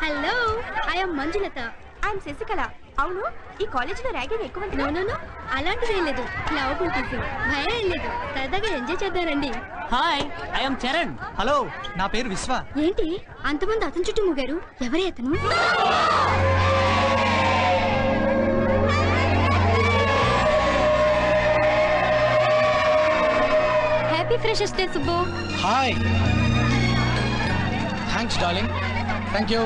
Hello, I am Manjulatha. I'm Sasikala. అవును, ఈ కాలేజీలో ర్యాగింగ్ ఎక్కువ. నో అలాంటిది ఏం లేదు. లవ్ టీచింగ్ భయం ఏం లేదు. సరదాగా ఎంజాయ్ చేద్దారండి. Hi, I am Charan. Hello, నా పేరు విశ్వ. ఏంటి అంతమంది అతని చుట్టూ మూగారు? ఎవరే అతను? Happy freshers day Subbu. Hi, thanks darling. Thank you.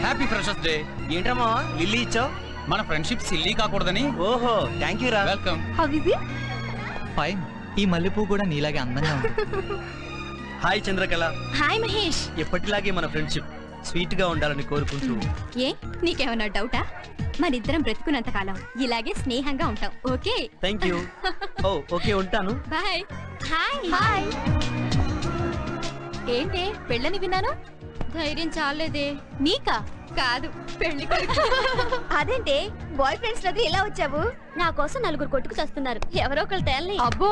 Happy freshers day. ఏంట్రమ్మా లిల్లీ ఇచ్చావు? మన ఫ్రెండ్షిప్ సిల్లీ కాకూడదని. ఓహో, థ్యాంక్ యూ రా. Welcome. How is it? Fine. ఈ మల్లెపూ కూడా నీలాగే అందంగా ఉంది. హాయ్ చంద్రకళ. హాయ్ మహేష్. ఎప్పటిలాగే మన ఫ్రెండ్షిప్ స్వీట్ గా ఉండాలని కోరుకుంటూ. ఏ నీకేమన్నా డౌటా? మనిద్దరం బ్రతుకున్నంత కాలం ఇలాగే స్నేహంగా ఉంటాం. Okay? Thank you. Oh okay, ఉంటాను. బాయ్. Hi hi. ఏంటి పెళ్ళని విన్నాను? ధైర్యం చాలేదే. నీకా? కాదు, పెళ్లి కొడుకు. అదేంటే బాయ్ ఫ్రెండ్స్ దగ్గర ఇలా వచ్చావు? నా కోసం నలుగురు కొట్టుకు చేస్తున్నారు. ఎవరో ఒకరు తేలని. అబ్బో,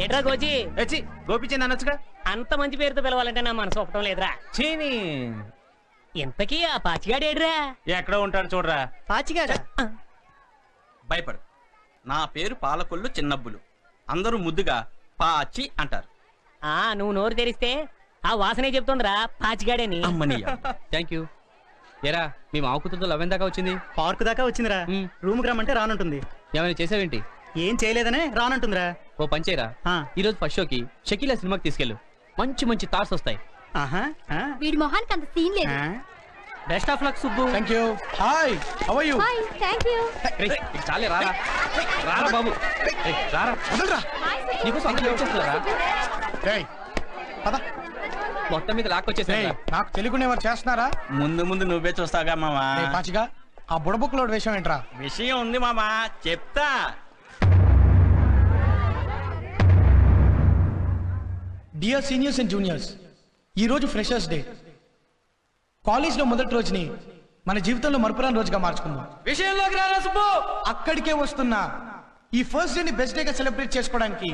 ఎట్రా గోజీ, వచ్చి గోపిచంద్ అనొచ్చుగా. అంత మంచి పేరుతో పిలవాలంటే నా మనసు ఒప్పటం లేదురా. చీని ఇంతకీ ఆ పాచిగాడేడ్రా? ఎక్కడో ఉంటాడు చూడరా. పాచిగాడ? భయపడు, నా పేరు పాలకొల్లు చిన్నబ్బులు. అందరూ ముద్దుగా పాచి అంటారు. నువ్వు నోరు తెరిస్తే ఆ వాసనే చెప్తుందిరా పాచిగాడని. అమ్మని థ్యాంక్ యూ. ఏరా, మీ మావ కూతురుతో లవ్ దాకా వచ్చింది? పార్క్ దాకా వచ్చిందిరా. రూమ్ కి రమ్మంటే రానంటుంది. ఏమైనా చేసావేంటి? ఏం చేయలేదనే రానంటుందిరా. ఓ పంచేరా, ఈ రోజు ఫస్ట్ షోకి షకీలా సినిమాకి తీసుకెళ్ళు. మంచి మంచి థాట్స్ వస్తాయి. వీడి మొహానికి అంత సీన్ లేదు. Best of luck Subbu. Thank you. Hi, how are you? Hi, thank you. చాలే రారా. రారా బాబు, రారా. నీకోసం అందరూ వెయిట్ చేస్తున్నారా? మొత్తం మీద లాక్కొచ్చేసారా? నాకు తెలియకుండా ఎవరు చేస్తున్నారా? ముందు ముందు నువ్వే చూస్తావుగా మామా. పాచిగా ఆ బుడబుక్ లోడ్ విషయం ఏంట్రా? విషయం ఉంది మామా, చెప్తా. డియర్ సీనియర్స్ అండ్ జూనియర్స్, ఈ రోజు ఫ్రెషర్స్ డే. కాలేజ్ లో మొదటి రోజుని మన జీవితంలో మరపురాని రోజుగా మార్చుకుందాం. విషయంలోకి రారా సుబ్బు. అక్కడికే వస్తున్నా. ఈ ఫస్ట్ డే ని బెస్ట్ డే గా సెలబ్రేట్ చేసుకోవడానికి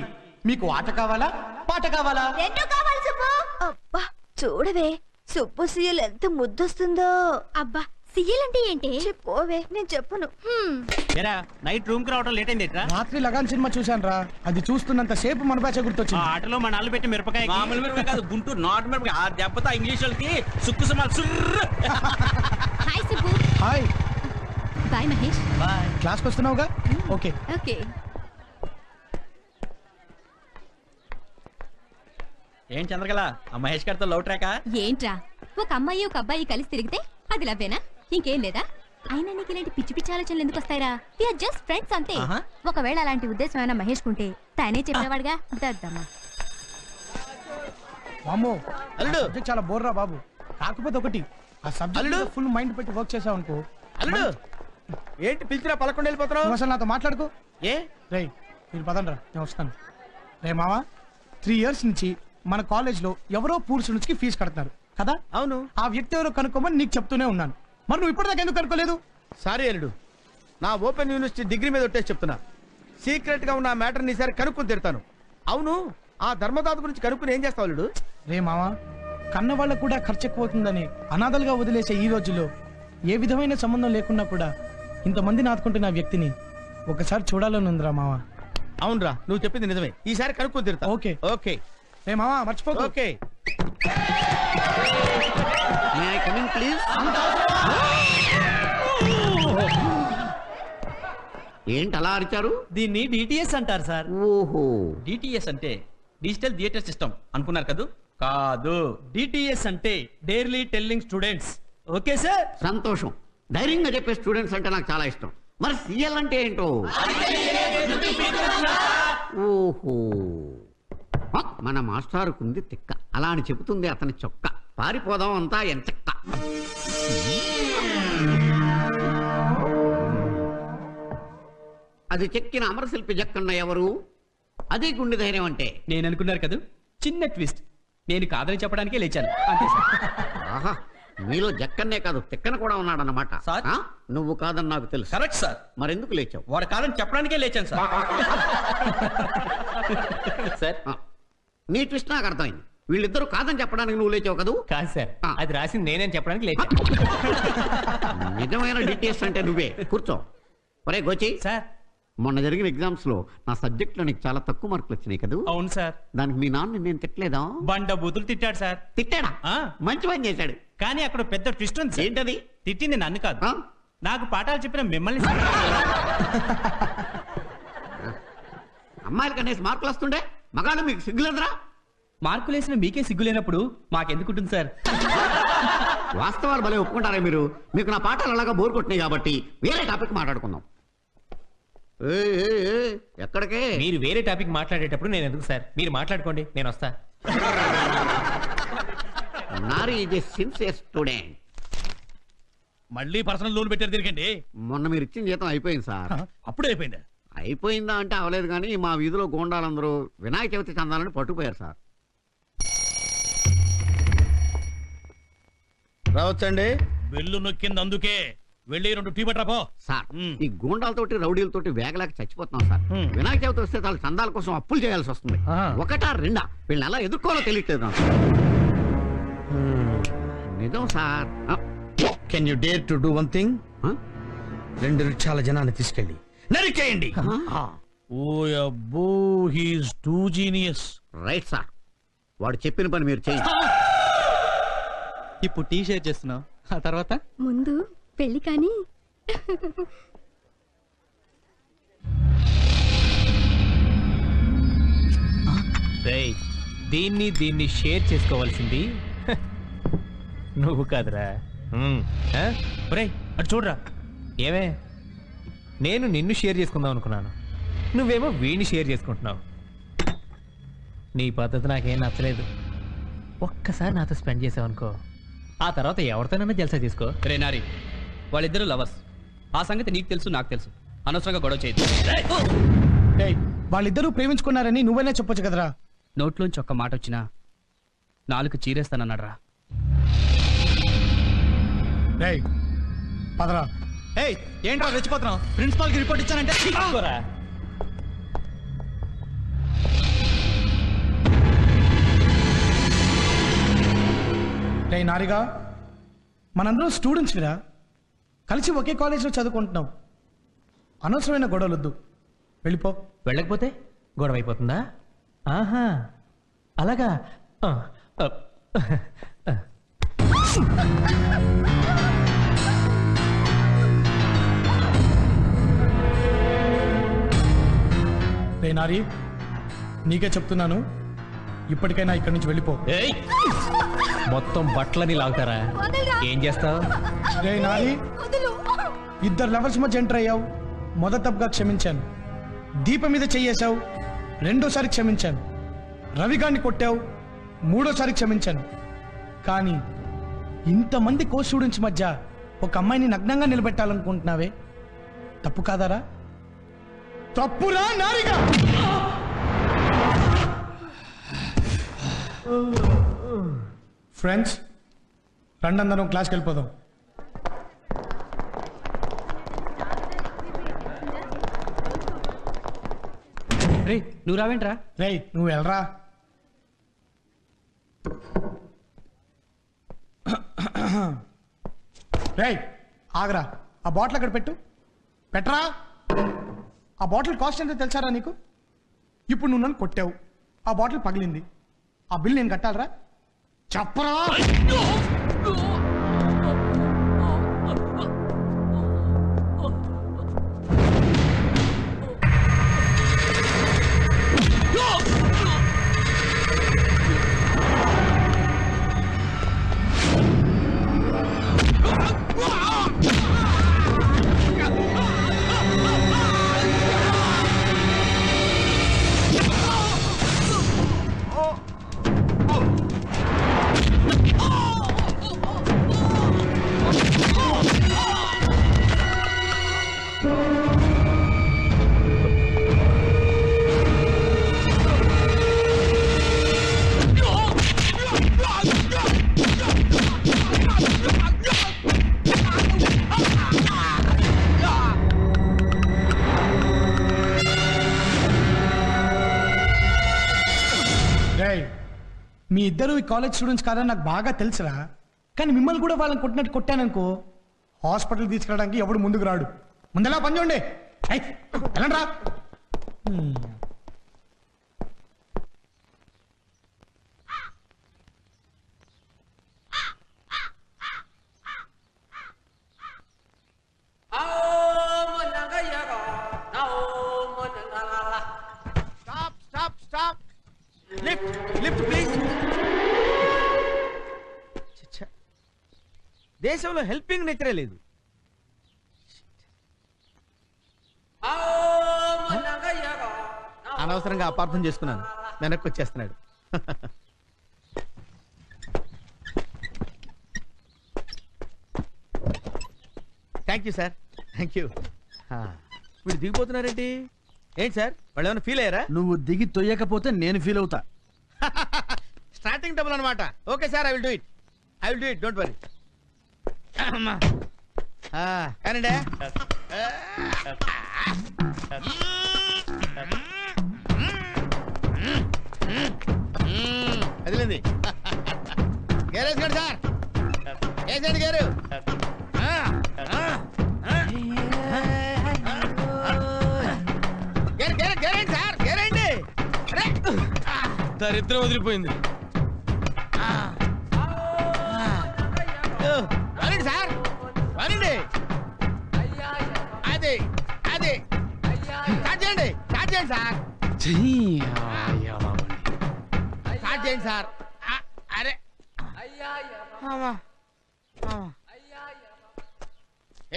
మీకు ఆట కావాలా, పాట కావాలా? రెండూ కావాలి సుబ్బు. అబ్బా చూడవే, సుబ్బు సీఎల్ ఎంత ముద్దొస్తుందో. అబ్బా, సీఎల్ అంటే ఏంటి? చెప్పోవే, నేను చెప్పను. నైట్ రూమ్ కి రావడం లేట్ అయింది. రాత్రి లగాన్ సినిమా చూశాను రా. అది చూస్తున్నంత సేపు మన బ్యాచ్ గుర్తొచ్చింది. ఆటలో మన అల్లు పెట్టి మిరపకాయ, మామూలు మిరపకాయ కాదు, గుంటూరు నాటు మిరపకాయ. ఆ దెబ్బతో ఇంగ్లీష్ వాళ్ళకి సుక్కు సుమాలు సుర్రు. Hi Subbu. Hi. Bye Mahesh. Bye. క్లాస్కి వస్తున్నావుగా? Okay okay. ఏం చంద్రకళ, ఆ మహేష్ గారితో లవ్ ట్రాకా? ఏంట్రా, ఒక అమ్మాయి ఒక అబ్బాయి కలిసి తిరిగితే అది లవ్వేనా? ఇంకేం లేదా? అయినా నీకు ఇలాంటి పిచ్చి పిచ్చి ఆలోచనలు ఎందుకు వస్తాయిరా? వీఆర్ జస్ట్ ఫ్రెండ్స్ అంతే. ఒకవేళ అలాంటి ఉద్దేశం ఏమైనా మహేష్ కుంటే తానే చెప్పేవాడుగా. దద్దమ్మా. వామ్మో, అల్లుడు. సబ్జెక్ట్ చాలా బోర్ రా బాబు. కాకపోతే ఒకటి, ఆ సబ్జెక్ట్ ఫుల్ మైండ్ పెట్టి వర్క్ చేసావు అనుకో. అల్లుడు, ఏంటి పిలిచినా పలకుండా వెళ్ళిపోతున్నావు? నువ్వు అసలు నాతో మాట్లాడుకో. ఏ రేయ్, మీరు పదండి రా, నేను వస్తాను. రే మావా, 3 years నుంచి మన కాలేజ్ లో ఎవరో పూర్ స్టూడెంట్స్ కి ఫీజు కడుతున్నారు కదా? అవును. ఆ వ్యక్తి ఎవరో కనుక్కోమని నీకు చెప్తూనే ఉన్నాను. మరి నువ్వు ఇప్పటిదాకా ఎందుకు కనుక్కోలేదు? సారీ అల్లుడు, నా ఓపెన్ యూనివర్సిటీ డిగ్రీ మీద ఒట్టేసి చెప్తున్నా. సీక్రెట్ గా ఉన్న ఆ మ్యాటర్ ని సరే కనుక్కుని తిడతాను. అవును, ఆ ధర్మదాత గురించి కనుక్కుని ఏం చేస్తావు అల్లుడు? రే మావా, కన్న వాళ్ళకు కూడా ఖర్చు ఎక్కువవుతుందని అనాథలుగా వదిలేసే ఈ రోజుల్లో ఏ విధమైన సంబంధం లేకున్నా కూడా ఇంతమందిని ఆదుకుంటున్న ఆ వ్యక్తిని ఒకసారి చూడాలని ఉందిరా మావా. అవునరా, నువ్వు చెప్పింది నిజమే. ఈసారి కనుక్కుని తిడతా. Okay okay. రే మావా, మర్చిపోకు. ఓకే. ఏంటి అలా అరిచారు? దీన్ని డిటిఎస్ అంటారు సార్. ఓహో, డిటిఎస్ అంటే డిజిటల్ థియేటర్ సిస్టమ్ అనుకున్నారు కదూ? కాదు, డిటిఎస్ అంటే daily telling students. Okay sir. సంతోషం. ధైర్యంగా చెప్పే స్టూడెంట్స్ అంటే నాకు చాలా ఇష్టం. మరి సిఎల్ అంటే ఏంటో? ఓహో, మన మాస్టారుకుంది తిక్క, అలా అని చెబుతుంది అతని చొక్క. పారిపోదాం అంతా ఎంచక్క. అది చెక్కిన అమరశిల్పి జక్కన్న ఎవరు? అదే గుండె ధైర్యం అంటే. నేను అనుకున్నారు కదా, చిన్న ట్విస్ట్. నేను కాదని చెప్పడానికే లేచాను అంతే సార్. ఆహా, మీలో జక్కన్నే కాదు తిక్కన కూడా ఉన్నాడన్నమాట. సార్, నువ్వు కాదని నాకు తెలుసు. Correct sir. మరెందుకు లేచావు? వాడు కాదని చెప్పడానికే లేచాను సార్. సార్, నీ ట్విస్ట్ నాకు అర్థమైంది. వీళ్ళిద్దరూ కాదని చెప్పడానికి నువ్వు లేచావు కదూ కాదు సార్ ఆ. అది రాసింది నేనేం చెప్పడానికి లేచా నిజమైన డీటెయిల్స్ అంటే నువ్వే కూర్చో. ఒరే గోచి, సార్ మొన్న జరిగిన ఎగ్జామ్స్ లో నా సబ్జెక్ట్ లో నీకు చాలా తక్కువ మార్కులు వచ్చినాయి కదూ. అవును సార్. దానికి మీ నాన్న నేను తిట్టలేదా? బండ బూతులు తిట్టాడు సార్. తిట్టాడా? ఆ. మంచి పని చేశాడు. కానీ అక్కడ పెద్ద ట్విస్ట్ ఉంది సార్. ఏంటది? తిట్టింది నన్ను కాదు, ఆ? నాకు పాఠాలు చెప్పిన మిమ్మల్ని సార్. అమ్మాయిలకి అనేసి మార్కులు వస్తుండే మగాళ్ళు మీకు సిగ్గులేదురా? మార్కులు వేసిన మీకే సిగ్గు లేనప్పుడు మాకెందుకుంటుంది సార్? వాస్తవాలు భలే ఒప్పుకుంటారా మీరు? మీకు నా పాఠాలు అలాగా బోర్ కొట్టినాయి కాబట్టి వేరే టాపిక్ మాట్లాడుకుందాం. ఏయ్, ఏయ్, ఏయ్, ఎక్కడికే? మీరు వేరే టాపిక్ మాట్లాడేటప్పుడు నేను ఎందుకు సార్? మీరు మాట్లాడుకోండి, నేను వస్తా. నారీ ఈజ్ ఏ సిన్సియర్ స్టూడెంట్. మళ్ళీ పర్సనల్ లోన్ పెట్టారు తిరగండి. మొన్న మీరు ఇచ్చిన జీతం అయిపోయింది సార్. అప్పుడే అయిపోయిందా? అయిపోయిందా అంటే అవలేదు, కానీ మా వీధిలో గోండాలందరూ వినాయక చవితి చందాలని పట్టుకుపోయారు సార్. రావచ్చండి. బెల్లు నొక్కింది అందుకే. వెళ్ళి 2 టీ పట్రా పో. సార్ మ్. ఈ గూండాలతోటి రౌడీలతోటి వేగలేక చచ్చిపోతున్నాం సార్. మ్. వినాయక చవితి వస్తే చాలా చందాల కోసం అప్పులు చేయాల్సి వస్తుంది. ఆ. ఒకటా రెండా వీళ్ళని ఎలా ఎదుర్కోవాలో తెలియట్లేదు నాకు. నిజం sir. Can you dare to do one thing? ఆ? 2 రిక్షాల జనాన్ని తీసుకెళ్ళి నరికేయండి. ఓ అబ్బో, he's two genius. Right sir, వాడు చెప్పిన పని మీరు చేయండి. ఇప్పుడు టీ షేర్ చేస్తున్నావు, ఆ తర్వాత ముందు పెళ్లి కానీ. రేయ్, దీన్ని షేర్ చేసుకోవాల్సింది నువ్వు కాదురా. ఒరేయ్ అటు చూడరా. ఏమే, నేను నిన్ను షేర్ చేసుకుందాం అనుకున్నాను, నువ్వేమో వీడిని షేర్ చేసుకుంటున్నావు. నీ పద్ధతి నాకేం నచ్చలేదు. ఒక్కసారి నాతో స్పెండ్ చేసావు అనుకో, ఆ తర్వాత ఎవరితోనైనా జల్సా తీసుకో. రే నారి, వాళ్ళిద్దరు లవర్స్. ఆ సంగతి నీకు తెలుసు, నాకు తెలుసు. అనవసరంగా గొడవ చేయొద్దు. ఏయ్, వాళ్ళిద్దరూ ప్రేమించుకున్నారని నువ్వైనా చెప్పొచ్చు కదరా. నోట్లోంచి ఒక్క మాట వచ్చినా నాలుగు చీరేస్తానన్నాడు రా. రేయ్ పదరా. ఏయ్, ఏంట్రా రెచ్చిపోతున్నావు? ప్రిన్సిపాల్కి రిపోర్ట్ ఇచ్చానంటే తీసుకోరా. రేయ్ నారిగా, మనందరం స్టూడెంట్స్ విరా, కలిసి ఒకే కాలేజీలో చదువుకుంటున్నాం. అనవసరమైన గొడవలొద్దు, వెళ్ళిపో. వెళ్ళకపోతే గొడవ అయిపోతుందా? ఆహా, అలాగా. ఆ, ఆ, ఆ. రే నారి, నీకే చెప్తున్నాను, ఇప్పటికైనా ఇక్కడి నుంచి వెళ్ళిపో. ఏయ్, మొత్తం బట్టలని లాగుతారా? ఏం చేస్తావు? రే నారి, ఇద్దరు లవర్స్ మధ్య ఎంటర్ అయ్యావు, మొదట తప్పుగా క్షమించాను. దీపం మీద చెయ్యేశావు, రెండోసారి క్షమించాను. రవిగాన్ని కొట్టావు, మూడోసారి క్షమించాను. కానీ ఇంతమంది కో స్టూడెంట్స్ మధ్య ఒక అమ్మాయిని నగ్నంగా నిలబెట్టాలనుకుంటున్నావే, తప్పు కాదారా? తప్పురా నారిగా. ఫ్రెండ్స్, రండందరం క్లాస్కి వెళ్ళిపోదాం. రే, నువ్వు రావేంట్రా? రేయ్ నువ్వు వెళ్ళరా. రేయ్ ఆగరా, ఆ బాటిల్ అక్కడ పెట్టు. పెట్టరా. ఆ బాటిల్ కాస్ట్ ఎంతో తెలుసారా నీకు? ఇప్పుడు నువ్వు నన్ను కొట్టావు, ఆ బాటిల్ పగిలింది, ఆ బిల్ నేను కట్టాలరా? చెప్పరా. ఇద్దరు ఈ కాలేజ్ స్టూడెంట్స్ కాదని నాకు బాగా తెలుసురా. కానీ మిమ్మల్ని కూడా వాళ్ళని కొట్టినట్టు కొట్టాననుకో హాస్పిటల్ తీసుకెళ్ళడానికి ఎవడు ముందుకు రాడు. ముందలా పని చూడండి. వెళ్ళండి రా. Stop stop. Lift lift please. దేశంలో హెల్పింగ్ నేచరే లేదు. అనవసరంగా అపార్థం చేసుకున్నాను. వెనక్కి వచ్చేస్తున్నాడు. Thank you sir, thank you. వీడు దిగిపోతున్నారేంటి? ఏంటి సార్ వాళ్ళు ఏమైనా ఫీల్ అయ్యారా? నువ్వు దిగి తొయ్యకపోతే నేను ఫీల్ అవుతా. స్టార్టింగ్ డబుల్ అనమాట. Okay sir, I will do it, don't worry. కానండి. అదిలేంది. గ్యారేజ్ గారు సార్, ఏజెంట్ గారు. సార్ గ్యారేండి. దరిద్రం వదిలిపోయింది. వరండి సార్, వరండి. అది అది స్టార్ట్ చేయండి సార్. స్టార్ట్ చేయండి సార్. అరే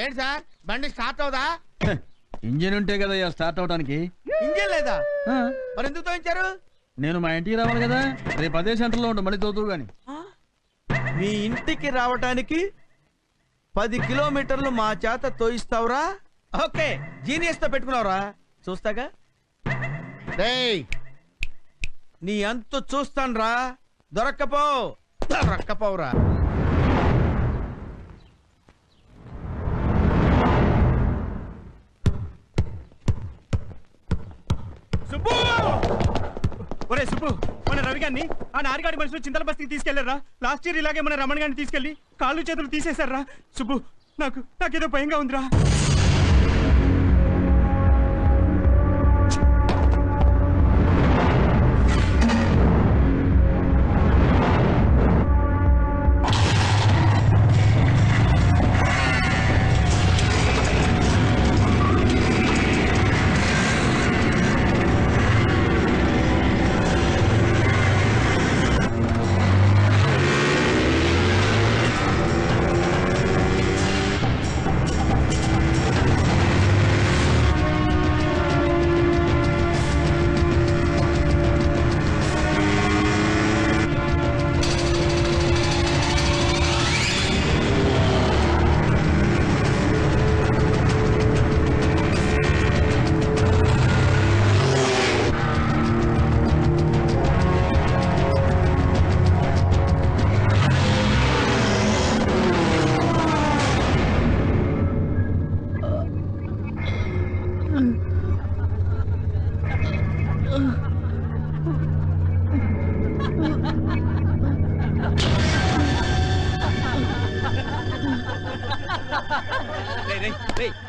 ఏంటి సార్ బండి స్టార్ట్ అవుదా? ఇంజిన్ ఉంటే కదా స్టార్ట్ అవడానికి. ఇంజిన్ లేదా? మరి ఎందుకు తోయించారు? నేను మా ఇంటికి రావాలి కదా, రేపు అదే సెంటర్లో ఉండు, మళ్ళీ తోతూ గాని. మీ ఇంటికి రావటానికి 10 కిలోమీటర్లు మా చేత తోయిస్తావురా? ఓకే, జీనియస్ తో పెట్టుకున్నావురా, చూస్తాగా. రేయ్ నీ అంతు చూస్తాన్రా. దొరక్కపోవురా. సుబ్బు! ఒరే సుబ్బు, మన రవి గారిని ఆ నారిగాడి మనుషులు చింతల బస్తికి తీసుకెళ్లారా? లాస్ట్ ఇయర్ ఇలాగే మన రమణ గారిని తీసుకెళ్లి కాళ్ళు చేతులు తీసేశారా? సుబ్బు, నాకేదో భయంగా ఉందిరా.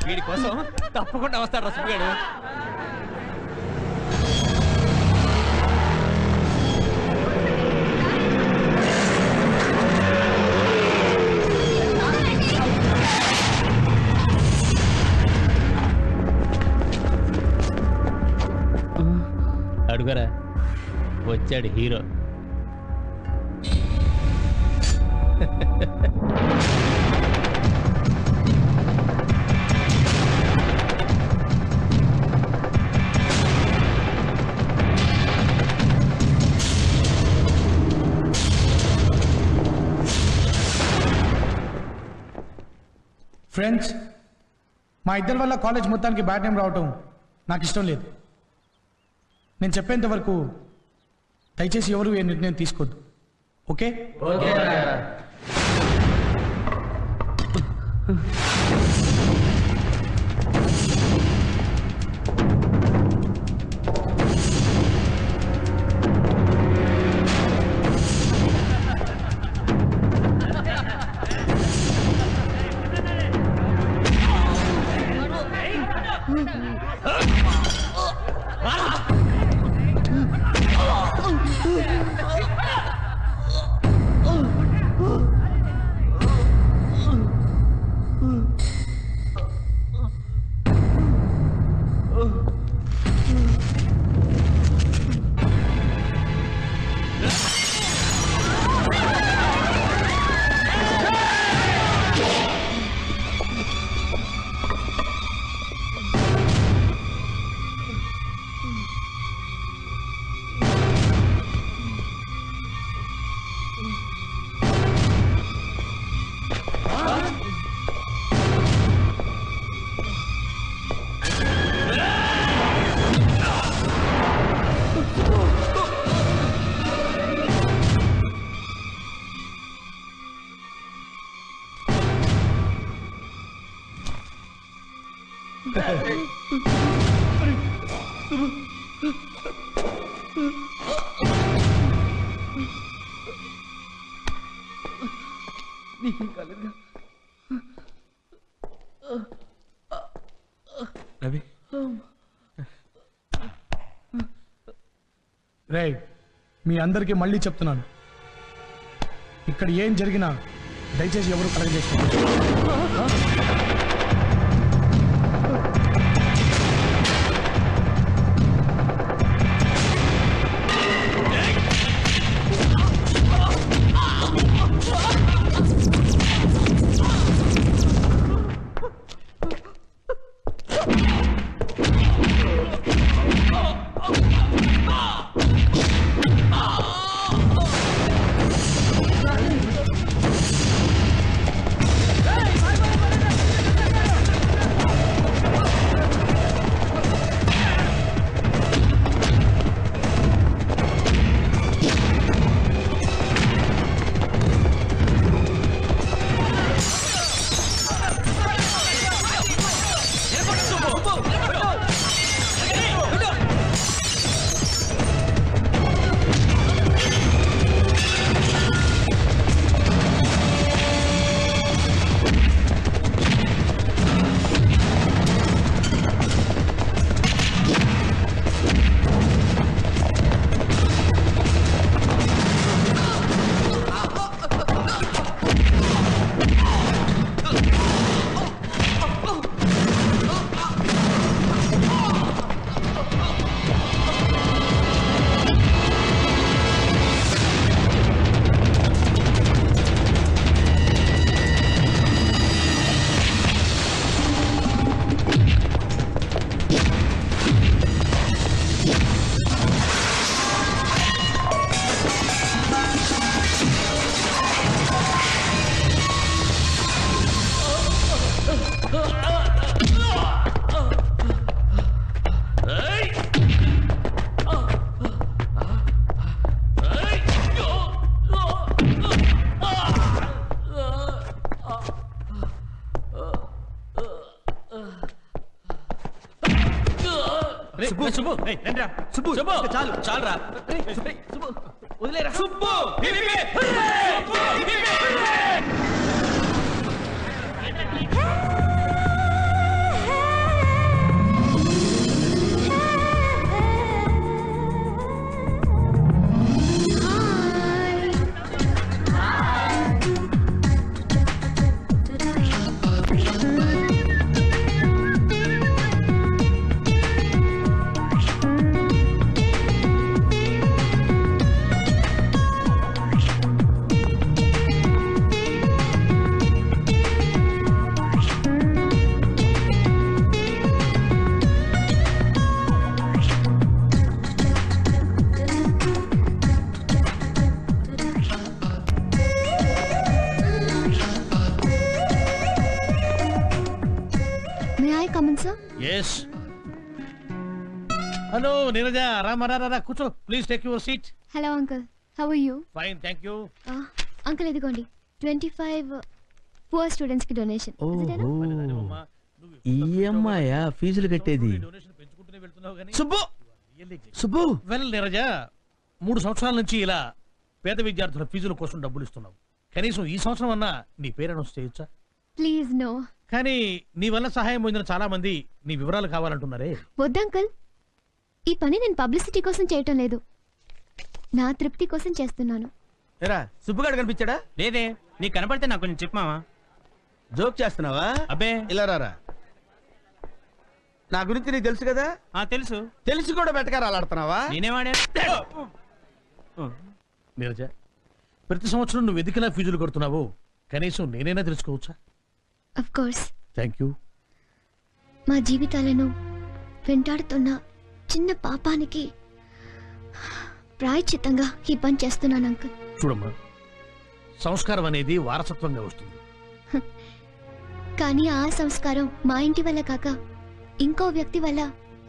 వీడి కోసం తప్పకుండా వస్తాడు రసుగాడు. అడుగరా, వచ్చాడు హీరో. ఫ్రెండ్స్, మా ఇద్దరి వల్ల కాలేజ్ మొత్తానికి బ్యాడ్ నేమ్ రావటం నాకు ఇష్టం లేదు. నేను చెప్పేంత వరకు దయచేసి ఎవరు ఏ నిర్ణయం తీసుకోవద్దు. ఓకే? రవి రేయ్, మీ అందరికీ మళ్ళీ చెప్తున్నాను, ఇక్కడ ఏం జరిగినా దయచేసి ఎవరు కలగజేసుకోండి. చాలు చాలురా వదిలేరా Subbu Yes. Hello, Neeraja. Ram, కూర్చో. Please take your seat. Hello uncle, how are you? Fine, thank you. Uncle ఇదిగోండి 25 పూర్ స్టూడెంట్స్ కి డొనేషన్. ఈఎంఐ ఫీజులు కట్టేది? సుబ్బు సుబ్బు వెల్ నీరజ, 3 సంవత్సరాల నుంచి ఇలా పేద విద్యార్థుల ఫీజుల కోసం డబ్బులు ఇస్తున్నావు. కనీసం ఈ సంవత్సరం అన్నా నీ పేరు అనౌన్స్ చేయొచ్చా? Please no. కానీ నీ వల్ల సహాయం పొందిన చాలా మంది నీ వివరాలు కావాలంటున్నారే. వద్దు అంకుల్, ఈ పని నేను పబ్లిసిటీ కోసం చేయటం లేదు, నా తృప్తి కోసం చేస్తున్నాను. ఏరా సుబ్బుగాడు కనిపించాడా? లేదే, నీకు కనపడితే నాకు కొంచెం చెప్పమావా. జోక్ చేస్తున్నావా? అబ్బే ఇలా రారా. నా గురించి నీకు తెలుసు కదా? తెలుసు. తెలిసి కూడా బెటకారాలు ఆడుతున్నావా? నేనేవాడే. నీరజ, ప్రతి సంవత్సరం నువ్వు ఎందుకులా ఫీజులు కడుతున్నావు కనీసం నేనైనా తెలుసుకోవచ్చా? Of course. Thank you. మా జీవితాలను వెంటాడుతున్న చిన్న పాపానికి ప్రాయశ్చిత్తంగా ఈ పని చేస్తున్నాను అంకుల్. చూడమ్మా, సంస్కారం అనేది వారసత్వంగా వస్తుంది. కానీ ఆ సంస్కారం మా ఇంటి వల్ల కాక ఇంకో వ్యక్తి వల్ల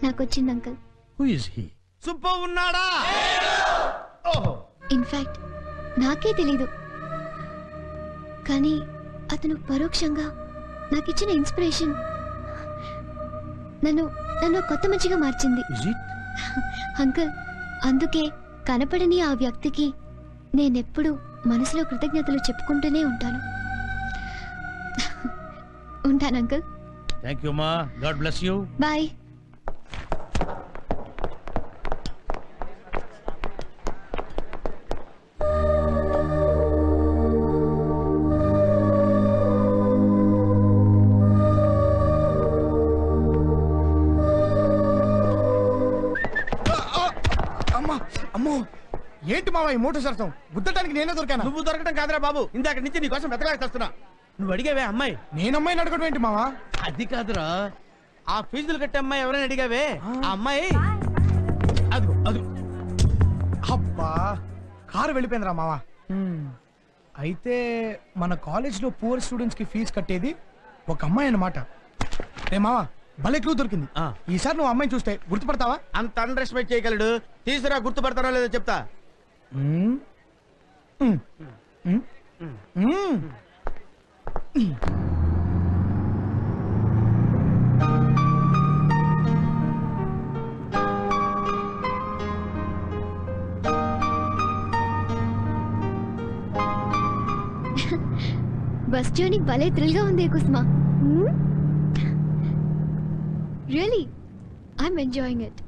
నాకు వచ్చింది uncle. Who is he? Subbu ఉన్నాడా? ఇన్ఫాక్ట్ నాకే తెలీదు, కానీ అతను పరోక్షంగా నాకిచ్చిన ఇన్స్పిరేషన్ నన్ను కొత్త మనిషిగా మార్చింది. అంకుల్, అందుకే కనపడని ఆ వ్యక్తికి నేనెప్పుడు మనసులో కృతజ్ఞతలు చెప్పుకుంటూనే ఉంటాను. ఉంటాను అంకుల్. థ్యాంక్ యూ మా. God bless you. బాయ్. అమ్మో, ఏంటి మావా ఈ మోటార్ సరసం? గుద్దటానికి నేనే దొరికాను. నువ్వు దొరకడం కాదురా బాబు, ఇందాక నుంచి నీకోసం వెతకలేకొస్తున్నా. నువ్వు అడిగావే అమ్మాయి? నేను అమ్మాయిని అడగడం ఏంటి మావా? అది కాదురా, ఆ ఫీజులు కట్టే అమ్మాయి ఎవరైనా అడిగావే? ఆ అమ్మాయి అదిగో అదిగో. అబ్బా, కారు వెళ్ళిపోయిందిరా మావా. అయితే మన కాలేజ్ లో పూర్ స్టూడెంట్స్ కి ఫీజు కట్టేది ఒక అమ్మాయి అన్నమాట. రే మావా, భలే క్లూ దొరికింది. ఈసారి నువ్వు అమ్మాయిని చూస్తే గుర్తుపడతావా? అంత అండర్ ఎస్టిమేట్ చేయగలడు. తీసురా, గుర్తుపడతారో లేదో చెప్తా. బస్ జర్నీ భలే థ్రిల్ గా ఉంది కుస్మా. Really I'm enjoying it.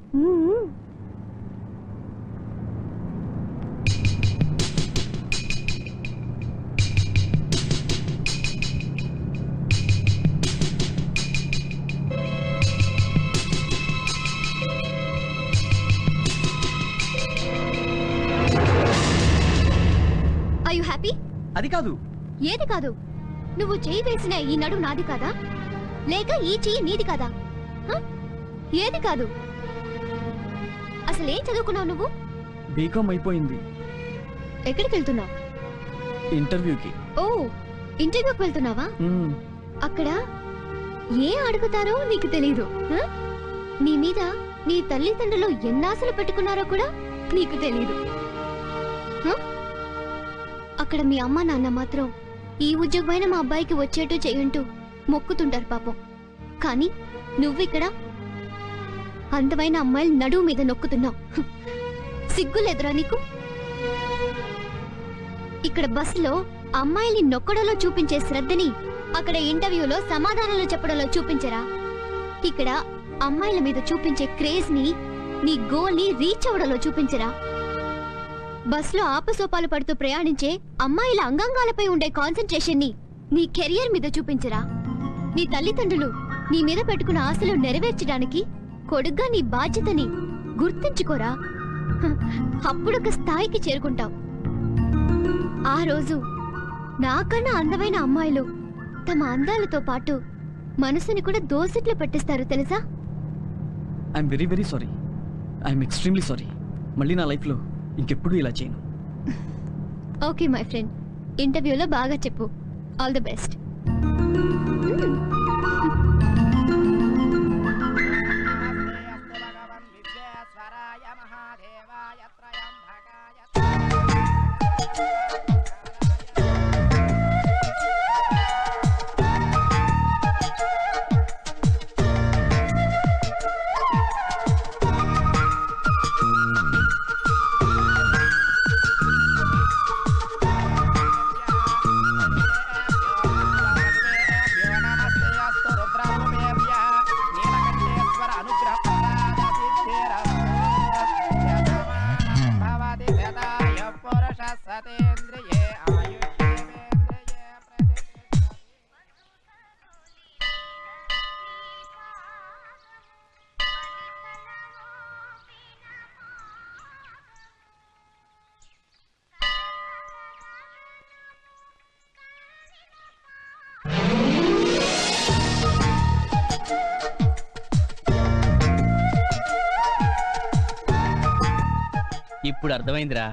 Are you happy? అది కాదు. ఏది కాదు? నువ్వు చేయి వేసిన ఈ నడు నాది కాదా, లేక ఈ చెయ్యి నీది కాదా? ఏది కాదు? అసలేం చదువుకున్నావు నువ్వు? బీకామ్ అయిపోయింది. ఎక్కడికి వెళ్తున్నావు? ఇంటర్వ్యూకి. ఓ, ఇంటర్వ్యూకి వెళ్తున్నావా? అక్కడ ఏ అడుగుతారో నీకు తెలీదు. నీ మీద నీ తల్లిదండ్రులు ఎన్నాశలు పెట్టుకున్నారో కూడా నీకు తెలీదు. అక్కడ మీ అమ్మ నాన్న మాత్రం ఈ ఉద్యోగమైన మా అబ్బాయికి వచ్చేట్టు చేయుంటూ మొక్కుతుంటారు పాపం. కానీ నువ్విక్కడ అందమైన అమ్మాయిలు నడువు మీద నొక్కుతున్నావు. సిగ్గులేదురా నీకు? ఇక్కడ బస్సులో అమ్మాయిల్ని నొక్కడంలో చూపించే శ్రద్ధని అక్కడ ఇంటర్వ్యూలో సమాధానాలు చెప్పడంలో చూపించరా? ఇక్కడ అమ్మాయిల మీద చూపించే క్రేజ్ ని నీ గోల్ ని రీచ్ అవడంలో చూపించరా? బస్సులో ఆపసోపాలు పడుతూ ప్రయాణించే అమ్మాయిల అంగాంగాలపై ఉండే కాన్సంట్రేషన్ ని నీ కెరియర్ మీద చూపించరా? నీ తల్లిదండ్రులు నీ మీద పెట్టుకున్న ఆశలు నెరవేర్చడానికి కొడుగ్గా నీ బాధ్యతని గుర్తించుకోరా. అప్పుడొక స్థాయికి చేరుకుంటావు. ఆ రోజు నాకన్నా అందమైన అమ్మాయిలు తమ అందాలతో పాటు మనసుని కూడా దోసిట్లో పెట్టిస్తారు తెలుసా? I'm very very sorry. I'm extremely sorry. మళ్ళీ నా లైఫ్లో ఇంకెప్పుడు ఇలా చేయను. ఓకే మై ఫ్రెండ్, ఇంటర్వ్యూలో బాగా చెప్పు. All the best. ఇప్పుడు అర్థమైందిరా.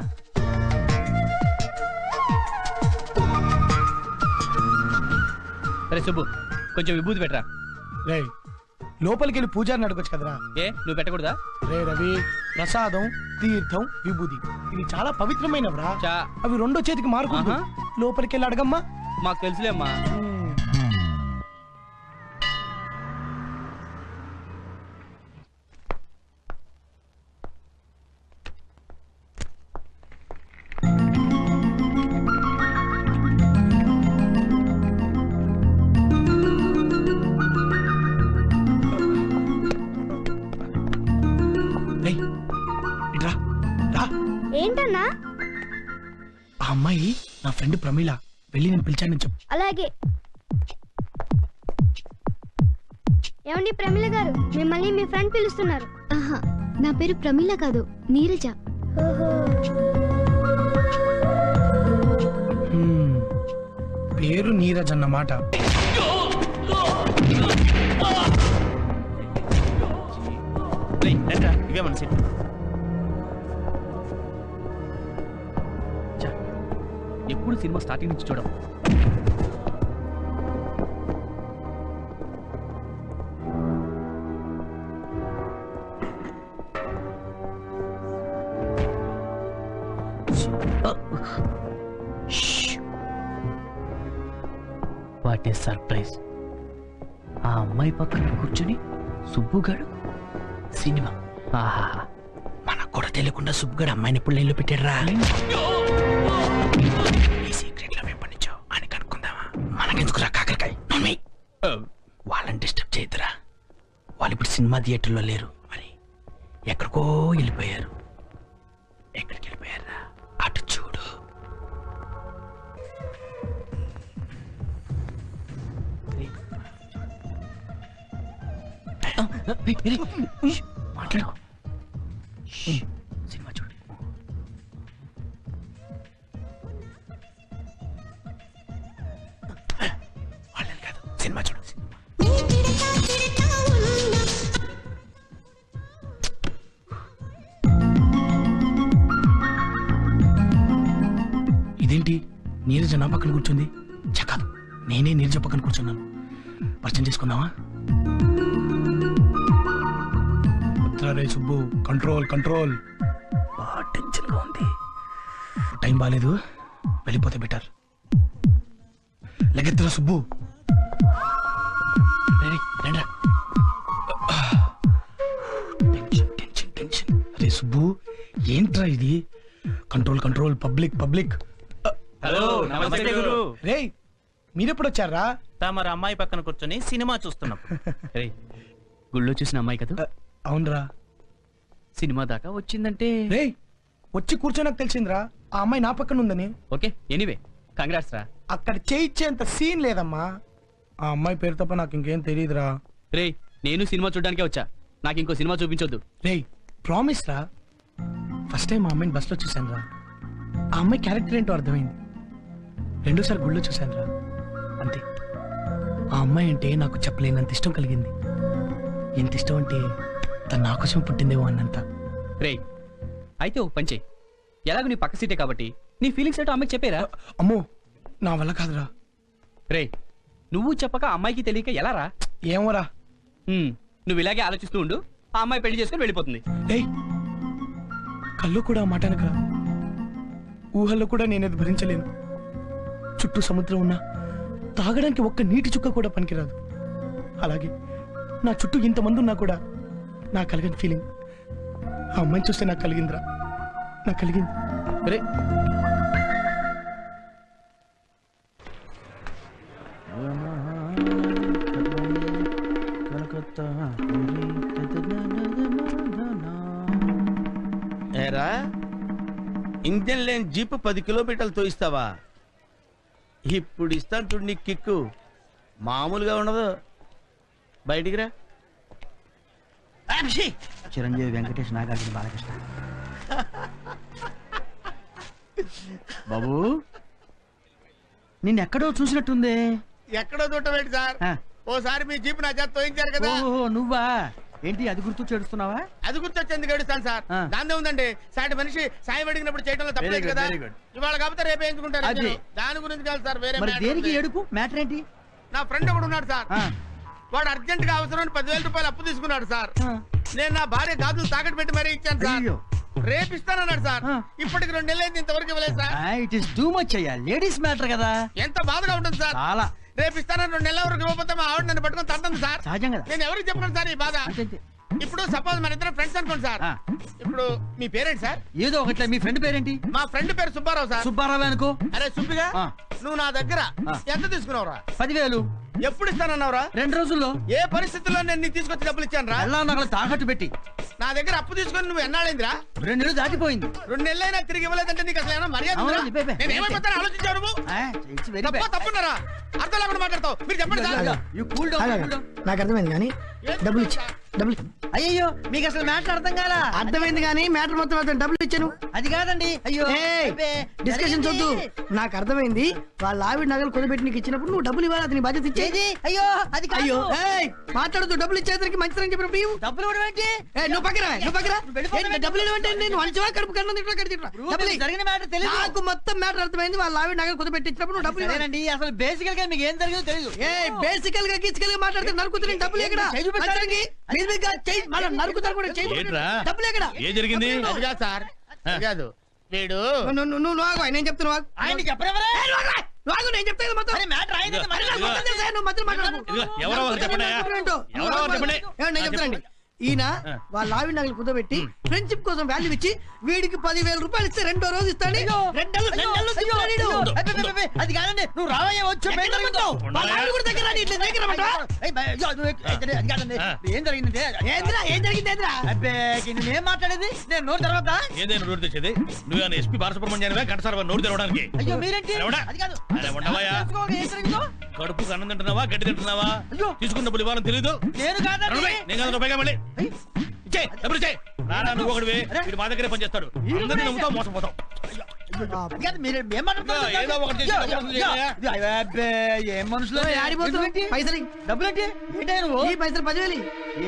సరే సుబ్బు, కొంచెం విభూతి పెట్టరా. రే, లోపలికి వెళ్ళి పూజారిని అడగొచ్చు కదరా. ఏ, నువ్వు పెట్టకూడదా? రే రవి, ప్రసాదం, తీర్థం, విభూతి ఇది చాలా పవిత్రమైనవరా. అవి రెండో చేతికి మారుకుంటూ లోపలికి వెళ్ళి అడగమ్మా. మాకు తెలుసులేమ్మా. అమ్మాయి నా ఫ్రెండ్ ప్రమీల, వెళ్ళి నేను పిలిచానని చెప్పు. అలాగే. ఏమండి ప్రమీల గారు, మిమ్మల్ని మీ ఫ్రెండ్ పిలుస్తున్నారు. ఆహా, నా పేరు ప్రమీల కాదు, నీరజ. పేరు నీరజ్ అన్నమాట. ఇవే మన సెట్. ఎప్పుడు సినిమా స్టార్టింగ్ నుంచి చూడం. What is surprise. ఆ అమ్మాయి పక్కన కూర్చుని సుబ్బుగాడు సినిమా. ఆహా, మనకు కూడా తెలియకుండా సుబ్బుగాడు అమ్మాయిని ఇప్పుడు నీళ్ళు పెట్టాడురా. ఈ సీక్రెట్ లో ఎప్పటి నుంచో అని కనుక్కుందామా? మనకెందుకురా కాకరకాయ? వాళ్ళని డిస్టర్బ్ చేయొద్దురా. వాళ్ళు ఇప్పుడు సినిమా థియేటర్లో లేరు, మరి ఎక్కడికో వెళ్ళిపోయారు. ఎక్కడికి వెళ్ళిపోయారా? అటు చూడు. మాట్లాడు. సినిమా చూడు. వాళ్ళని కాదు, సినిమా చూడు. ఇదేంటి నీరజ నా పక్కన కూర్చుంది? కాదు, నేనే నీరజ పక్కన కూర్చున్నాను. పరిచయం చేసుకుందామా? రే సుబ్బు, కంట్రోల్ కంట్రోల్. బాగా టెన్షన్ గా ఉంది. టైం బాగాలేదు, వెళ్ళిపోతే బెటర్. లెగెత్తరా సుబ్బు. Tension tension tension. అరే సుబ్బు, ఏంట్రా ఇది? Control control. Public public. Hello, నమస్తే గురు. రే, మీరెప్పుడు వచ్చారా? తమరు అమ్మాయి పక్కన కూర్చొని సినిమా చూస్తున్నాం. గుళ్ళో చూసిన అమ్మాయి కదా? అవునరా. సినిమా దాకా వచ్చిందంటే రే, వచ్చి కూర్చోనకు తెలిసిందిరా ఆ అమ్మాయి నా పక్కన ఉందని. ఓకే, ఎనీవే కంగ్రాట్స్ రా. అక్కడ చేయించేంత సీన్ లేదమ్మా. ఆ అమ్మాయి పేరు తప్ప నాకు ఇంకేం తెలియదురా. రే, నేను సినిమా చూడడానికే వచ్చా, నాకు ఇంకో సినిమా చూపించొద్దు. రే, ప్రామిస్ రా. ఫస్ట్ టైం ఆ అమ్మాయిని బస్లో చూశాను రా. ఆ అమ్మాయి క్యారెక్టర్ ఏంటో అర్థమైంది. రెండోసారి గుళ్ళో చూశాను రా, అంతే. ఆ అమ్మాయి అంటే నాకు చెప్పలేనంత ఇష్టం కలిగింది. ఎంత ఇష్టం అంటే తను నా కోసం పుట్టిందేమో అన్నంత. రే, అయితే ఒక పంచే, ఎలాగో నీ పక్క సీటే కాబట్టి నీ ఫీలింగ్స్ ఏంటో అమ్మాయికి చెప్పేరా. అమ్మో, నా వల్ల కాదురా. రే, నువ్వు చెప్పక అమ్మాయికి తెలియక ఎలా రా? ఏమోరా. నువ్వు ఇలాగే ఆలోచిస్తూ ఉండు, ఆ అమ్మాయి పెళ్లి చేసుకుని వెళ్ళిపోతుంది. రే, కళ్ళు కూడా ఆ మాట అనకరా. ఊహల్లో కూడా నేనేది భరించలేను. చుట్టూ సముద్రం ఉన్నా తాగడానికి ఒక్క నీటి చుక్క కూడా పనికిరాదు. అలాగే నా చుట్టూ ఇంతమంది ఉన్నా కూడా నాకు కలిగిన ఫీలింగ్ ఆ అమ్మాయిని చూస్తే నాకు కలిగిందిరా. నాకు కలిగింది. రే, ఏరా, ఇంజన్ లేని జీప్ 10 కిలోమీటర్లు తోయిస్తావా? ఇప్పుడు ఇస్తాను చూడు నీకు కిక్కు, మామూలుగా ఉండదు. బయటికి రా. చిరంజీవి, వెంకటేష్, నాగార్జున, బాలకృష్ణ. బాబు, నిన్నెక్కడో చూసినట్టుంది. ఎక్కడో చూడటమేంటి సార్? ఓసారి మీ జీప్ నా చేత తోయించారు కదా. ఓహో, నువ్వా? ఏంటి అది గుర్తు చేడుస్తున్నావా? అది గుర్తొచ్చేందుకు ఏడుస్తాను సార్. దాని ఉందండి, సాటి మనిషి సాయం అడిగినప్పుడు చేయడంలో తప్పలేదు కదా. ఇవాళ కాకపోతే రేపు వేయించుకుంటారు. దాని గురించి కాదు సార్, వేరే. దేనికి ఏడుపు? మ్యాటర్ ఏంటి? నా ఫ్రెండ్ ఒకడు ఉన్నాడు సార్, వాడు అర్జెంట్ గా అవసరం 10,000 రూపాయలు అప్పు తీసుకున్నాడు సార్. నేను నా భార్య గాజులు తాకట్టు పెట్టి మరీ ఇచ్చాను సార్. రేపు ఇస్తానన్నాడు సార్. ఇప్పటికి 2 నెలలు ఇంతవరకు ఇవ్వలేదు sir. It is too much అయ్యా, లేడీస్ మ్యాటర్ కదా. ఎంత బాధగా ఉంటుంది సార్. చాలా. రేపు ఇస్తానని 2 నెలల వరకు ఇవ్వకపోతే మా ఆవిడ నన్ను పట్టుకొని తంటుంది సార్. సహజం కదా. నేను ఎవరికి చెప్పను సార్ ఈ బాధ. ఇప్పుడు సపోజ్ మన ఇద్దరు ఫ్రెండ్స్ అనుకోండి సార్. ఇప్పుడు మీ పేరేంటి సార్? ఏదో ఒకట్లే. మీ ఫ్రెండ్ పేరేంటి? మా ఫ్రెండ్ పేరు సుబ్బారావు సార్. సుబ్బారావు అనుకో. అరే సుబ్బిగా, నువ్వు నా దగ్గర ఎంత తీసుకున్నావురా? 10,000. ఎప్పుడు ఇస్తానన్నావురా? 2 రోజుల్లో. ఏ పరిస్థితుల్లో నేను నీకు తీసుకొచ్చి డబ్బులు ఇచ్చాను రా? ఎలా నగలు తాకట్టు పెట్టి. నా దగ్గర అప్పు తీసుకొని నువ్వు ఎన్నాళ్ళైందిరా? 2 నెలలు దాటిపోయింది. 2 నెలలైనా తిరిగి ఇవ్వలేదంటే నీకు అసలు ఏమైనా మర్యాద ఉందా? నేను ఏమైపోతాను ఆలోచించావు నువ్వు? తప్పున్నారా? అర్థం లేకుండా మాట్లాడతావు. మీరు చెప్పండి సార్. నాకు అర్థమైంది కానీ డబ్బులు ఇచ్చి అయ్యో మీకు అసలు మ్యాటర్ అర్థం కాలా? అర్థమైంది కానీ మ్యాటర్ మొత్తం డబ్బులు ఇచ్చాను. అది కాదండి. అయ్యో డిస్కషన్ వద్దు. నాకు అర్థమైంది. వాళ్ళ ఆవిడ నగలు కొనిపెట్టి నీకు ఇచ్చినప్పుడు నువ్వు డబ్బులు ఇవ్వాలి. అతని బాధ్యత ఇచ్చేది. అయ్యో అది అయ్యో మాట్లాడదు. డబ్బులు ఇచ్చేసరికి మంచిదని చెప్పిన డబ్బులు ఇవ్వడం ఏంటి? నువ్వు పక్కన డబ్బులు ఇవ్వమంటే నేను మంచివా కడుపు జరిగిన మ్యాటర్ తెలియదు. నాకు మొత్తం మ్యాటర్ అర్థమైంది. వాళ్ళ ఆవిడ నగలు కొనిపెట్టి ఇచ్చినప్పుడు నువ్వు డబ్బులు ఇవ్వాలండి. అసలు బేసికల్ గా మీకు ఏం జరిగిందో తెలియదు. బేసికల్ గా గిచ్చికల్ గా మాట్లాడితే నరుకుతున్న డబ్బులు ఎక్కడ? నరుకుతారు కూడా డబ్బులు ఎక్కడ? ఏం జరిగింది? అది కాదు సార్, అది కాదు. వీడు నువ్వు ఆగు. నేను చెప్తున్నా ఆయన చెప్పరా? నేను చెప్తాను మొత్తం. నేను చెప్తానండి. ఈయన వాళ్ళ ఆవిడ నగలు కుదబెట్టి ఫ్రెండ్షిప్ కోసం వాల్యూ ఇచ్చి వీడికి 10,000 రూపాయలు ఇస్తే 2వ రోజు ఇస్తాడు. అది కాదండి. నువ్వు రావయ్యే వచ్చి ఏం జరిగింది? ఏం మాట్లాడేది? నేను నోరు తర్వాత ఏదైనా నోరు తెచ్చేది? నువ్వు ఎస్పీ బాలసుబ్రహ్మణ్యానివే గంట సార్ నోరు తెరవడానికి. అయ్యో మీరేంటి? కడుపు అన్నం తింటున్నావా గడ్డి తింటున్నావా? తీసుకున్న డబ్బులు ఇవ్వాలని తెలీదు. నేను కాదండి. నేను కాదు రూపాయిగా మళ్ళీ డబ్బులు ఇచ్చే. రారా నువ్వు ఒకటి వీడు మా దగ్గరే పనిచేస్తాడు. అందరినీ నమ్ముతావు మోసపోతావు. ఏదో ఒకటి ఏం మనుషులు పైసలు డబ్బులేంటి? ఏంటి నువ్వు ఈ పైసలు 10,000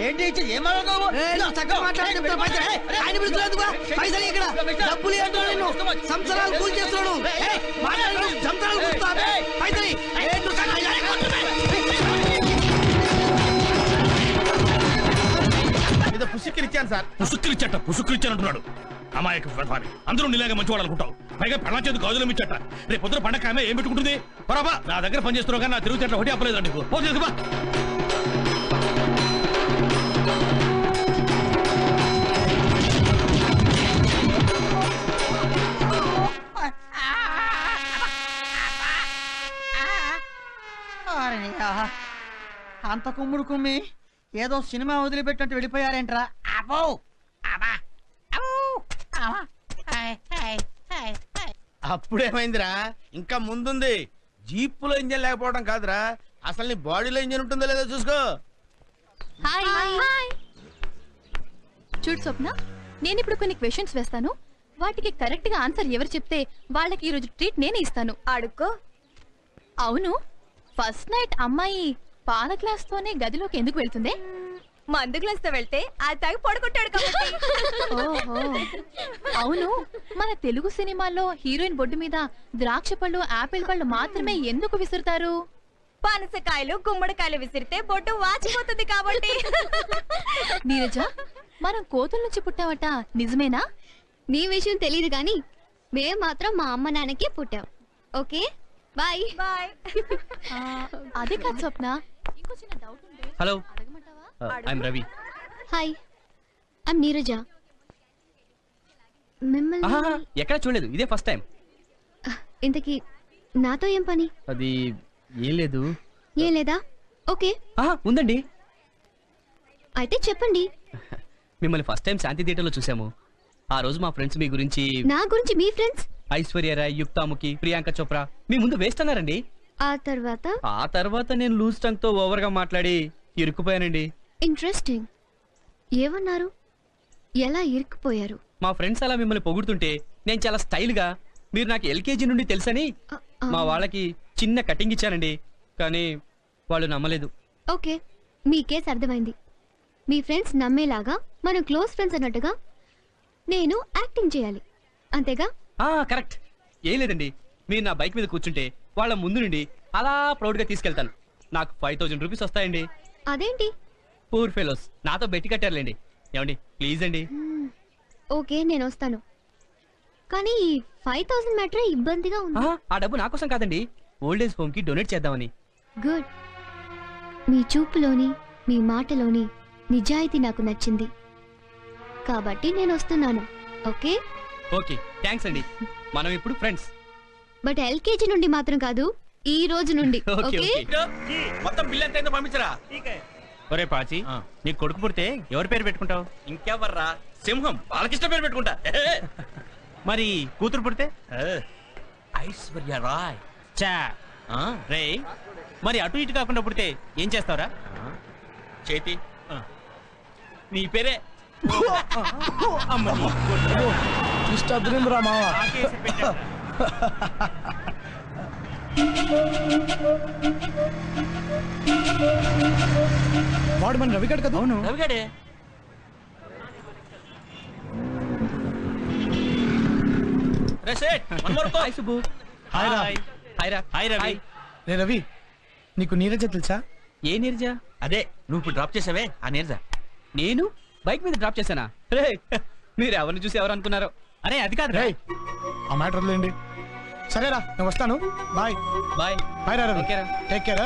ఏంటి ఇచ్చి ఏం మాట్లాడుతావు? ఆయన పిలుస్తున్నందుకు పైసలు ఇక్కడ డబ్బులు ఏంటో నేను సంవత్సరాలు కూలి చేస్తున్నాడు. సంవత్సరాలు పైసలు పుసుక్కిరిచ్చాను సార్. పుసుక్కిరిచ్చాను అంటున్నాడు. అమాయక ప్రధాని అందరూ నీలాగా మంచివాడు అనుకుంటావు. పైగా పెళ్ళ చేతి గాజులు ఇచ్చట. రేపు పొద్దున పండగ ఆమె ఏం పెట్టుకుంటుంది? పరాబా నా దగ్గర పని చేస్తున్నావు కానీ నా తిరుగు చెట్ల ఒకటి అప్పలేదు నీకు. పో చేసుకుబా. అంత కుమ్ముడు కుమ్మి ఏదో సినిమా వదిలిపెట్టినట్టు వెళ్ళిపోయారేంట్రా? అప్పుడేమైందిరా? ఇంకా ముందుంది. జీప్పులో ఇంజన్ లేకపోవడం కాదురా, అసలు నీ బాడీలో ఇంజన్ ఉంటుందో లేదో చూసుకో. చూడు స్వప్న, నేను ఇప్పుడు కొన్ని క్వశ్చన్స్ వేస్తాను. వాటికి కరెక్ట్ గా ఆన్సర్ ఎవరు చెప్తే వాళ్ళకి ఈ రోజు ట్రీట్ నేనే ఇస్తాను. అడుక్కో. అవును, ఫస్ట్ నైట్ అమ్మాయి పాల గ్లాస్ తోనే గదిలోకి ఎందుకు వెళ్తుంది? మందు గ్లాస్ తో వెళ్తే అది తాగి పడుకుంటాడు కాబట్టి. అవును, మన తెలుగు సినిమాల్లో హీరోయిన్ బొడ్డు మీద ద్రాక్ష పళ్ళు ఆపిల్ పళ్ళు మాత్రమే ఎందుకు విసురుతారు? పనసకాయలు గుమ్మడికాయలు విసిరితే బొట్టు వాచిపోతుంది కాబట్టి. నీరజ, మనం కోతుల నుంచి పుట్టావట, నిజమేనా? నీ విషయం తెలియదు కానీ మేము మాత్రం మా అమ్మ నాన్నకి పుట్టాం. Okay bye bye. అదే కాదు స్వప్న, ఇంకో చిన్న డౌట్ ఉంది. హలో, అడగమంటావా? రవి. Hi, I'm Neeraja. మిమ్మల్ని ఎక్కడ చూడలేదు, ఇదే ఫస్ట్ టైం. ఇంతకీ నాతో ఏం పని? అది ఏం లేదు. ఏం లేదా? ఓకే ఉందండి. అయితే చెప్పండి. మిమ్మల్ని ఫస్ట్ టైం శాంతి థియేటర్లో చూసాము. ఆ రోజు మా ఫ్రెండ్స్ మీ గురించి నా గురించి మీ ఫ్రెండ్స్ ఐశ్వర్య రాయ్, యుక్తాముఖి, ప్రియాంక చోప్రా మీ ముందు వేస్ట్ అన్నారండి. ఆ తర్వాత నేను లూజ్ టంగ్ తో ఓవర్ గా మాట్లాడి ఇరుక్కుపోయానండి. ఇంట్రెస్టింగ్. ఏమన్నారు? ఎలా ఇరుక్కుపోయారు? మా ఫ్రెండ్స్ అలా మిమ్మల్ని పొగుడుతుంటే నేను చాలా స్టైల్ గా మీరు నాకు ఎల్కేజీ నుండి తెలుసని మా వాళ్ళకి చిన్న కటింగ్ ఇచ్చానండి. కానీ వాళ్ళు నమ్మలేదు. ఓకే, మీ కేసు అర్థమైంది. మీ ఫ్రెండ్స్ నమ్మేలాగా మనం క్లోజ్ ఫ్రెండ్స్ అన్నట్టుగా నేను యాక్టింగ్ చేయాలి, అంతేగా? కరెక్ట్. ఏం లేదండి, మీరు నా బైక్ మీద కూర్చుంటే వాళ్ళ ముందు నుండి అలా ప్రౌడ్ గా తీసుకెళ్తాను. నాకు 5,000 రూపీస్ వస్తాయండి. అదేంటి? పూర్ ఫెలోస్ నాతో బెట్టి కట్టారులేండి. ఏమండి ప్లీజ్ అండి. ఓకే, నేను వస్తాను. కానీ 5,000 మ్యాటర్ ఇబ్బందిగా ఉంది. ఆ డబ్బు నా కోసం కాదండి, ఓల్డ్ ఏజ్ హోమ్ కి డొనేట్ చేద్దామని. గుడ్. మీ చూపులోని మీ మాటలోని నిజాయితీ నాకు నచ్చింది కాబట్టి నేను వస్తున్నాను. ఓకే ఓకే థ్యాంక్స్ అండి, మనం ఇప్పుడు ఫ్రెండ్స్. బట్ ఎల్కేజీ నుండి మాత్రం కాదు, ఈ రోజు నుండి. Okay okay okay. మొత్తం బిల్ ఎంత అయిందో పంపించరా. ఒరే పాచి, నీ కొడుకు పుడితే ఎవరి పేరు పెట్టుకుంటావు? ఇంకెవర్రా, సింహం బాలకృష్ణ పేరు పెట్టుకుంటా. మరి కూతురు పుడితే? ఐశ్వర్య రాయ్. చా రే, మరి అటు ఇటు కాకుండా పుడితే ఏం చేస్తావురా? చేతి నీ పేరే. వాడు మన రవిగాడు కదా? అవును రవిగాడే. హాయ్ సుబ్బు. హాయ్ రా. హాయ్ రా. హాయ్ రవి. రే రవి, నీకు నీరజ తెలుసా? ఏ నీరజా? అదే నువ్వు ఇప్పుడు డ్రాప్ చేసావే ఆ నీరజ. నేను బైక్ మీద డ్రాప్ చేశానా? రే, మీరు ఎవరిని చూసి ఎవరు అనుకున్నారో? అరే అది కాదు రే, ఆ మ్యాటర్ వదిలేండి. సరేరా, నేను వస్తాను. Bye bye. బాయ్ రా రవి. ఓకే రా. Take care.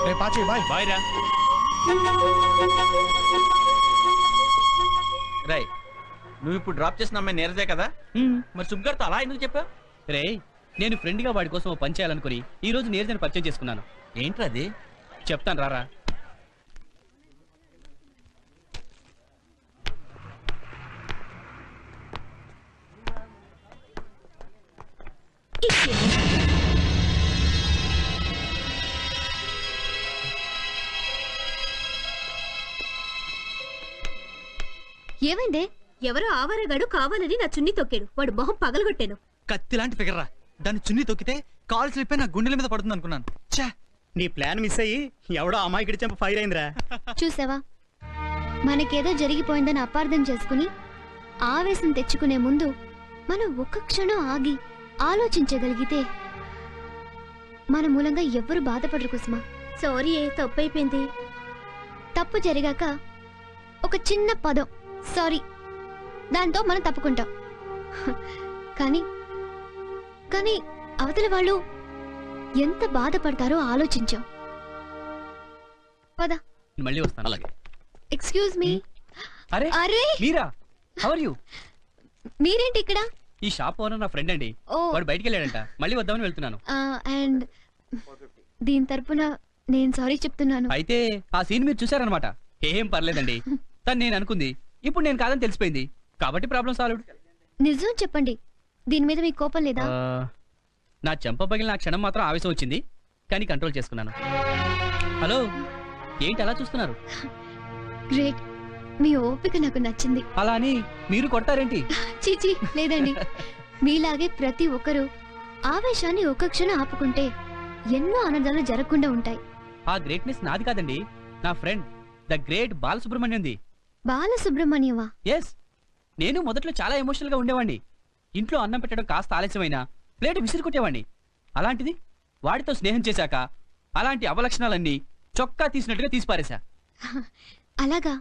రే పాచి, బాయ్ బాయ్ రా. రై, నువ్వు ఇప్పుడు డ్రాప్ చేసిన అమ్మాయి నీరజే కదా? మరి సుబ్గారితో అలా ఎందుకు చెప్పావు? రే, నేను ఫ్రెండ్ గా వాడి కోసం ఓ పని చేయాలనుకుని ఈ రోజు నీరజని పరిచయం చేసుకున్నాను. ఏంట్రా అది? చెప్తాను రారా. ఏమైందే? ఎవరో ఆవారగాడు కావాలని నా చున్ని తొక్కాడు. వాడు మొహం పగలగొట్టాను. కత్తి లాంటి ఫిగర్ రా, దాన్ని చున్ని తొక్కితే కాల్ స్లిప్ నా గుండెల మీద పడుతుంది అనుకున్నాను. ఛా, నీ ప్లాన్ మిస్ అయ్యి ఎవడో అమ్మాయికి చెంప ఫైర్ అయిందిరా. చూసావా, మనకేదో జరిగిపోయిందని అపార్థం చేసుకుని ఆవేశం తెచ్చుకునే ముందు మనం ఒక్క క్షణం ఆగి ఆలోచించగలిగితే మన మూలంగా ఎవ్వరు బాధపడరు కుసుమా. సారీ, తప్పైపోయింది. తప్పు జరిగాక ఒక చిన్న పదం సారీ, దాంతో మనం తప్పుకుంటాం. కానీ కానీ అవతల వాళ్ళు ఎంత బాధపడతారో ఆలోచించాం. పద. మళ్ళీ వస్తాను. అలాగే. Excuse me. అరే అరే మీరా? How are you? మీరేంటి ఇక్కడ? ఈ షాప్ ఓనర్ నా ఫ్రెండ్ అండి. ఓ. వాడు బయటికి వెళ్ళాడంట, మళ్ళీ వద్దామని వెళ్తున్నాను. అండ్ దీని తరపున నేను సారీ చెప్తున్నాను. అయితే ఆ సీన్ మీరు చూసారనమాట. ఏం పర్లేదండి, తను నేను అనుకుంది ఇప్పుడు నేను కాదని తెలిసిపోయింది కాబట్టి ప్రాబ్లం సాల్వ్డ్. నిజం చెప్పండి, దీని మీద మీకు కోపం లేదా? నా చెంప పగిలిన క్షణం మాత్రం ఆవేశం వచ్చింది, కానీ కంట్రోల్ చేసుకున్నాను. హలో, ఏంటి అలా చూస్తున్నారు? గ్రేట్, మీ ఓపిక నాకు నచ్చింది. అలా అని మీరు కొడతారేంటి? చీచి లేదండి. మీలాగే ప్రతి ఒక్కరూ ఆవేశాన్ని ఒక్క క్షణం ఆపుకుంటే ఎన్నో ఆనందాలు జరగకుండా ఉంటాయి. ఆ గ్రేట్నెస్ నాది కాదండి, నా ఫ్రెండ్ ద గ్రేట్ బాలసుబ్రహ్మణ్యంది. బాలసుబ్రహ్మణ్యమా? ఎస్, నేను మొదట్లో చాలా ఎమోషనల్ గా ఉండేవాడిని. ఇంట్లో అన్నం పెట్టడం కాస్త ఆలస్యమైనా ప్లేట్ విసిరి కొట్టేవాడిని. అలాంటిది వాడితో స్నేహం చేశాక అలాంటి అవలక్షణాలన్నీ చొక్కా తీసినట్టుగా తీసిపారేశా. అలాగా?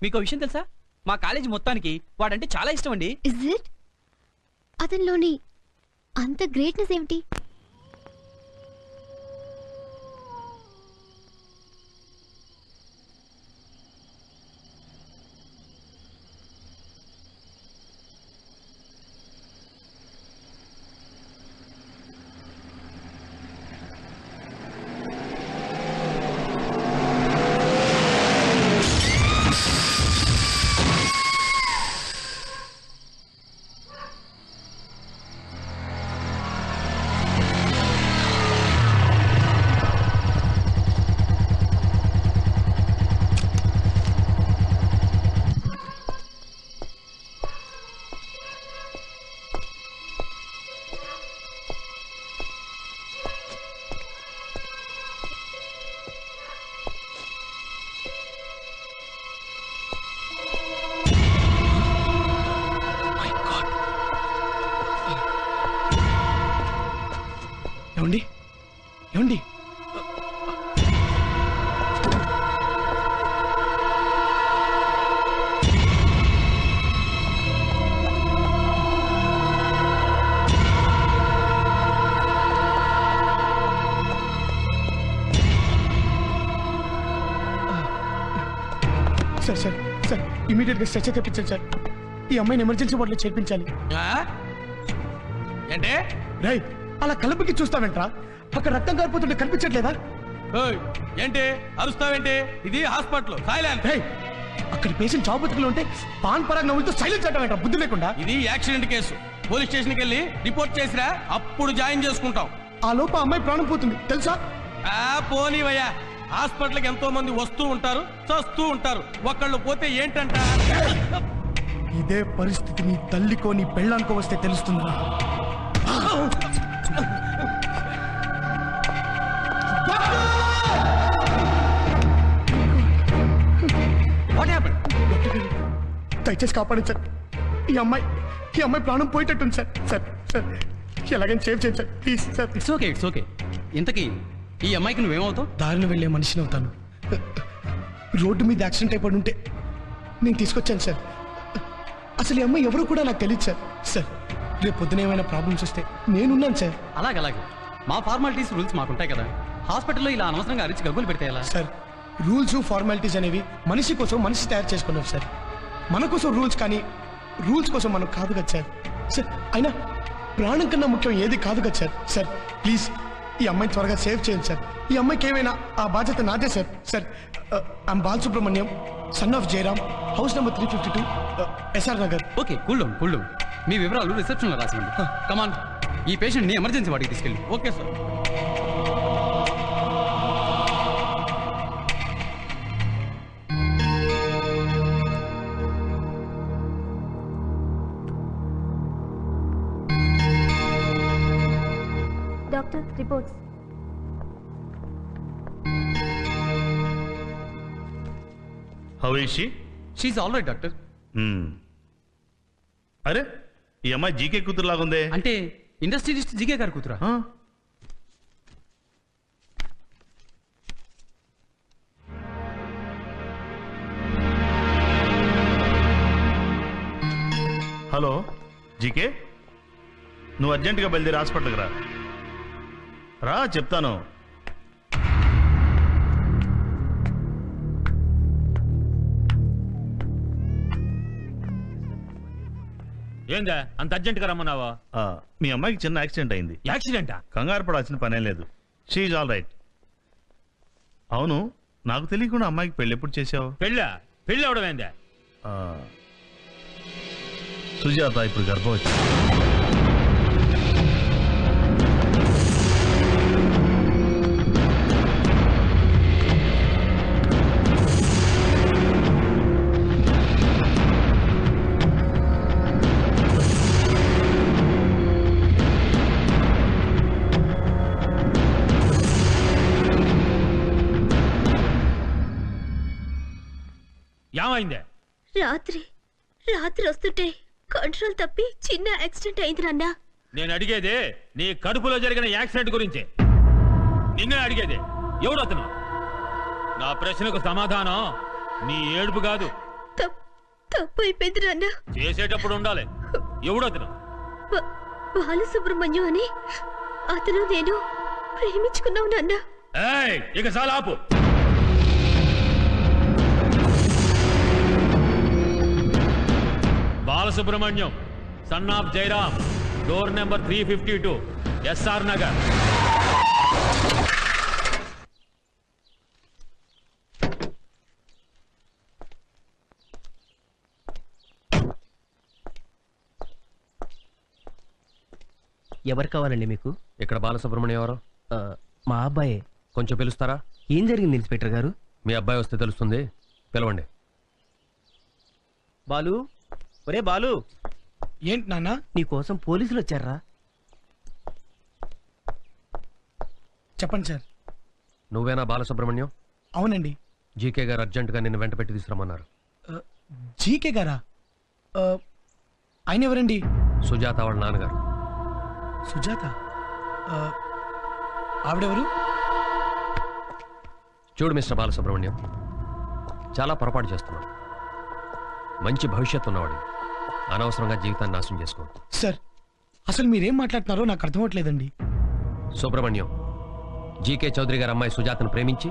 మీకు విషయం తెలుసా, మా కాలేజీ మొత్తానికి వాడంటే చాలా ఇష్టం అండి. Is it? అతనిలోని అంత గ్రేట్నెస్ ఏమిటి? సార్ సార్ సార్ ఇమీడియట్ గా స్ట్రెచర్ తెప్పించండి సార్. ఈ అమ్మాయిని ఎమర్జెన్సీ వార్డులో చేర్పించాలి. ఏంటే రై అలా కలుపుకి చూస్తావేంట్రా? అక్కడ రక్తం కారిపోతుంటే కనిపించట్లేదా? ఏంటి అరుస్తావేంటి? ఇది హాస్పిటల్ సైలెంట్. అక్కడ పేషెంట్ చావు బతుకులు ఉంటే పాన్ పరాగ్ నవ్వులతో సైలెన్స్ అంటావేంట్రా? బుద్ధి లేకుండా. ఇది యాక్సిడెంట్ కేసు. పోలీస్ స్టేషన్కి వెళ్ళి రిపోర్ట్ చేసిరా, అప్పుడు జాయిన్ చేసుకుంటాం. ఆ లోపు అమ్మాయి ప్రాణం పోతుంది తెలుసా? పోనీవయ్యా, హాస్పిటల్కి ఎంతో మంది వస్తూ ఉంటారు, చస్తూ ఉంటారు. ఒకళ్ళు పోతే ఏంటంట? ఇదే పరిస్థితి నీ తల్లికో నీ పెళ్ళానికో వస్తే తెలుస్తుందా? దయచేసి కాపాడండి సార్. ఈ అమ్మాయి ప్రాణం పోయేటట్టుంది సార్. సార్ సార్ ఎలాగైనా సేవ్ చేయండి sir please sir. It's okay. ఇంతకీ ఈ అమ్మాయికి నువ్వేమవుతావు? దారిని వెళ్ళే మనిషిని అవుతాను. రోడ్డు మీద యాక్సిడెంట్ అయిపోయి ఉంటే నేను తీసుకొచ్చాను సార్. అసలు ఈ అమ్మాయి ఎవరు కూడా నాకు తెలియదు సార్. సార్ రేపు పొద్దున ఏమైనా ప్రాబ్లమ్స్ వస్తే నేనున్నాను సార్. అలాగే మా ఫార్మాలిటీస్ రూల్స్ మాకుంటాయి కదా. హాస్పిటల్లో ఇలా అనవసరంగా అరిచి గగ్గులు పెడితే ఎలా? సార్ రూల్స్ ఫార్మాలిటీస్ అనేవి మనిషి కోసం మనిషి తయారు చేసుకున్నాం సార్. మన కోసం రూల్స్ కానీ రూల్స్ కోసం మనం కాదు కదా సార్. సార్ అయినా ప్రాణం కన్నా ముఖ్యం ఏది కాదు కదా సార్. సార్ ప్లీజ్ ఈ అమ్మాయిని త్వరగా సేవ్ చేయండి సార్. ఈ అమ్మాయికి ఏమైనా ఆ బాధ్యత నాదే sir. Sir I'm Balasubrahmanyam, son of Jayaram, house number 352, SR Nagar. Okay cool down. మీ వివరాలు రిసెప్షన్లో రాసింది. కమాన్, ఈ పేషెంట్ని ఎమర్జెన్సీ వాడికి తీసుకెళ్ళి. Okay sir. Doctor reports. How is she? She's all right doctor. అరే ఈ అమ్మాయి జీకే కూతురు లాగుందే. అంటే ఇండస్ట్రియలిస్ట్ జీకే గారు కూతురా? హలో జీకే, నువ్వు అర్జెంటుగా బయలుదేరి హాస్పిటల్కి రా చెప్తాను. ఏందా అంత అర్జెంట్గా రమ్మన్నావా? మీ అమ్మాయికి చిన్న యాక్సిడెంట్ అయింది. యాక్సిడెంటా? కంగారు పడాల్సిన పనేం లేదు. She is all right. అవును, నాకు తెలియకుండా అమ్మాయికి పెళ్ళి ఎప్పుడు చేసావు? పెళ్ళి అవడమేందా? సుజాత ఇప్పుడు గర్భవతి. ఏమైందే? రాత్రి వస్తుంటే కంట్రోల్ తప్పి చిన్న యాక్సిడెంట్ అయింది నాన్న. నేను అడిగేది నీ కడుపులో జరిగిన యాక్సిడెంట్ గురించి. నిన్నే అడిగేది. ఎవడు అతను? నా ప్రశ్నకు సమాధానం నీ ఏడుపు కాదు. తప్పు అయిపోయింది నాన్న. చేసేటప్పుడు ఉండాలి. ఎవడు అతను? బాలసుబ్రహ్మణ్యం అని అతను నేను ప్రేమించుకున్నావు నాన్న. ఇక చాలా ఆపు. Balasubrahmanyam, son of Jayaram, door number 352, SR Nagar. ఎవరు కావాలండి మీకు? ఇక్కడ బాలసుబ్రహ్మణ్యం ఎవరు? మా అబ్బాయే. కొంచెం పిలుస్తారా? ఏం జరిగింది ఇన్స్పెక్టర్ గారు? మీ అబ్బాయి వస్తే తెలుస్తుంది, పిలవండి. బాలు, ఒరే బాలు. ఏంటి నాన్న? నీ కోసం పోలీసులు వచ్చారా? చెప్పండి సార్. నువ్వేనా బాలసుబ్రహ్మణ్యం? అవునండి. జీకే గారు అర్జెంటుగా నిన్ను వెంట పెట్టి తీసుకురమ్మన్నారు. జీకే గారా? ఆయన ఎవరండి? సుజాత వాళ్ళ నాన్నగారు. సుజాత? ఆవిడెవరు? చూడు మిస్టర్ బాలసుబ్రహ్మణ్యం, చాలా పొరపాటు చేస్తున్నాడు. మంచి భవిష్యత్తు ఉన్నవాడు. అనవసరంగా జీవితాన్ని నాశనం చేసుకోవద్దు. సార్ అసలు మీరేం మాట్లాడుతున్నారో నాకు అర్థమవట్లేదండి. సుబ్రహ్మణ్యం, జీకే చౌదరి గారి అమ్మాయి సుజాతను ప్రేమించి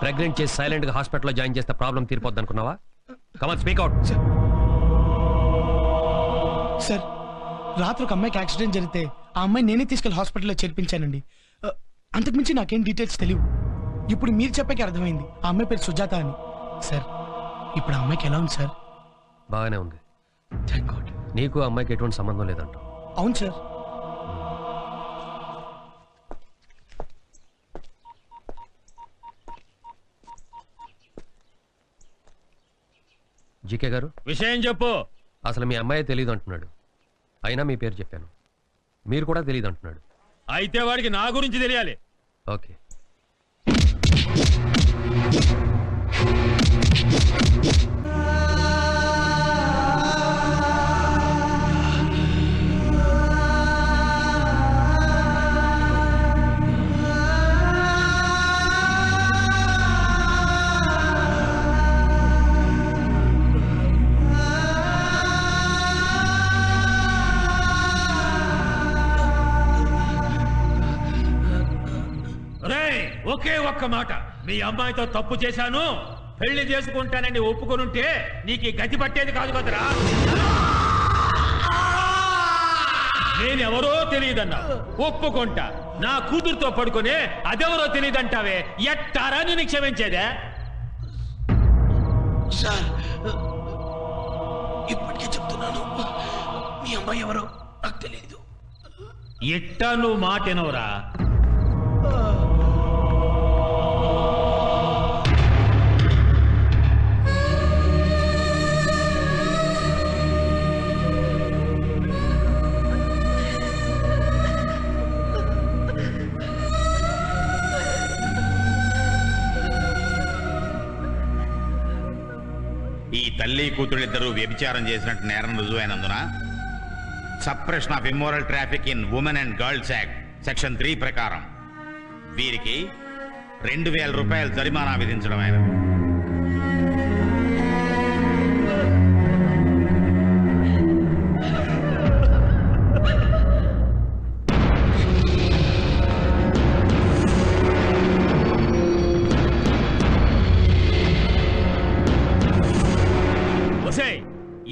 ప్రెగ్నెంట్ చేసి సైలెంట్ గా హాస్పిటల్లో జాయిన్ చేస్తే ప్రాబ్లం తీరిపోద్ది అనుకున్నావా? Come on speak out. సార్ రాత్రి ఒక అమ్మాయికి యాక్సిడెంట్ జరిగితే ఆ అమ్మాయి నేనే తీసుకెళ్లి హాస్పిటల్లో చేర్పించానండి. అంతకుమించి నాకేం డీటెయిల్స్ తెలియవు. ఇప్పుడు మీరు చెప్పాకే అర్థమైంది ఆ అమ్మాయి పేరు సుజాత అని. సార్ ఇప్పుడు ఆ అమ్మాయికి ఎలా ఉంది సార్? బాగానే ఉంది. నీకు అమ్మాయికి ఎటువంటి సంబంధం లేదంట. అవును సార్. జీకే గారు విషయం చెప్పు. అసలు మీ అమ్మాయి తెలియదు అంటున్నాడు. అయినా మీ పేరు చెప్పాను. మీరు కూడా తెలియదు అంటున్నాడు. అయితే వాడికి నా గురించి తెలియాలి. ఓకే. ఒకే ఒక్క మాట, మీ అమ్మాయితో తప్పు చేశాను, పెళ్లి చేసుకుంటానని ఒప్పుకొనుంటే నీకు గతి పట్టేది కాదు కదరా. నేనెవరో తెలియదన్నా ఒప్పుకుంటా. నా కూతురుతో పడుకునే అదెవరో తెలియదంటావే, ఎట్టారా నేను క్షమించేదే? సార్ ఇప్పటికే చెప్తున్నాను, మీ అమ్మాయి ఎవరో నాకు తెలియదు. ఎట్టా నువ్వు మాటెనవరా? ఈ తల్లి కూతురిద్దరూ వ్యభిచారం చేసినట్టు నేరం రుజువైనందున suppression of immoral traffic in women and girls act section 3 ప్రకారం వీరికి 2000 రూపాయలు జరిమానా విధించడమైనది.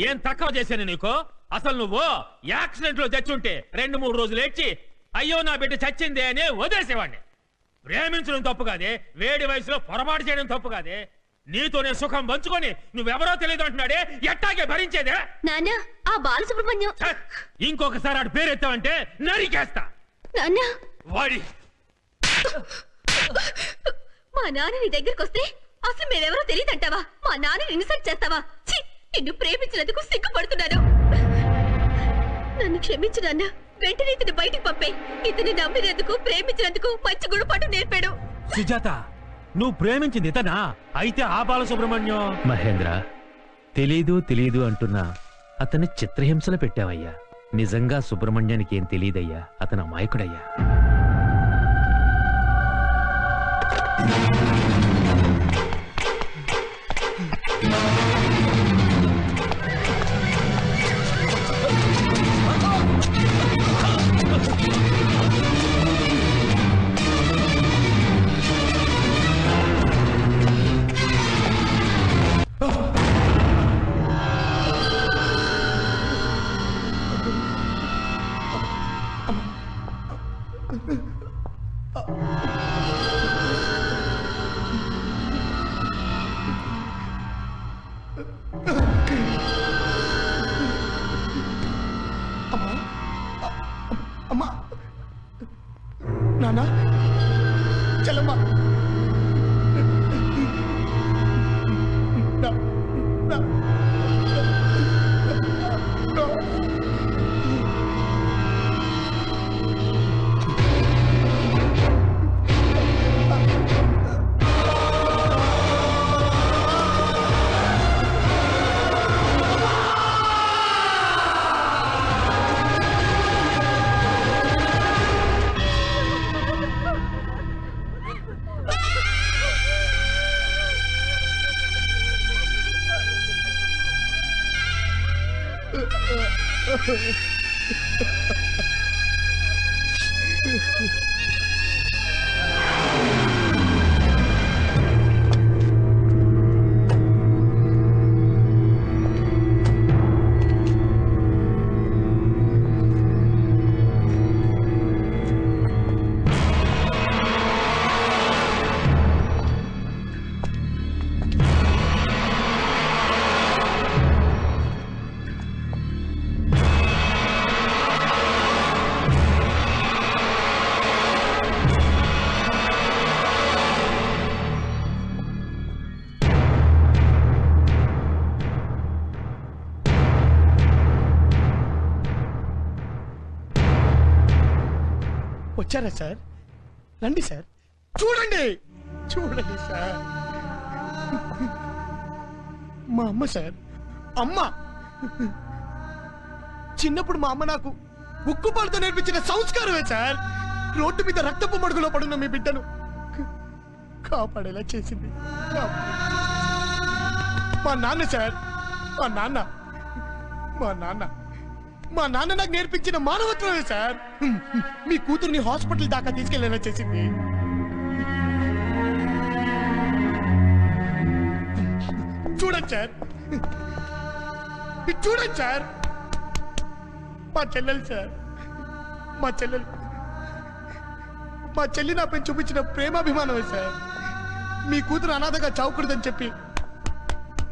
ఏం తక్కువ చేశాను నీకు? అసలు నువ్వు యాక్సిడెంట్ లో చచ్చుంటే 2-3 రోజులు ఏడ్చి అయ్యో నా బిడ్డ చచ్చిందే అని వదిలేసేవాడిని. ప్రేమించడం తప్పు కాదే, వేడి వయసులో పొరపాటు చేయడం తప్పు కాదే. నీతోనే సుఖం పంచుకొని నువ్వెవరో తెలియదు అంటున్నాడే, ఎట్టాగే భరించేదే? నాన్న ఆ బాలసుబ్రహ్మణ్యం ఇంకొకసారి ఆడు పేరెత్తావంటే నరికేస్తా. నాన్న వాడి మా నాన్న నీ దగ్గరికి వస్తే అసలు మేమెవరో తెలియదంటావా? మా నాన్నని ఇన్సల్ట్ చేస్తావా? ఛీ, నిన్ను ప్రేమించినందుకు సిగ్గుపడుతున్నాను. నన్ను క్షమించు నాన్న. వెంటనే ఇతని బయటికి పంపే. ఇతని నమ్మినందుకు, ప్రేమించినందుకు మంచి గుణపాఠం నేర్పాడు. సుజాత, నువ్వు ప్రేమించింది ఇతనా? అయితే ఆ బాలసుబ్రహ్మణ్యం. మహేంద్ర, తెలీదు అంటున్నా అతన్ని చిత్రహింసలు పెట్టావయ్యా. నిజంగా సుబ్రహ్మణ్యానికి ఏం తెలియదయ్యా, అతను అమాయకుడయ్యా. అమ్మా, నాన్న, చెల్లమ్మ, వచ్చారా సార్? రండి సార్, చూడండి చూడండి సార్. మా అమ్మ సార్, అమ్మ. చిన్నప్పుడు మా అమ్మ నాకు ఉక్కుపాలతో నేర్పించిన సంస్కారమే సార్ రోడ్డు మీద రక్తపు మడుగులో పడున్న మీ బిడ్డను కాపాడేలా చేసింది. మా నాన్న సార్, మా నాన్న మా నాన్న మా నాన్న నాకు నేర్పించిన మానవత్వమే సార్ మీ కూతుర్ని హాస్పిటల్ దాకా తీసుకెళ్లేలా చేసింది. చూడండి సార్, చూడండి సార్, మా చెల్లెలు సార్, మా చెల్లెలు మా చెల్లి నాపై చూపించిన ప్రేమాభిమానమే సార్ మీ కూతురు అనాథగా చావకూడదని చెప్పి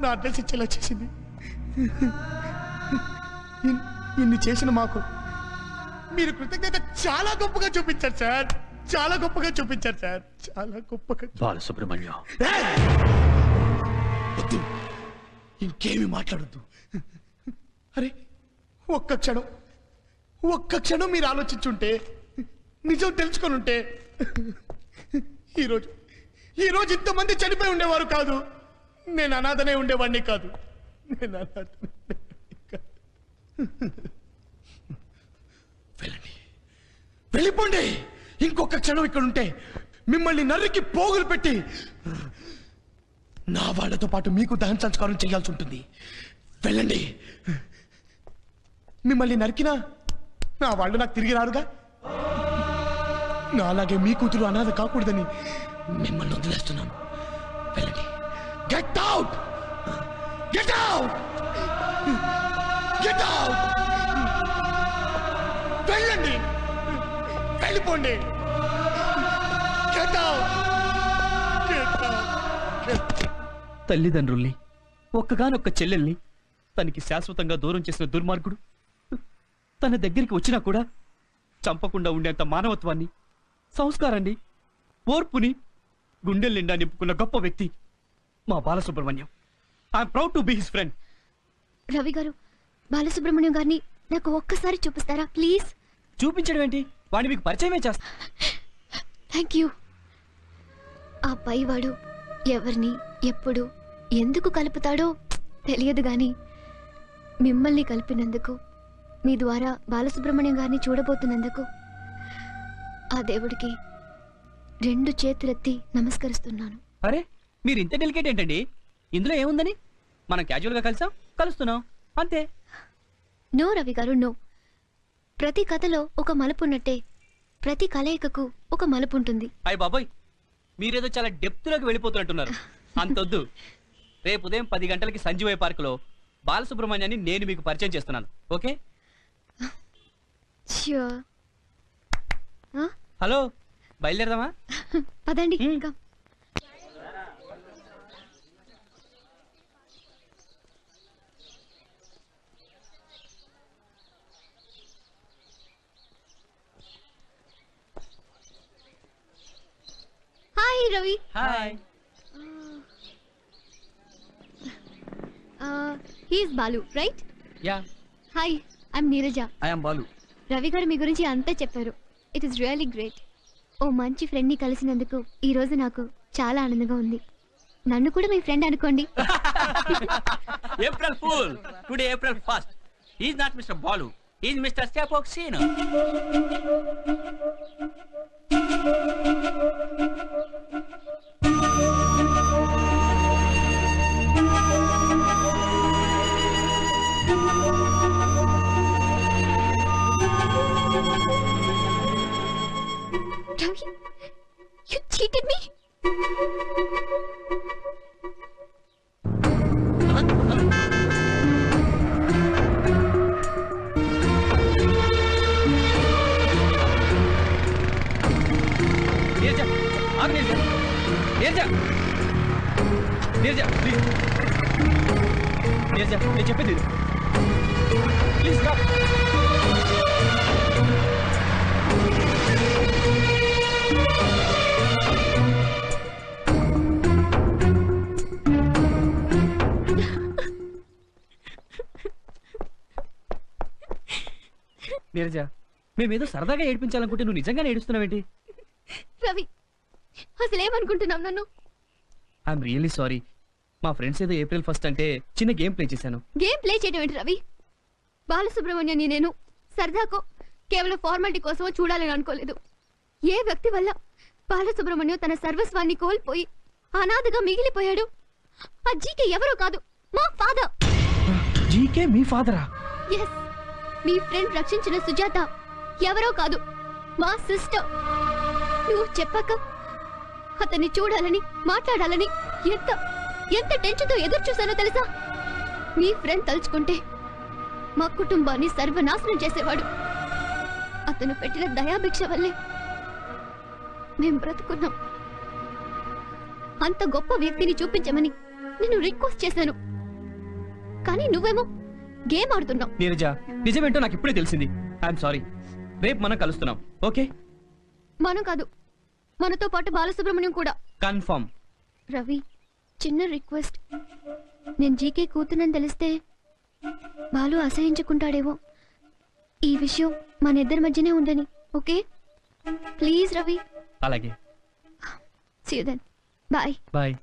నా అడ్రస్ ఇచ్చేలా చేసింది. ఇన్ని చేసిన మాకు మీరు కృతజ్ఞత చాలా గొప్పగా చూపించారు సార్, చాలా గొప్పగా చూపించారు సార్, చాలా గొప్పగా. బాలసుబ్రహ్మణ్యం, వద్దు, ఇంకేమి మాట్లాడొద్దు. అరే ఒక్క క్షణం మీరు ఆలోచించుంటే, నిజం తెలుసుకొని ఉంటే ఈరోజు ఇంతమంది చనిపోయి ఉండేవారు కాదు. నేను అనాథనే ఉండేవాడిని కాదు. నేను అనాథనే కాదు. వెళ్ళిపోండి. ఇంకొక క్షణం ఇక్కడ ఉంటే మిమ్మల్ని నరికి పోగులు పెట్టి నా వాళ్ళతో పాటు మీకు దహన సంస్కారం చేయాల్సి ఉంటుంది. వెళ్ళండి. మిమ్మల్ని నరికినా నా వాళ్ళు నాకు తిరిగి రారుగా. నా అలాగే మీ కూతురు అనాథ కాకూడదని మిమ్మల్ని వదిలేస్తున్నాను. వెళ్ళండి. Get out, get out, get out. వెళ్ళండి, వెళ్ళిపోండి. Get out, get out. తల్లిదండ్రుల్ని, ఒక్కగానొక్క చెల్లెల్ని తనకి శాశ్వతంగా దూరం చేసిన దుర్మార్గుడు తన దగ్గరికి వచ్చినా కూడా చంపకుండా ఉండేంత మానవత్వాన్ని, సంస్కారాన్ని, ఓర్పుని గుండెల నిండా నింపుకున్న గొప్ప వ్యక్తి మా Balasubrahmanyam. I'm proud to be his friend. Ravi గారు, బాలసుబ్రహ్మణ్యం గారిని నాకు ఒక్కసారి చూపిస్తారా ప్లీజ్? చూపించడం ఏంటి? వాడిని మీకు పరిచయమే చేస్తా. Thank you. ఆ పైవాడు ఎవరిని ఎప్పుడు ఎందుకు కలుపుతాడో తెలియదు గాని మిమ్మల్ని కలిపినందుకు, మీ ద్వారా బాలసుబ్రహ్మణ్యం గారిని చూడబోతున్నందుకు ఆ దేవుడికి 2 చేతులెత్తి నమస్కరిస్తున్నాను. అరే, మీరు ఇంత డెలికేట్ ఏంటండి? ఇందులో ఏముందని? మనం క్యాజువల్ గా కలుస్తున్నాం అంతే. నో రవి గారు, నో. ప్రతి కథలో ఒక మలుపు ఉన్నట్టే ప్రతి కలయికకు ఒక మలుపు ఉంటుంది. అయ్య బాబోయ్, మీరేదో చాలా డెప్త్ లోకి వెళ్ళిపోతున్నట్టున్నారు. అంతొద్దు. రేపు ఉదయం 10 గంటలకి సంజీవయ్య పార్క్ లో బాలసుబ్రహ్మణ్యాన్ని నేను మీకు పరిచయం చేస్తున్నాను. ఓకే? హలో, బయలుదేరదామా? పదండి. Hi Ravi. Hi. He's Balu, right? Yeah. Hi, I'm Neeraja. I am Balu. Ravi garu మీ గురించి అంతా చెప్పారు. It is really great. ఓ మంచి ఫ్రెండ్ ని కలిసినందుకు ఈ రోజు నాకు చాలా ఆనందంగా ఉంది. నన్ను కూడా మీ ఫ్రెండ్ అనుకోండి. April fool. Today April first. He is not mister Balu, he is mister స్టాపోక్సిన్. Ravi, you cheated me. Neeraja, ఆగు నీరజ. నీరజ, నీరజ, ప్లీజ్. నీరజ, నేను చెప్పేది ప్లీజ్ రా. నీరజ, మేమేదో సరదాగా ఏడిపించాలనుకుంటే నువ్వు నిజంగానే ఏడుస్తున్నావేంటి? రవి అసలేమనుకుంటున్నావు నన్ను? I'm really sorry. మా ఫ్రెండ్స్ ఏదో April 1 అంటే చిన్న గేమ్ ప్లే చేశాను. గేమ్ ప్లే చేయడం ఏంటి రవి? బాలసుబ్రహ్మణ్యాన్ని నేను సరదాకో కేవలం ఫార్మాలిటీ కోసమో చూడాలని అనుకోలేదు. ఏ వ్యక్తి వల్ల బాలసుబ్రహ్మణ్యం తన సర్వస్వాన్ని కోల్పోయి అనాథగా మిగిలిపోయాడు? ఆ జీకే ఎవరో కాదు, మా ఫాదర్. జీకే మీ ఫాదరా? ఎస్, మీ ఫ్రెండ్ రక్షించిన సుజాత ఎవరో కాదు, మా సిస్టర్. నువ్వు చెప్పాక అతన్ని చూడాలని మాట్లాడాలని ఎంత ఎంత టెన్షన్తో ఎదురు చూశానో తెలుసా? మీ ఫ్రెండ్ తలుచుకుంటే మా కుటుంబాన్ని సర్వనాశనం చేసేవాడు. అతను పెట్టిన దయాభిక్ష వల్లే మేం బ్రతుకున్నాం. అంత గొప్ప వ్యక్తిని చూపించమని నేను రిక్వెస్ట్ చేశాను, కానీ నువ్వేమో గేమ్ ఆడుతున్నావు. నీరజ, నిజమేంటో నాకు ఇప్పుడే తెలిసింది. I'm sorry. రేపు మనం కలుస్తున్నాం, ఓకే? మనం కాదు, మనతో పాటు బాలసుబ్రహ్మణ్యం కూడా. కన్ఫర్మ్. రవి, చిన్న రిక్వెస్ట్. నేను జీకే కూతునని తెలిస్తే బాలు అసహించుకుంటాడేమో. ఈ విషయం మన ఇద్దరి మధ్యనే ఉండని, ఓకే? ప్లీజ్ రవి. అలాగే. See you then. Bye. Bye.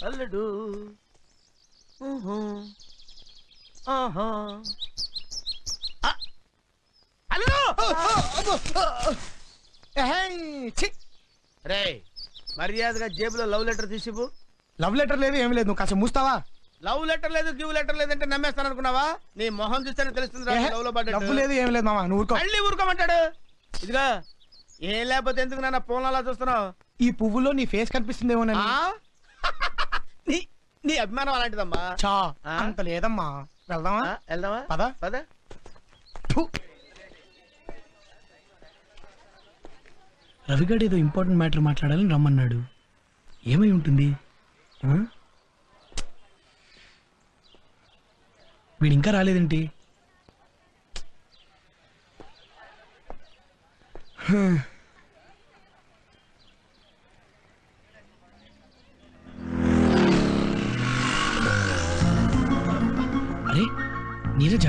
అల్లుడు రే, మర్యాదగా జేబులో లవ్ లెటర్ తీసిపు. లవ్ లెటర్ లేదు, ఏమి లేదు. నువ్వు కాస్త మూస్తావా? లవ్ లెటర్ లేదు, గివ్ లెటర్ లేదంటే నమ్మేస్తాను అనుకున్నావా? నీ మొహం చూస్తేనే తెలుస్తుంది లవ్ లో పడ్డా. డబ్బు లేదు, ఏం లేదు మామ. నువ్వు ఊరుకో. మళ్ళీ ఊరుకోమంటాడు. ఇదిగా ఏం లేకపోతే ఎందుకు నాన్న ఫోన్ అలా చూస్తున్నావు? ఈ పువ్వులో నీ ఫేస్ కనిపిస్తుందేమో. నీ అభిమానం అలాంటిదమ్మా. చా అంత లేదమ్మా. వెళ్దామా? వెళ్దామా? పద పద. రవిగాడు ఏదో ఇంపార్టెంట్ మ్యాటర్ మాట్లాడాలని రమ్మన్నాడు. ఏమై ఉంటుంది? వీడు ఇంకా రాలేదేంటి? అరే నీరజ,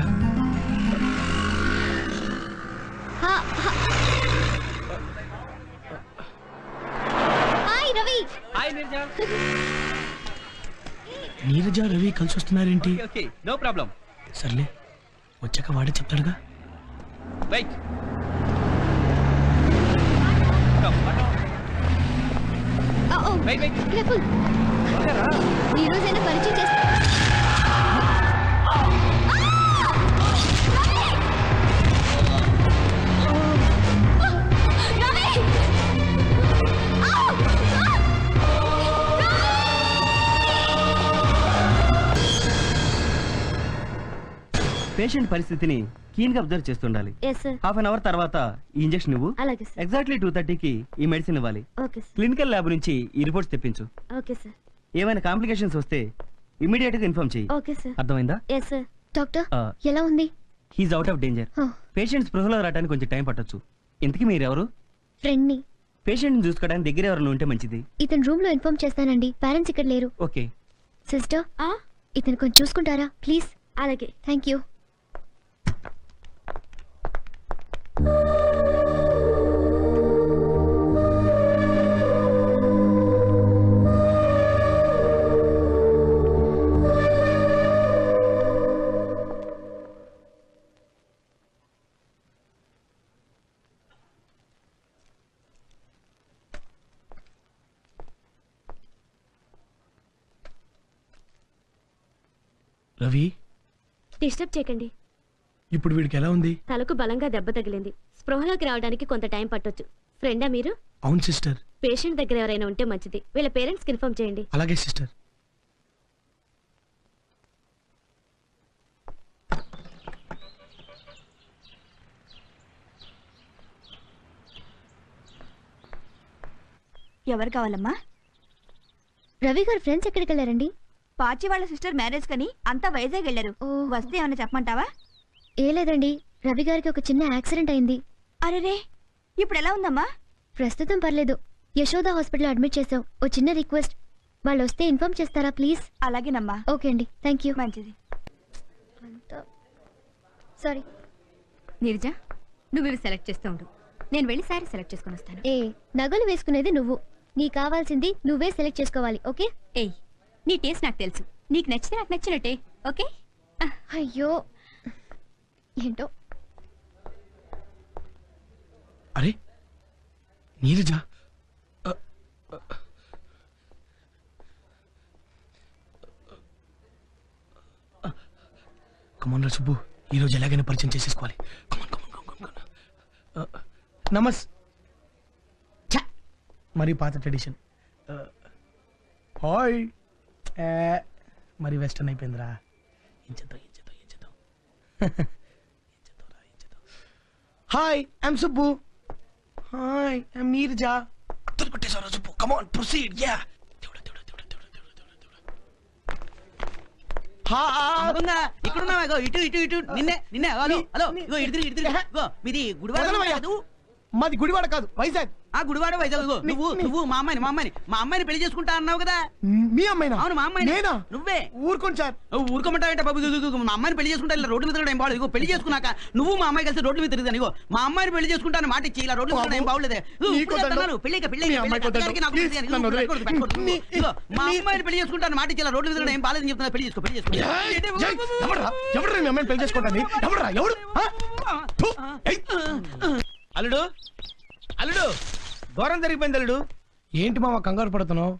హాయ్ రవి. హాయ్ నీరజ. నీరజ రవి కలిసి వస్తున్నారేంటి? Okay, no problem. సర్లే, వచ్చాక వాడే చెప్తాడుగా. వెయిట్. ఈ రోజైనా పరిచయం చేస్తా. పేషెంట్ పరిస్థితిని కీన్ గా అబ్జర్వ్ చేస్తుండాలి. హాఫ్ అన్ అవర్ తర్వాత ఈ ఇంజెక్షన్ ఇవ్వు. ఎగ్జాక్ట్లీ 2:30కి ఈ మెడిసిన్ ఇవ్వాలి. క్లినికల్ ల్యాబ్ నుంచి ఈ రిపోర్ట్స్ తెప్పించు. ఏమైనా కాంప్లికేషన్స్ వస్తే ఇమీడియట్ గా ఇన్ఫార్మ్ చేయి. అర్థమైందా? డాక్టర్ ఎలా ఉంది? He's out of danger. Patient స్పృహలో రావడానికి కొంచెం టైం పట్టొచ్చు. ఇంతకీ మీరెవరు? ఫ్రెండ్ ని. పేషెంట్ ని చూసుకోవడానికి దగ్గర ఎవరైనా ఉంటే మంచిది. ఇతను రూమ్ లో ఇన్ఫార్మ్ చేస్తానండి. పేరెంట్స్ ఇక్కడ లేరు. ఓకే సిస్టర్, ఇతను కొంచెం చూసుకుంటారా ప్లీజ్? అలాగే, థ్యాంక్ యూ. రవి, డిస్టర్బ్ చేయకండి. ఇప్పుడు వీడికి ఎలా ఉంది? తలకు బలంగా దెబ్బ తగిలింది. స్పృహలోకి రావడానికి కొంత టైం పట్టొచ్చు. ఫ్రెండా మీరు? అవును సిస్టర్. పేషెంట్ దగ్గర ఎవరైనా ఉంటే మంచిది. వీళ్ళ పేరెంట్స్ కి ఇన్ఫార్మ్ చేయండి. అలాగే సిస్టర్. ఎవరు కావాలమ్మా? రవి గారు ఫ్రెండ్స్ ఎక్కడికి వెళ్ళారండి? పాచి వాళ్ళ సిస్టర్ మ్యారేజ్ కని అంతా వైజాగ్ వెళ్ళారు. వస్తే ఏమన్నా చెప్పమంటావా? ఏ లేదండి, రవి గారికి ఒక చిన్న యాక్సిడెంట్ అయింది. అరేరే, ఇప్పుడు ఎలా ఉందమ్మా? ప్రస్తుతం పర్లేదు. యశోద హాస్పిటల్ అడ్మిట్ చేసాం. ఓ చిన్న రిక్వెస్ట్, వాళ్ళు వస్తే ఇన్ఫార్మ్ చేస్తారా ప్లీజ్? అలాగేనమ్మా. ఓకే అండి, థ్యాంక్ యూ. మంచిది. సారీ నీరజ, నువ్వు ఇవి సెలెక్ట్ చేస్తూ ఉండు, నేను వెళ్ళి శారీ సెలెక్ట్ చేసుకుని వస్తాను. ఏ నగలు వేసుకునేది నువ్వు, నీకు కావాల్సింది నువ్వే సెలెక్ట్ చేసుకోవాలి. ఓకే? ఏయ్, నీ టేస్ట్ నాకు తెలుసు, నీకు నచ్చితే నాకు నచ్చినట్టే. ఓకే? అయ్యో ఏంటో. అరే నీరజ, కమాన్ రా సుబ్బు, ఈరోజు ఎలాగైనా పరిచయం చేసేసుకోవాలి. నమస్ మరి పాత ట్రెడిషన్. హాయ్ మరి వెస్టర్న్ అయిపోయిందిరా. ఏం చేద్దాం. Hi I'm Subbu. Hi I'm Neeraja. కొట్టేశారా సుబ్బు? Come on proceed. యా ఇక్కడున్నావా? ఇటు ఇటు ఇటు నిన్నే నిన్నే. హలో హలో, ఇగో ఇటు తిరిగి ఇటు తిరిగి. ఇగో మీది గుడివాడ కాదు? మాది గుడివాడ కాదు, వైజాగ్. ఆ గుడివాడ వైజాగ్. ఇగో నువ్వు మా అమ్మాయిని పెళ్లి చేసుకుంటా అన్నావు కదా. మీ అమ్మాయినా? అవును, మా అమ్మాయి. నేనా? నువ్వే. ఊరుకోండి సార్. ఊరుకోమంటావేంట బాబు? మా అమ్మాయిని పెళ్లి చేసుకుంటా ఇలా రోడ్డు మీద తిరగడం ఏం బాగలేదు. ఇగో పెళ్లి చేసుకున్నాక నువ్వు మా అమ్మాయి కలిసి రోడ్డు మీద తిరుగుతాను. ఇగో మా అమ్మాయిని పెళ్లి చేసుకుంటాను మాట ఇచ్చి ఇలా రోడ్డు మీద తిరగడం ఏం బాగలేదే. మా అమ్మాయిని పెళ్లి చేసుకుంటాను మాట ఇచ్చి ఇలా రోడ్డు మీద తిరగడం ఏం బాలేదని చెప్తున్నా. పెళ్లి చేసుకో. ఎవరు మీ అమ్మాయిని పెళ్లి చేసుకుంటాను? ఎవరు? అల్లుడు అల్లుడు, ఘోరం జరిగిపోయింది అల్లుడు. ఏంటి మామ కంగారు పడుతున్నావు?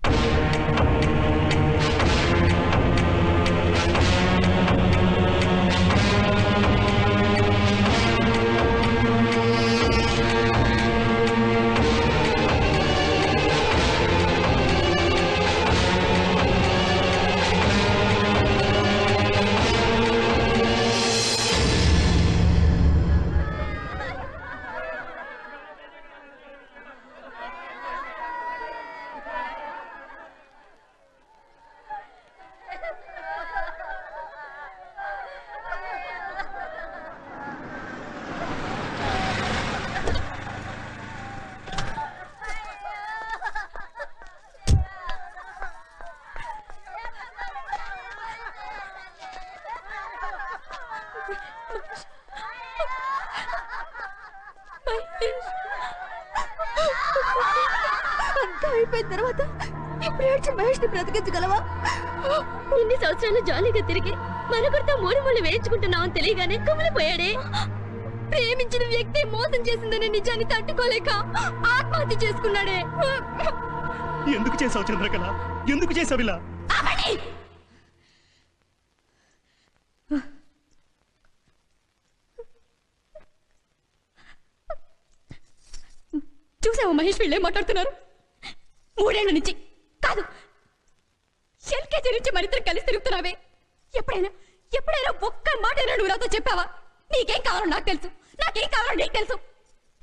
అంతా అయిపోయిన తర్వాత ఇప్పుడు ఏడ్చి మహేష్ ని బ్రతికించగలవా? ఇన్ని సంవత్సరాలు జాలీగా తిరిగి మరొకరితో మూడు మూడు వేయించుకుంటున్నామని తెలియగానే కుమిలిపోయాడే. ప్రేమించిన వ్యక్తి మోసం చేసిందనే నిజాన్ని తట్టుకోలేక ఆత్మహత్య చేసుకున్నాడే. ఎందుకు చేసావు చంద్రకళ? ఎందుకు చేసావు ఇలా? చూసావు మహేష్, వీళ్ళే మాట్లాడుతున్నారు. 3 ఏళ్ల నుంచి కాదు, ఎల్కేజీ నుంచి మరిద్దరు కలిసి తిరుగుతున్నావే. ఎప్పుడైనా ఒక్క మాట నువ్వు నాతో చెప్పావా? నీకేం కావాలో నాకు తెలుసు, నాకేం కావాలో నీకు తెలుసు.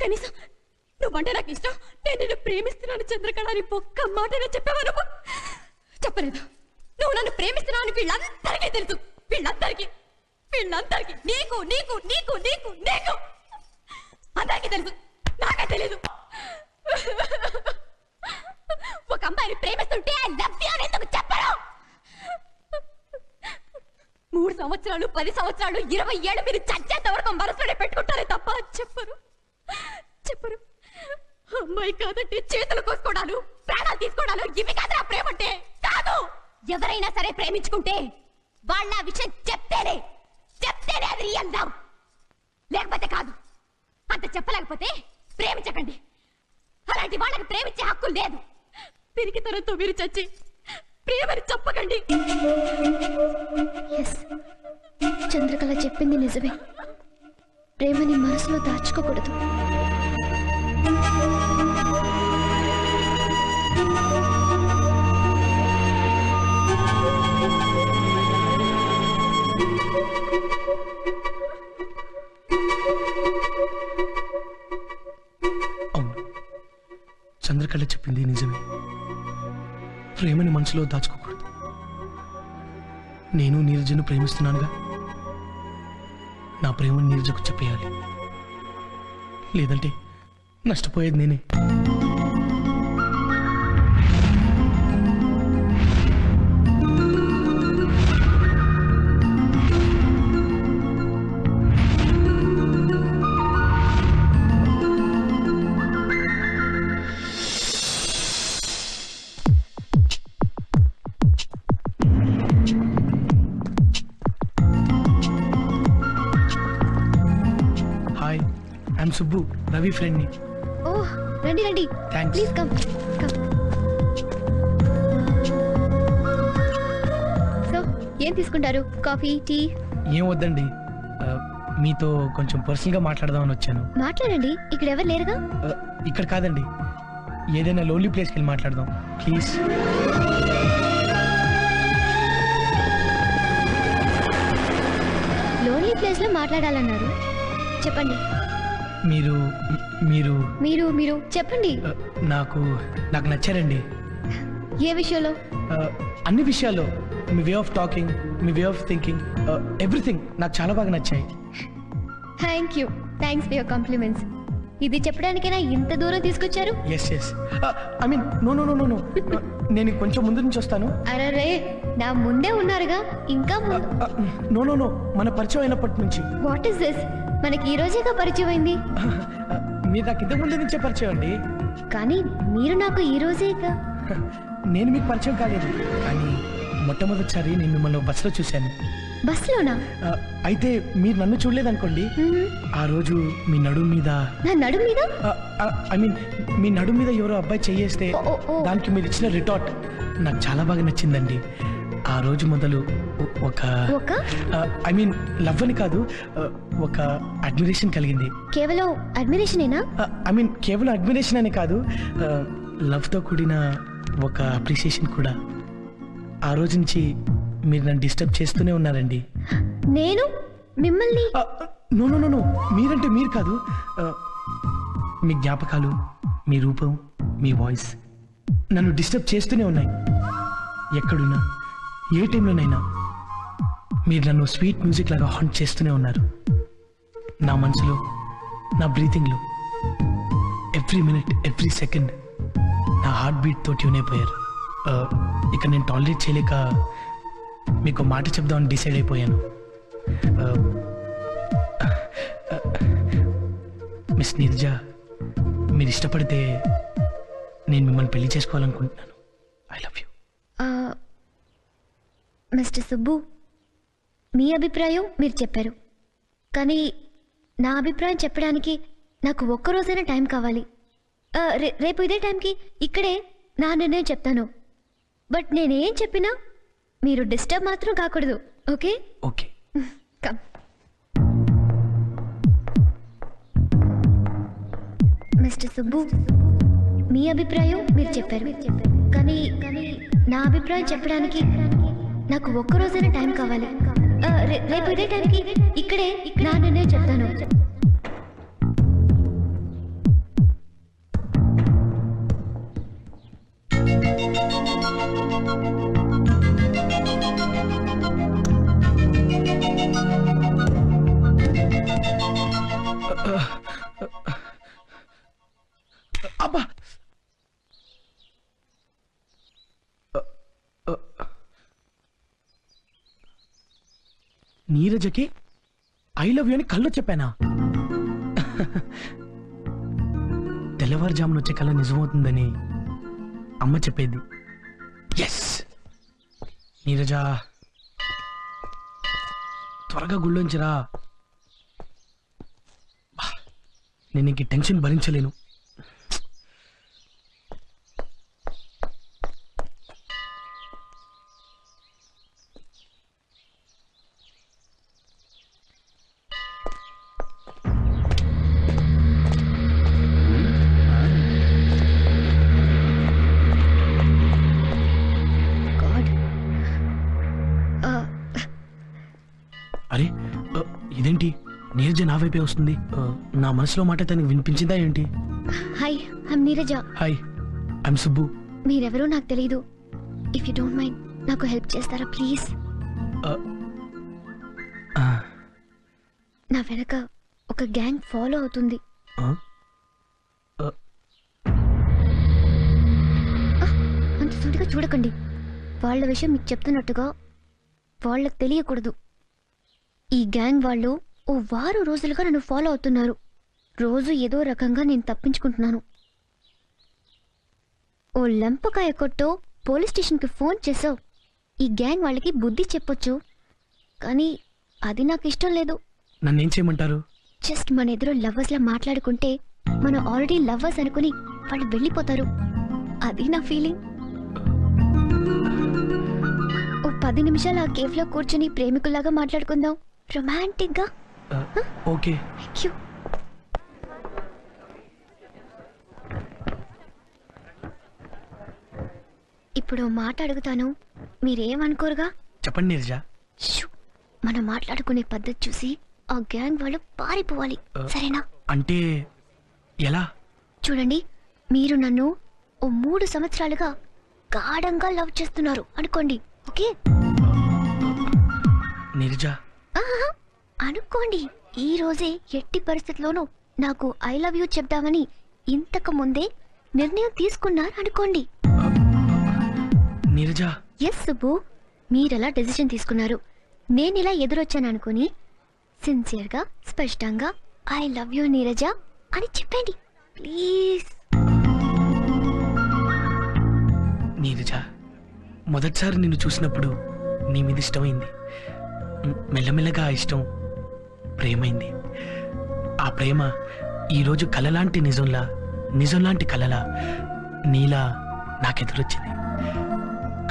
కనీసం నువ్వంటే నాకు ఇష్టం, నేను నిన్ను ప్రేమిస్తున్నాను చంద్రకళ అని ఒక్క మాట చెప్పావా? నువ్వు చెప్పలేదు. నువ్వు నన్ను ప్రేమిస్తున్నావు వీళ్ళందరికీ తెలుసు. వీళ్ళందరికీ నీకు నీకు నీకు నీకు నీకు అందరికీ తెలుసు, నాకే తెలీదు. ఒక అమ్మాయిని ప్రేమిస్తుంటే ఐ లవ్ యు అని ఎందుకు చెప్పరు? 3 సంవత్సరాలు 10 సంవత్సరాలు 20 ఏళ్ళు మీరు చచ్చేంత వరకు మనసులోనే పెట్టుకుంటారే తప్ప చెప్పరు. అమ్మాయి కాదంటే చేతులు కోసుకోవడాలు, ప్రాణాలు తీసుకోవడాలు ఇవి కాదురా ప్రేమ అంటే. కాదు, ఎవరైనా సరే ప్రేమించుకుంటే వాళ్ళ విషయం చెప్తేనే అది రియల్ లవ్, లేకపోతే కాదు. అంత చెప్పలేకపోతే ప్రేమించకండి. అలాంటి వాళ్ళకి ప్రేమించే హక్కు లేదు. పిరికితనంతో మీరు చచ్చి ప్రేమని చెప్పకండి. చంద్రకళ చెప్పింది నిజమే. ప్రేమని మనసులో దాచుకోకూడదు. చంద్రకళ చెప్పింది నిజమే. ప్రేమని మనసులో దాచుకోకూడదు. నేను నీరజను ప్రేమిస్తున్నానుగా, నా ప్రేమను నీరజకు చెప్పేయాలి. లేదంటే నష్టపోయేది నేనే. ఐఎమ్ సుబ్బు, రవి ఫ్రెండ్ ని. ఓ రండి రండి, ప్లీజ్ కమ్ కమ్. సో ఏం తీసుకుంటారు? Coffee, tea? ఏం వద్దండి, మీతో కొంచెం పర్సనల్ గా మాట్లాడదామని వచ్చాను. మాట్లాడండి, ఇక్కడ ఎవరు లేరుగా. ఇక్కడ కాదండి, ఏదైనా లోన్లీ ప్లేస్కి వెళ్ళి మాట్లాడదాం ప్లీజ్. లోన్లీ ప్లేస్ లో మాట్లాడాలన్నారు, చెప్పండి. మీరు మీరు మీరు మీరు చెప్పండి. నాకు నాకు నచ్చారండి. ఏ విషయంలో? అన్ని విషయాల్లో. మీ వే ఆఫ్ టాకింగ్, మీ వే ఆఫ్ థింకింగ్, ఎవ్రీథింగ్ నాకు చాలా బాగా నచ్చాయి. Thank you, thanks for your compliments. ఇది చెప్పడానికైనా ఇంత దూరం తీసుకొచ్చారు? Yes yes, I mean no no no no no, నేను కొంచెం ముందు నుంచి వస్తాను. అరే నా ముందే ఉన్నారుగా, ఇంకా నో నో నో, మన పరిచయం అయినప్పటి నుంచి. What is this? మనకి ఈ రోజేగా పరిచయం అయింది. మీరు నాకు ఇంతకు ముందు నుంచే పరిచయం అండి. కానీ మీరు నాకు ఈ రోజేగా. నేను మీకు పరిచయం కాలేదు, కానీ మొట్టమొదటిసారి నేను మిమ్మల్ని బస్సులో చూశాను. బస్సులోనా? అయితే మీరు నన్ను చూడలేదనుకోండి, ఆ రోజు మీ నడుము మీద, నా నడుము మీద, ఐ మీన్ మీ నడుము మీద ఎవరో అబ్బాయి చెయ్యేస్తే దానికి మీరు ఇచ్చిన రిటార్ట్ నాకు చాలా బాగా నచ్చిందండి. ఆ రోజు మొదలు ఒక ఐ మీన్ లవ్ అని కాదు, ఒక అడ్మిరేషన్ కలిగింది. కేవలం అడ్మిరేషనేనా? ఐ మీన్ కేవలం అడ్మిరేషన్ అని కాదు, లవ్ తో కూడిన ఒక అప్రిసియేషన్ కూడా. ఆ రోజు నుంచి మీరు నన్ను డిస్టర్బ్ చేస్తూనే ఉన్నారండి. నేను మిమ్మల్ని? నో నో నో నో, మీరంటే మీరు కాదు, మీ జ్ఞాపకాలు, మీ రూపం, మీ వాయిస్ నన్ను డిస్టర్బ్ చేస్తూనే ఉన్నాయి. ఎక్కడున్నా, ఏ టైంలోనైనా మీరు నన్ను స్వీట్ మ్యూజిక్ లాగా హాంట్ చేస్తూనే ఉన్నారు. నా మనసులో, నా బ్రీతింగ్లో, ఎవ్రీ మినిట్, ఎవ్రీ సెకండ్ నా హార్ట్ బీట్తో ట్యూన్ అయిపోయారు. ఇక నేను టాలరేట్ చేయలేక మీకు మాట చెప్దామని డిసైడ్ అయిపోయాను. మిస్ నీరజ, మీరు ఇష్టపడితే నేను మిమ్మల్ని పెళ్లి చేసుకోవాలనుకుంటున్నాను. I love you. Mister Subbu, మీ అభిప్రాయం మీరు చెప్పారు, కానీ నా అభిప్రాయం చెప్పడానికి నాకు ఒక్కరోజైనా టైం కావాలి. రేపు ఇదే టైంకి ఇక్కడే నా నిర్ణయం చెప్తాను. బట్ నేనేం చెప్పినా మీరు డిస్టర్బ్ మాత్రం కాకూడదు. Okay? Okay. Come. Mister Subbu, మీ అభిప్రాయం మీరు చెప్పారు, కానీ నా అభిప్రాయం చెప్పడానికి నాకు ఒక్కరోజైనా టైం కావాలి. రేపు ఇదే టైంకి ఇక్కడే నా నిర్ణయం చెప్తాను. అబ్బా, నీరజకి ఐ లవ్ యూ అని కళ్ళు చెప్పానా? తెల్లవారుజామున వచ్చే కళ నిజమవుతుందని అమ్మ చెప్పేది. ఎస్ నీరజ, త్వరగా గుళ్ళోంచి రా. నేను ఇంక టెన్షన్ భరించలేను. అరే ఇదేంటి, నీరజ నా వైపే వస్తుంది. నా మనసులో మాట తనకి వినిపించిందా ఏంటి? Hi, I'm Neeraja. Hi, I'm Subbu. మీరెవరో నాకు తెలీదు. ఇఫ్ యూ డోంట్ మైండ్ నాకు హెల్ప్ చేస్తారా ప్లీజ్? నా వెనక ఒక గ్యాంగ్ ఫాలో అవుతుంది. అంత సూటిగా చూడకండి. వాళ్ళ విషయం మీకు చెప్తున్నట్టుగా వాళ్ళకి తెలియకూడదు. ఈ గ్యాంగ్ వాళ్ళు ఓ వారం రోజులుగా నన్ను ఫాలో అవుతున్నారు. రోజు ఏదో రకంగా నేను తప్పించుకుంటున్నాను. ఓ లంపకాయ కొట్టో పోలీస్ స్టేషన్కి ఫోన్ చేసావు. ఈ గ్యాంగ్ వాళ్ళకి బుద్ధి చెప్పొచ్చు, కానీ అది నాకు ఇష్టం లేదు. నన్నేం చేయమంటారు? జస్ట్ మన ఎదురు లవర్స్ లా మాట్లాడుకుంటే మనం ఆల్రెడీ లవర్స్ అనుకుని వాళ్ళు వెళ్ళిపోతారు. అది నా ఫీలింగ్. ఓ 10 నిమిషాలు ఆ కేఫ్ లో కూర్చొని ప్రేమికుల్లాగా మాట్లాడుకుందాం, రొమాంటిక్ గా. ఓకే. ఇప్పుడు మాట అడుగుతాను, మీరేమనుకోరుగా? చెప్పండి నీరజ. మనం మాట్లాడుకునే పద్ధతి చూసి ఆ గ్యాంగ్ వాళ్ళు పారిపోవాలి, సరేనా? అంటే ఎలా? చూడండి, మీరు నన్ను ఓ 3 సంవత్సరాలుగా గాఢంగా లవ్ చేస్తున్నారు అనుకోండి, ఓకే? నీరజ అనుకోండి. ఈ రోజే ఎట్టి పరిస్థితిలోనూ నాకు ఐ లవ్ యూ చెప్దామని ఇంతకు ముందే నిర్ణయం తీసుకున్నారు అనుకోండి. నీరజ. ఎస్ సుబ్బు, మీరెలా డెసిషన్ తీసుకున్నారు, నేను ఇలా ఎదురొచ్చాను అనుకుని సిన్సియర్ గా స్పష్టంగా ఐ లవ్ యూ నీరజ అని చెప్పండి ప్లీజ్. నీరజ, మొదటిసారి నిన్ను చూసినప్పుడు నీ మీద ఇష్టమైంది. మెల్లమెల్లగా ఆ ఇష్టం ప్రేమైంది. ఆ ప్రేమ ఈరోజు కలలాంటి నిజంలా, నిజంలాంటి కలలా నీలా నాకెదురొచ్చింది.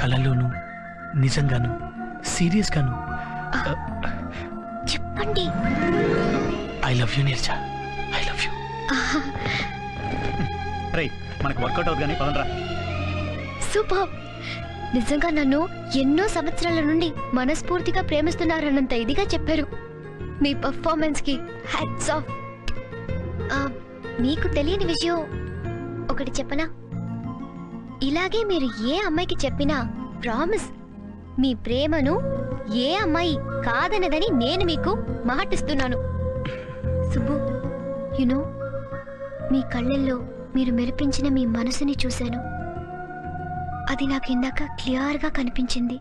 కలలోను, నిజంగాను, సీరియస్ గాను. చెప్పండి. I love you Neeraja, I love you. Right, మనకు వర్కౌట్ అవుతుంది కానీ పదండ్రా. సూపర్. నిజంగా నన్ను ఎన్నో సంవత్సరాల నుండి మనస్ఫూర్తిగా ప్రేమిస్తున్నారన్నంత ఇదిగా చెప్పారు. మీ పర్ఫార్మెన్స్ కి హ్యాట్స్ ఆఫ్. మీకు తెలియని విషయం ఒకటి చెప్పనా? ఇలాగే మీరు ఏ అమ్మాయికి చెప్పినా ప్రామిస్, మీ ప్రేమను ఏ అమ్మాయి కాదనదని నేను మీకు మాటిస్తున్నాను. సుబ్బు, యునో, మీ కళ్ళల్లో మీరు మెరిపించిన మీ మనసుని చూశాను. అది నాకు ఇందాక క్లియర్గా కనిపించింది.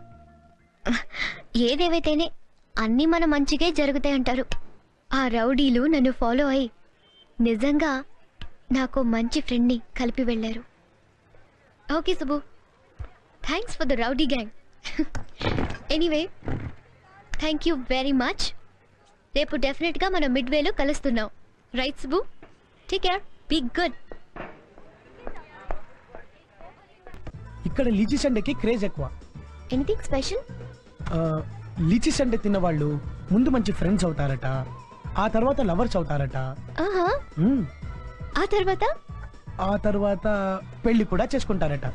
ఏదేవైతేనే అన్నీ మన మంచిగా జరుగుతాయంటారు. ఆ రౌడీలు నన్ను ఫాలో అయి నిజంగా నాకు మంచి ఫ్రెండ్ని కలిపి వెళ్ళారు. Okay Subbu, thanks for the rowdy gang. Anyway, thank you very much. రేపు డెఫినెట్గా మనం మిడ్వేలో కలుస్తున్నాం, right Subbu? Take care, be good. ఇక్కడ లీచీ సండేకి క్రేజ్ ఎక్కువ. Anything special? లీచీ సండే తిన్నవాళ్ళు ముందు మంచి ఫ్రెండ్స్ అవుతారట, ఆ తర్వాత లవర్స్ అవుతారట, ఆ తర్వాత పెళ్లి కూడా చేసుకుంటారట.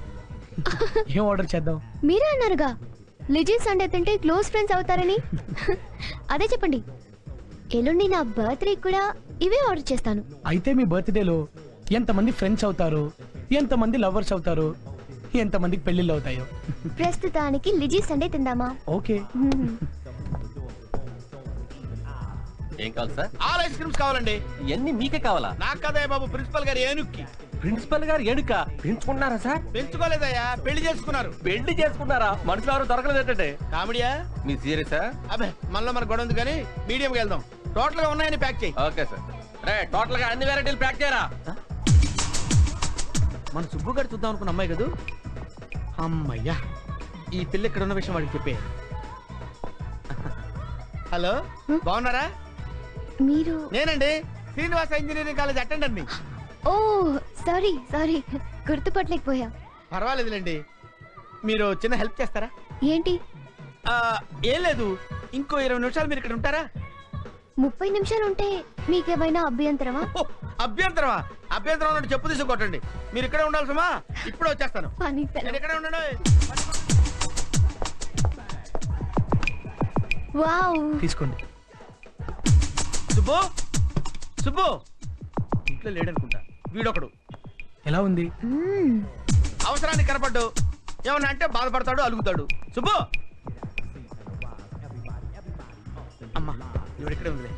ఏం ఆర్డర్ చేద్దాం? మీరే అన్నారుగా లిజీ సండే తింటే క్లోజ్ ఫ్రెండ్స్ అవుతారని. అదే చెప్పండి. ఎల్లుండి నా బర్త్డే కూడా ఇవే ఆర్డర్ చేస్తాను. అయితే మీ బర్త్డేలో ఎంతమంది ఫ్రెండ్స్ అవుతారు, ఎంతమంది లవర్స్ అవుతారు, ఎంతమందికి పెళ్లిళ్ళు అవుతాయో. ప్రస్తుతానికి లిజీ సండే తిందామా? ఓకే. ఏం కావాలి సార్? ఆల్ ఐస్ క్రీమ్స్ కావాలండి. ఇవన్నీ మీకే కావాలా? నాకు కదే బాబు, ప్రిన్సిపల్ గారు ఏనుక్కి. ప్రిన్సిపల్ గారు ఏడుక పెంచుకున్నారా సార్? పెంచుకోలేదయ్యా, పెళ్లి చేసుకున్నారు. పెళ్లి చేసుకున్నారా? మనుషులు ఎవరు దొరకలేదు ఏంటంటే. కామెడియా? మీ సీరియసా? అబ్బే, మనలో మన గొడవ ఉంది కానీ మీడియం గా వెళ్దాం. టోటల్ గా ఉన్నాయని ప్యాక్ చేయి. Okay sir. రే, టోటల్ గా అన్ని వెరైటీలు ప్యాక్ చేయరా. మన సుబ్బు గారు చూద్దాం అనుకున్న అమ్మాయి కదా. అమ్మయ్యా, ఈ పిల్ల ఇక్కడ ఉన్న విషయం వాడికి చెప్పే. హలో, బాగున్నారా? మీరు? నేనండి, శ్రీనివాస ఇంజనీరింగ్ కాలేజ్ అటెండర్ ని. ఓ సారీ సారీ, గుర్తుపట్టలేకపోయా. పర్వాలేదులేండి. మీరు చిన్న హెల్ప్ చేస్తారా? ఏంటి? ఏం లేదు, ఇంకో 20 నిమిషాలు మీరు ఇక్కడ ఉంటారా? 30 నిమిషాలు ఉంటే మీకేమైనా అభ్యంతరమా? అభ్యంతరమా? అభ్యంతరం ఉన్నట్టు చెప్పు తీసుకొట్టండి. మీరు ఇక్కడే ఉండాల్సమా? ఇప్పుడే వచ్చేస్తాను. నేను ఇక్కడే ఉండండి. వావ్, తీసుకోండి. సుబ్బు, సుబ్బు ఇంట్లో లేడనుకుంటా. వీడొకడు. ఎలా ఉంది? అవసరానికి కనపడ్డు, ఏమన్నా అంటే బాధపడతాడు, అలుగుతాడు. సుబ్బు, అమ్మా ఇవిడ ఇక్కడే ఉంది.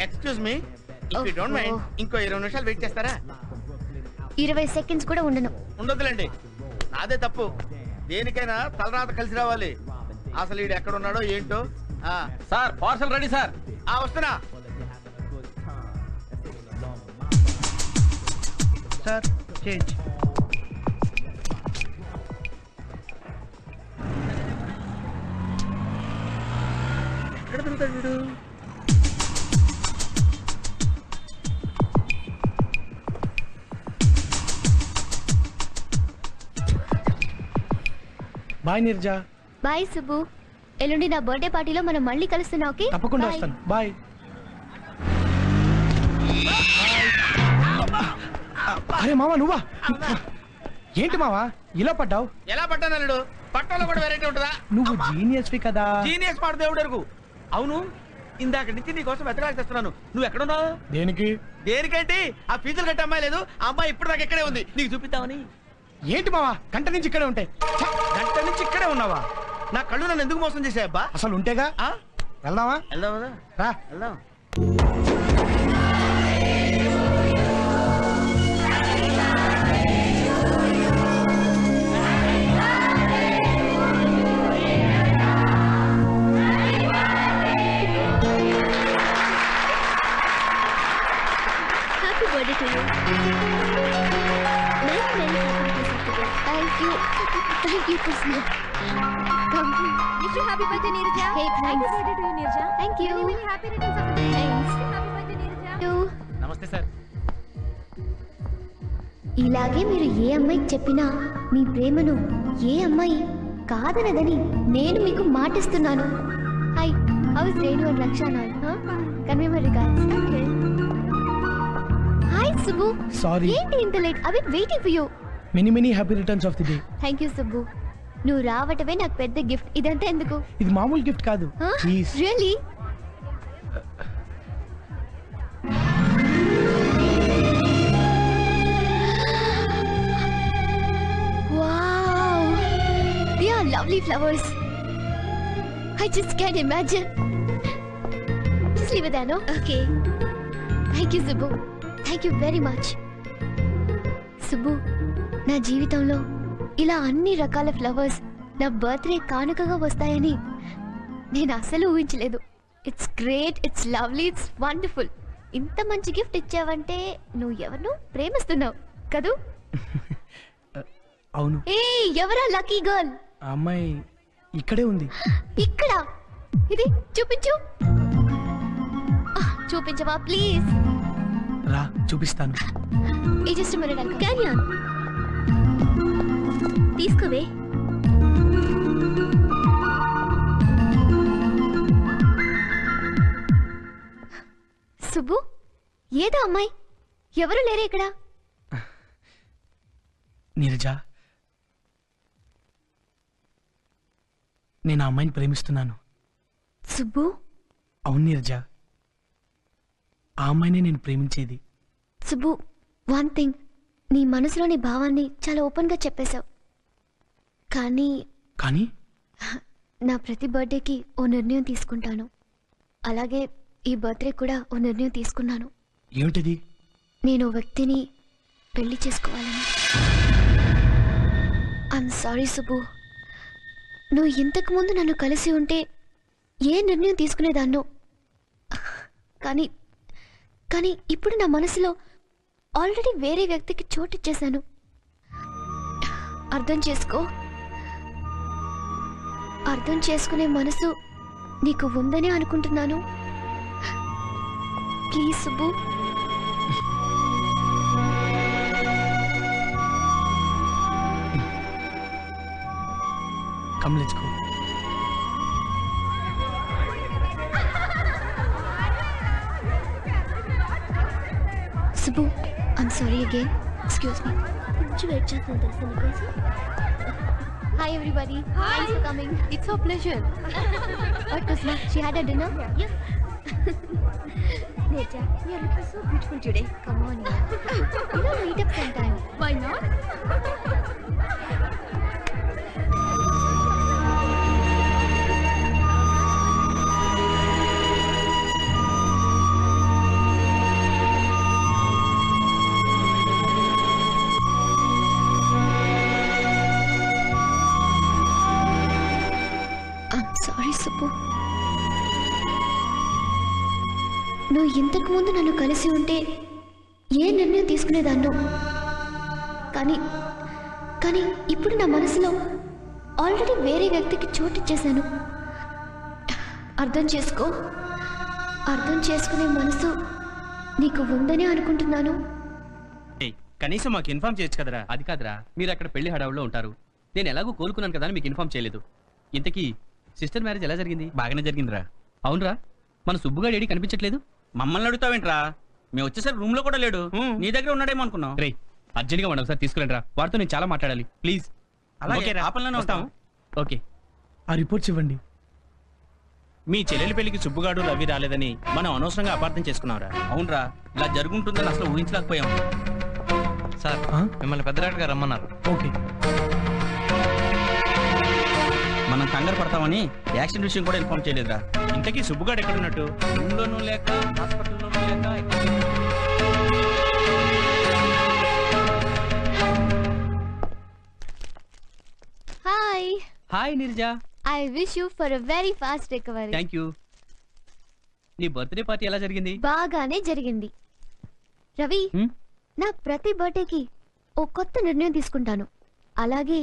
Excuse me, if you don't mind ఇంకో 20 నిమిషాలు వెయిట్ చేస్తారా? 20 సెకండ్స్ కూడా ఉండను. ఉండొద్దులేండి, నాదే తప్పు. దేనికైనా తలరాత కలిసి రావాలి. అసలు వీడు ఎక్కడ ఉన్నాడో ఏంటో. Sir, parcel ready sir. వస్తున్నా సార్. చేంజ్. ఎక్కడ తిరుగుతాడు వీడు? బాయ్ నీరజ. బాయ్ సుబ్బు. ఎల్లుండి నా బర్త్డే పార్టీలో మనం మళ్ళీ కలుస్తున్నాం. ఓకే, తప్పకుండా వస్తాను. బాయ్. అరే మావా నువ్వా? ఏంటి మావా ఇలా పడ్డావు? ఎలా పడ్డాను? పట్టలో కూడా వెరైటీ ఉంటుందా? నువ్వు జీనియస్ వి కదా. జీనియస్ మాట దేవుడు అడుగు. అవును, ఇందాక నుంచి నీ కోసం వెతకాల్సి తెస్తున్నాను. నువ్వు ఎక్కడున్నావు? దేనికి? దేనికేంటి? ఆ ఫీజులు కట్టే అమ్మాయి లేదు, ఆ అమ్మాయి ఇప్పుడు దాకా ఇక్కడే ఉంది, నీకు చూపిద్దామని. ఏంటి మావా గంట నుంచి ఇక్కడే ఉంటాయి? గంట నుంచి ఇక్కడే ఉన్నావా? నా కళ్ళు నన్ను ఎందుకు మోసం చేసాయబ్బా? అసలు ఉంటేగా. వెళ్దామా? వెళ్దామా? రా వెళ్దాం. Happy birthday to you. Many, many happy returns of the day. Thank you. Thank you, Krishna. Wish you happy birthday, Neerja. Hey, thanks. Happy birthday to you, Neerja. Thank you. Many, many happy returns of the day. Thanks. Happy birthday, Neerja. You. నమస్తే sir. ఇలాగే మీరు ఏ అమ్మాయికి చెప్పినా మీ ప్రేమను ఏ అమ్మాయి కాదనదని నేను మీకు మాటిస్తున్నాను. Hi, how is Renu and Rakshana? Convey my regards. Okay. Hi Subbu. Sorry. ఏంటి ఇంత late? I been waiting for you. Many happy returns of the day. Thank you Subbu. నువ్వు రావటమే నాకు పెద్ద గిఫ్ట్. ఇదంతా ఎందుకు? ఇది మామూలు గిఫ్ట్ కాదు. Please. Really? Wow! They are lovely flowers. I just can't imagine. Just leave it there, no? Okay. Thank you, Subbu. Thank you very much. Subbu, నా జీవితంలో ఇలా అన్ని రకాల ఫ్లవర్స్ నా బర్త్డే కానుకగా వస్తాయని నేను అసలు ఊహించలేదు. It's great, it's lovely, it's wonderful. ఇంత మంచి గిఫ్ట్ ఇచ్చావంటే నువ్వు ఎవరినో ప్రేమిస్తున్నావు కదూ? అవును. ఏ ఎవరా లక్కీ గర్ల్? ఆ అమ్మాయి ఇక్కడే ఉంది. ఇక్కడ? ఇది చూపించు. చూపించవా ప్లీజ్? రా చూపిస్తాను. ఈ just minute uncle. Carry on. తీసుకోవే. సుబ్బు, ఏదో అమ్మాయి. ఎవరు లేరే ఇక్కడ? నీరజ, నేను ఆ అమ్మాయిని ప్రేమిస్తున్నాను. సుబ్బు? అవును నీరజ, ఆ అమ్మాయినే నేను ప్రేమించేది. సుబ్బు, వన్ థింగ్, నీ మనసులోని భావాన్ని చాలా ఓపెన్గా చెప్పేశావు. కానీ కానీ నా ప్రతి బర్త్డేకి ఓ నిర్ణయం తీసుకుంటాను. అలాగే ఈ బర్త్డే కూడా ఓ నిర్ణయం తీసుకున్నాను. ఏమిటిది? నేను ఓ వ్యక్తిని పెళ్లి చేసుకోవాలని. ఐఎమ్ సారీ సుబ్బు, నువ్వు ఇంతకు ముందు నన్ను కలిసి ఉంటే ఏ నిర్ణయం తీసుకునేదాన్నో. కానీ కానీ ఇప్పుడు నా మనసులో ఆల్రెడీ వేరే వ్యక్తికి చోటిచ్చేశాను. అర్థం చేసుకో. అర్థం చేసుకునే మనసు నీకు ఉందని అనుకుంటున్నాను. Please Subbu. Come, let's go. Subbu, I'm sorry again. Excuse me. కొంచెం వెయిట్ చేస్తాను తెలుసా నీకోసం. Hi everybody. Hi. Thanks for coming. It's our pleasure. What Kusma? She had a dinner? Yes. Neerja, you are looking so beautiful today. Come on, yeah. You know, meet up sometime. Why not? I'm sorry, Subbu. నువ్వు ఇంతకు ముందు నన్ను కలిసి ఉంటే ఏ నిర్ణయం తీసుకునేదాన్నో. కానీ కానీ ఇప్పుడు నా మనసులో ఆల్రెడీ వేరే వ్యక్తికి చోటిచ్చేశాను. అర్థం చేసుకో. అర్థం చేసుకునే మనసు నీకు ఉందని అనుకుంటున్నాను. కనీసం మాకు ఇన్ఫార్మ్ చేయొచ్చు కదరా. అది కాదురా, మీరు అక్కడ పెళ్లి హడావుల్లో ఉంటారు, నేను ఎలాగో కోలుకున్నాను కదా అని మీకు ఇన్ఫార్మ్ చేయలేదు. ఇంతకీ సిస్టర్ మ్యారేజ్ ఎలా జరిగింది? బాగానే జరిగిందిరా. అవునరా, మన సుబ్బుగాడు ఏడి కనిపించట్లేదు. మమ్మల్ని అడుగుతావేంట్రా? మేము వచ్చేసరికి రూమ్ లో కూడా లేడు. నీ దగ్గర ఉన్నాడేమో అనుకున్నాం. రే, అర్జెంట్గా మనం ఒకసారి తీసుకురండి రా, వాడితో నేను చాలా మాట్లాడాలి ప్లీజ్. అలాగే ఆ పనిలోనే వస్తాం. ఓకే, ఆ రిపోర్ట్స్ ఇవ్వండి. మీ చెల్లెలి పెళ్లికి సుబ్బుగాడు రవి రాలేదని మనం అనవసరంగా అపార్థం చేసుకున్నాంరా. అవునరా, ఇలా జరుగుంటుందని అసలు ఊహించలేకపోయాం. సార్ మిమ్మల్ని పెద్ద డాక్టర్ గారు రమ్మన్నారు. ఓకే, మనం కంగారు పడతామని యాక్సిడెంట్ విషయం కూడా ఇన్ఫార్మ్ చేయలేదురా. ఇంతకీ సుబ్బుగాడు ఎక్కడున్నట్టు? రూమ్లోనూ లేక హాస్పిటల్లోనూ లేక. Hi. Hi Neeraja. I wish you for a very fast recovery. Thank you. నీ బర్త్డే పార్టీ ఎలా జరిగింది? బాగానే జరిగింది. రవి, నా ప్రతి బర్త్డేకి ఓ కొత్త నిర్ణయం తీసుకుంటాను. అలాగే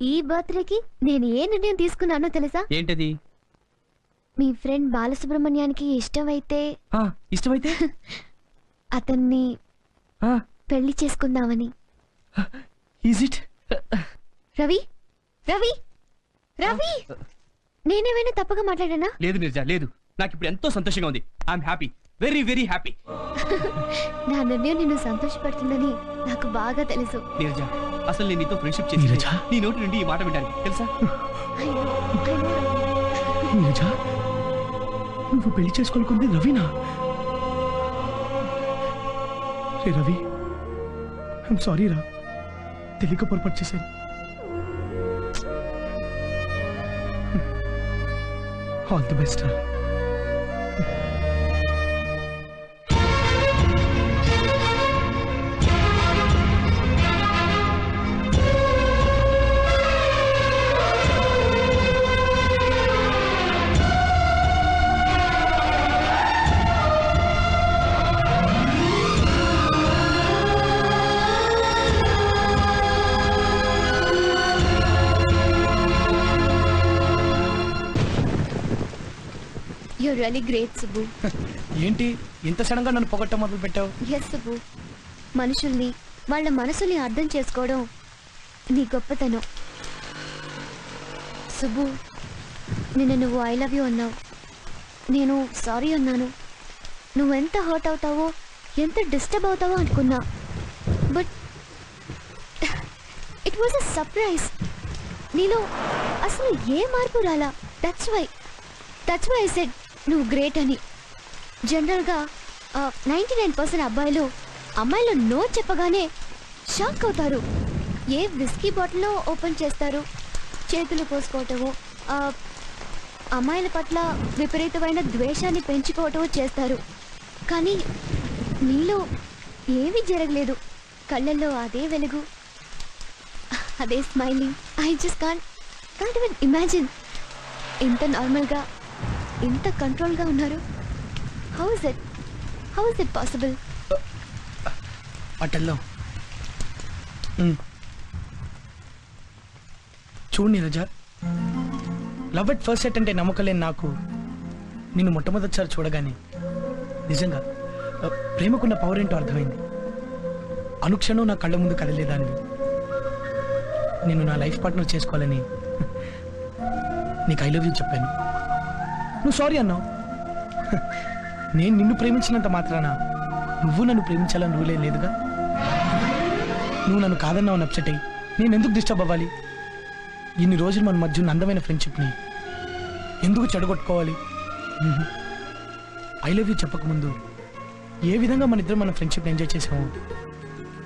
ఈ బర్త్డేకి నేను ఏ నిర్ణయం తీసుకున్నానో తెలుసా? ఏంటది? మీ ఫ్రెండ్ బాలసుబ్రహ్మణ్యానికి ఇష్టమైతే అతన్ని పెళ్లి చేసుకుందామని. Is it? రవి రవి రవి, నేనేమైనా తప్పగా మాట్లాడానా? లేదు నీరజా, లేదు. నాకు ఇప్పుడు ఎంతో సంతోషంగా ఉంది. I'm happy, very very happy. నా నిర్ణయం నిన్ను సంతోషపడుతుందని నాకు బాగా తెలుసు. నీరజా, అసలు నేను నీతో ఫ్రెండ్షిప్ చేసి నీ నోటి నుండి ఈ మాట వింటాను తెలుసా? నీరజా, నువ్వు పెళ్లి చేసుకోవాలనుకుంది రవినా? రే రవి, ఐఎమ్ సారీ రా, తెలియక పొరపాటు చేశాను. ఆల్ ది బెస్ట్ రా. You're really great, Subbu. ఏంటి ఇంత సడన్గా నన్ను పొగట్ట మొదలు పెట్టావు? Yes, Subbu. మనుషుల్ని వాళ్ళ మనసుల్ని అర్థం చేసుకోవడం నీ గొప్పతనం. సుబ్బు, నిన్న నువ్వు ఐ లవ్ యూ అన్నావు, నేను సారీ అన్నాను. నువ్వెంత హర్ట్ అవుతావో, ఎంత డిస్టర్బ్ అవుతావో అనుకున్నా. But it was a surprise. నీలో అసలు ఏ మార్పు రాలా. దట్స్ వై ఐ సెడ్ నువ్వు గ్రేట్ అని. జనరల్గా 99% అబ్బాయిలు అమ్మాయిలు నో చెప్పగానే షాక్ అవుతారు. ఏ విస్కీ బాటిల్లో ఓపెన్ చేస్తారు, చేతులు పోసుకోవటమో, అమ్మాయిల పట్ల విపరీతమైన ద్వేషాన్ని పెంచుకోవటమో చేస్తారు. కానీ నీలో ఏమీ జరగలేదు. కళ్ళల్లో అదే వెలుగు, అదే smiling. I just can't even imagine ఇంత నార్మల్గా, ఇంత కంట్రోల్గా ఉన్నారు. How is it possible? అటల్లో చూడు Neeraja, love at first sight అంటే నమ్మకలేని నాకు నిన్ను మొట్టమొదటిసారి చూడగానే నిజంగా ప్రేమకున్న పవర్ ఏంటో అర్థమైంది. అనుక్షణం నా కళ్ళ ముందు కదలేదాన్ని. నేను నా లైఫ్ పార్ట్నర్ చేసుకోవాలని నీకు ఐ లవ్ యూ చెప్పాను. నువ్వు సారీ అన్నావు. నేను నిన్ను ప్రేమించినంత మాత్రాన నువ్వు నన్ను ప్రేమించాలని రూలే లేదుగా. నువ్వు నన్ను కాదన్నావు అప్సెట్ అయ్యి నేను ఎందుకు డిస్టర్బ్ అవ్వాలి? ఇన్ని రోజులు మన మధ్య ఉన్న అందమైన ఫ్రెండ్షిప్ని ఎందుకు చెడగొట్టుకోవాలి? ఐ లవ్ యూ చెప్పకముందు ఏ విధంగా మన ఇద్దరు మన ఫ్రెండ్షిప్ని ఎంజాయ్ చేసామో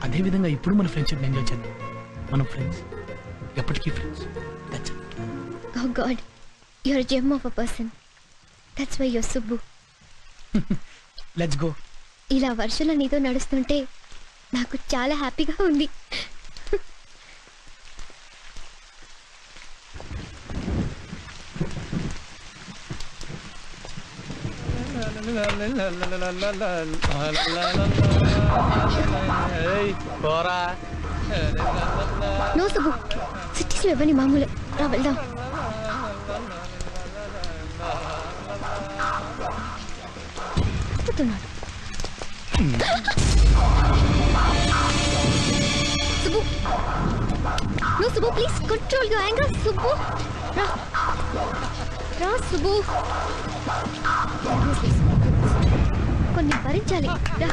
అదే విధంగా ఇప్పుడు మన ఫ్రెండ్షిప్ని ఎంజాయ్ చేద్దాం. మనం ఫ్రెండ్స్, ఎప్పటికీ friends. Oh God, you're a gem of a person. That's why you're Subbu. Let's go. ఇలా వర్షంలో నీతో నడుస్తుంటే నాకు చాలా హ్యాపీగా ఉంది. నో సుబ్బు, సిటీస్లో ఇవ్వని మామూలే. రా వెళ్దాం. చెప్తున్నాడు Subbu. No, Subbu, please control your anger, Subbu. Ra, Subbu. కొన్ని భరించాలి రా.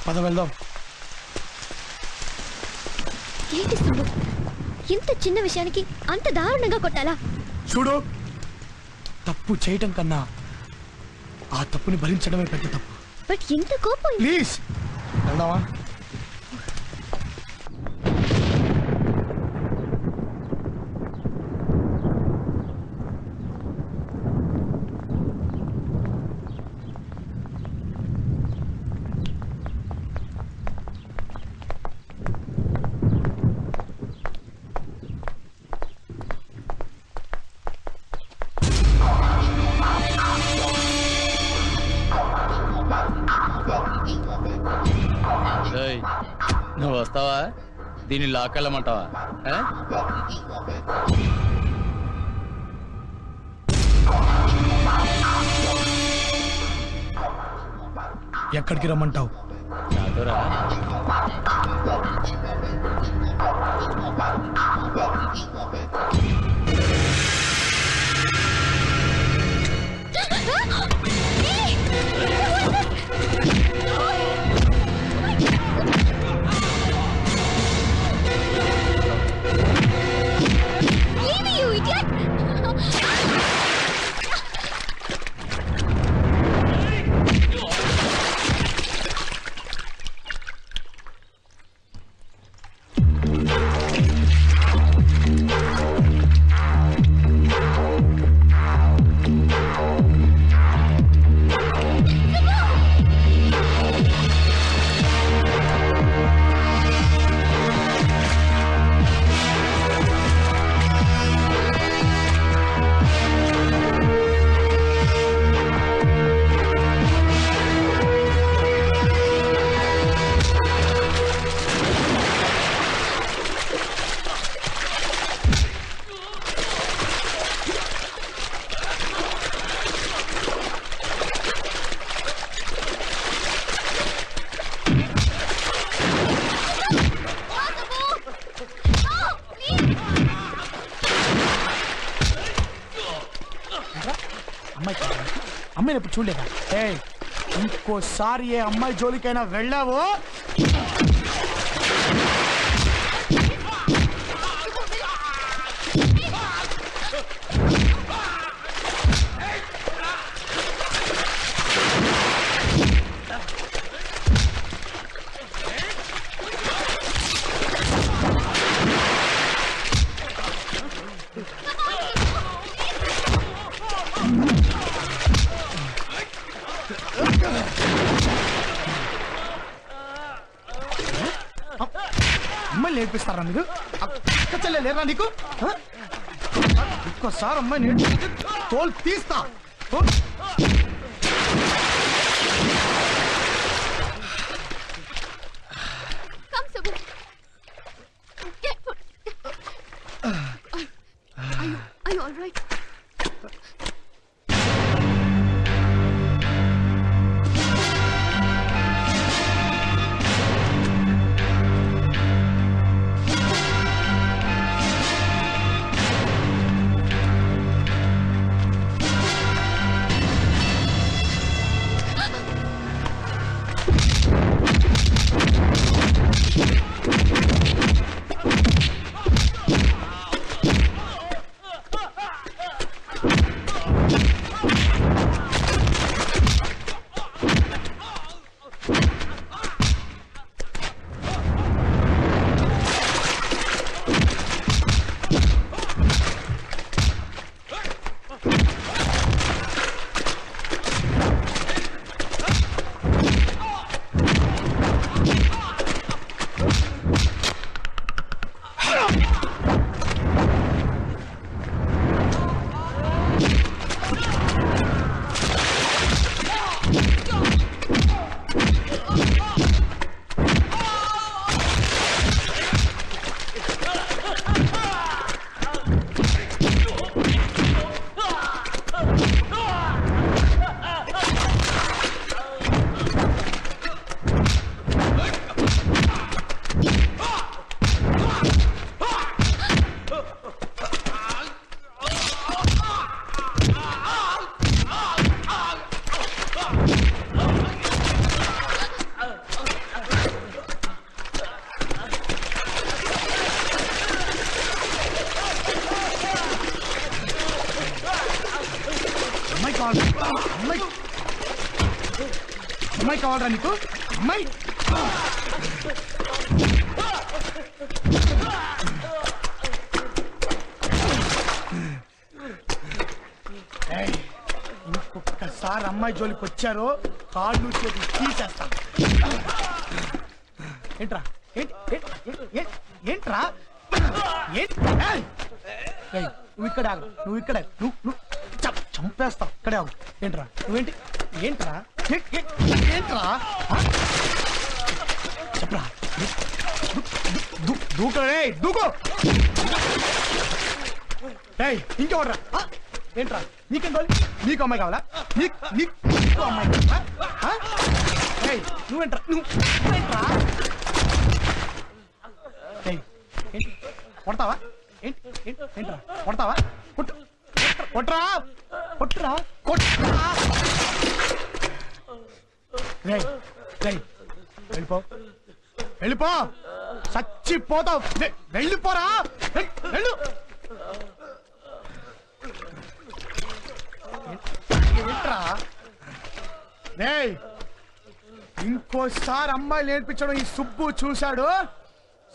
పద వెళ్దాం. ఏంటి సుబ్బు, ఇంత చిన్న విషయానికి అంత దారుణంగా కొట్టాలా? చూడు, తప్పు చేయటం కన్నా ఆ తప్పుని భరించడమే పెద్ద తప్పు. బట్ ఇంత కోపం. ప్లీజ్ వెళ్దామా? నువ్వు వస్తావా? దీన్ని లాకెళ్ళమంటావా? ఎక్కడికి రమ్మంటావు? నాతోరా. అమ్మాయిని ఎప్పుడు చూడలేదా? ఇంకోసారి ఏ అమ్మాయి జోలికైనా వెళ్ళావో అమ్మాయిలు నేర్పిస్తారా మీరు? అక్క చెల్లె లేరా నీకు? ఇంకోసారి అమ్మాయి నేర్పిస్తే తోలు తీస్తా. Are you all right? అమ్మాయి కావాలరా నీకు? అమ్మాయి ఇంకొకసారి అమ్మాయి జోలికి వచ్చారో కాళ్ళు చేతులు తీసేస్తాను. ఏంట్రా ఏంట్రా నువ్వు ఇక్కడ ఆగు, నువ్వు ఇక్కడ నువ్వు చంపేస్తావు. ఇక్కడే ఆగు. ఏంట్రా నువ్వేంటి? ఏంట్రా ఏంట్రా చెప్పరా? దూకరే దూకో. ఇంకెవర్రా? ఏంట్రా నీకేం కావాలి? నీకు అమ్మాయి కావాలా? నీకు అమ్మాయి కావాలా? నువ్వేంట్రా నువ్వేంట్రా కొడతావా? ఏంట్రా కొడతావా? కొట్రా కొట్రా కొట్రా. వెళ్ళిపో వెళ్ళిపో, చచ్చిపోతావు. వెళ్ళిపోరా వెళ్ళు. ఏంట్రా ఇంకోసారి అమ్మాయి నేర్పించడం ఈ సుబ్బు చూశాడు.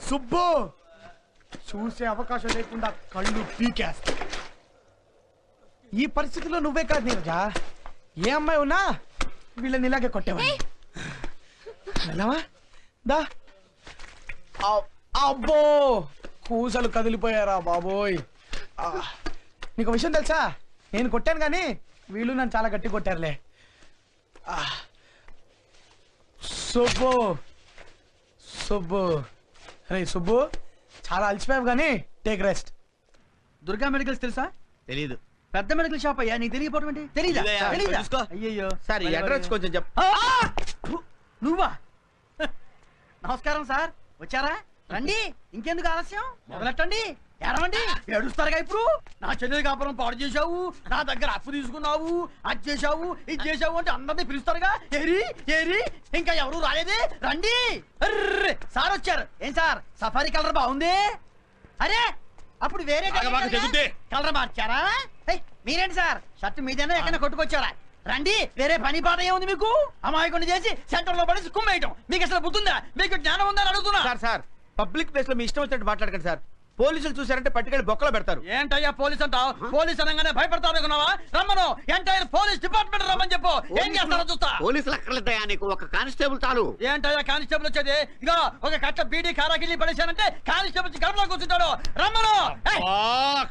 సుబ్బు చూసే అవకాశం లేకుండా కళ్ళు పీకేస్తా. ఈ పరిస్థితిలో నువ్వే కాదు నీరజ, ఏ అమ్మాయి ఉన్నా వీళ్ళని ఇలాగే కొట్టేవా? దా. అబ్బో కూసలు కదిలిపోయారా బాబోయ్. నీకు విషయం తెలుసా? నేను కొట్టాను కానీ వీళ్ళు నన్ను చాలా గట్టి కొట్టారులే. సుబ్బు సుబ్బు అరే సుబ్బు, చాలా అలసిపోయావు కానీ టేక్ రెస్ట్. దుర్గా మెడికల్స్ తెలుసా? తెలీదు. పెద్ద మెడికల్ షాప్ అయ్యా, నీకు తెలియకపోవడం ఏంటి? తెలీదా? అయ్యయ్యో సార్ అడ్రస్ కొంచెం చెప్ప. నువ్వా? నమస్కారం సార్, వచ్చారా? రండి, ఇంకెందుకు ఆలస్యం, మొదలెట్టండి. ఏడవండి, ఏడుస్తారుగా. ఇప్పుడు నా చెల్లెలి కాపురం పాడు చేశావు, నా దగ్గర అప్పు తీసుకున్నావు, అది చేశావు ఇది చేశావు అంటే అందరినీ పిలుస్తారుగా. ఏరి ఇంకా ఎవరు రాలేదే? రండి. సార్ వచ్చారు. ఏం సార్ సఫారీ కలర్ బాగుంది? అరే అప్పుడు వేరే కలర్ మార్చారా? మీరేంటి సార్ షర్ట్ మీదైనా ఎక్కడ కొట్టుకొచ్చారా? రండి, వేరే పని పాట ఏముంది మీకు? అమాయకుని చేసి సెంటర్ లో పడి కుమ్మేయటం మీకు అసలు బుద్ధిందా? మీకు జ్ఞానం ఉందని అడుగుతున్నా. సార్ పబ్లిక్ ప్లేస్ లో మీ ఇష్టం వచ్చినట్టు మాట్లాడకండి సార్. పోలీసులు చూసారంటే పట్టుకెళ్ళి బొక్కలో పెడతారు. ఏంటయ్యా పోలీస్ అంటావు? పోలీస్ అనగానే భయపడతావు అనుకున్నావా? రమ్మను, ఎంటైర్ పోలీస్ డిపార్ట్మెంట్ రమ్మని చెప్పు. ఏం చేస్తారో చూస్తా. పోలీసులు అక్కర్లేదయ్యా, నీకు ఒక కానిస్టేబుల్ చాలు. ఏంటయ్యా కానిస్టేబుల్ వచ్చేది? ఇగో ఒక కట్ట బీడీ కారాకిల్లి పడేశానంటే కానిస్టేబుల్ గడపలో కూర్చుంటాడు. రమ్మను.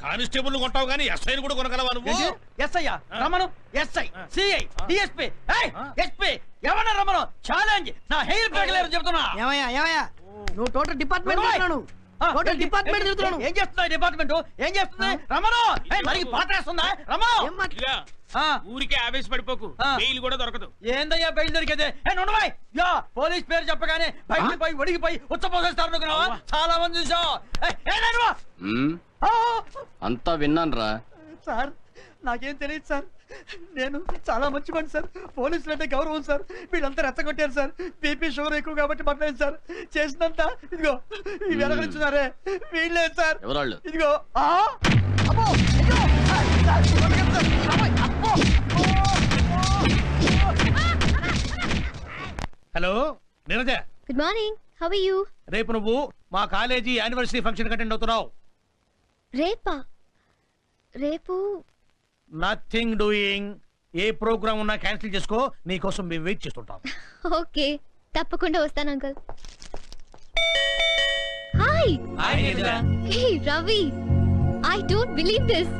కానిస్టేబుల్ కొంటావు కానీ ఎస్ఐ కూడా కొనగలవా నువ్వు? ఎస్ఐ రమ్మను. ఎస్ఐ, సిఐ, డిఎస్పీ, ఎస్పీ ఎవరన్నా రమ్మను. ఛాలెంజ్. నా హెయిర్ బ్రేక్ చెప్తున్నా. ఏమయ్యా నువ్వు టోటల్ డిపార్ట్మెంట్ ఏం చేస్తున్నా? డిపార్ట్మెంట్ ఏం చేస్తుంది? రమ్మను. మరి పాటేస్తుందా? రమ్మను. ఊరికే ఆవేశపడిపోకు, బెయిల్ కూడా దొరకదు. ఏందయ్యా బెయిల్ దొరికేదే? పోలీస్ పేరు చెప్పగానే బయటపోయి ఒడిగిపోయి ఉచ్చపోసేస్తారు అనుకున్నావా? చాలా మంది చూసావు. అంతా విన్నాను రా సార్. నాకేం తెలియదు సార్, నేను చాలా మంచి పని సార్. పోలీసులు అంటే గౌరవం సార్. వీళ్ళంతా రెచ్చగొట్టారు సార్. బీపీ షుగర్ ఎక్కువ కాబట్టి పట్టలేదు సార్. చేసినంత ఇదిగో ఈ వెనకలుచున్నారే వీళ్ళే సార్. ఇదిగో hello Neeraja. Good morning, how are you? రేపు నువ్వు మా కాలేజీ యానివర్సరీ ఫంక్షన్ అటెండ్ అవుతున్నావు. రేపా? రేపు నథింగ్ డూయింగ్. ఏ ప్రోగ్రామ్ ఉన్నా క్యాన్సిల్ చేసుకో, నీకోసం మేము వెయిట్ చేస్తుంటాం. ఓకే, తప్పకుండా వస్తాను uncle. Hi. Hey Ravi, I don't believe this.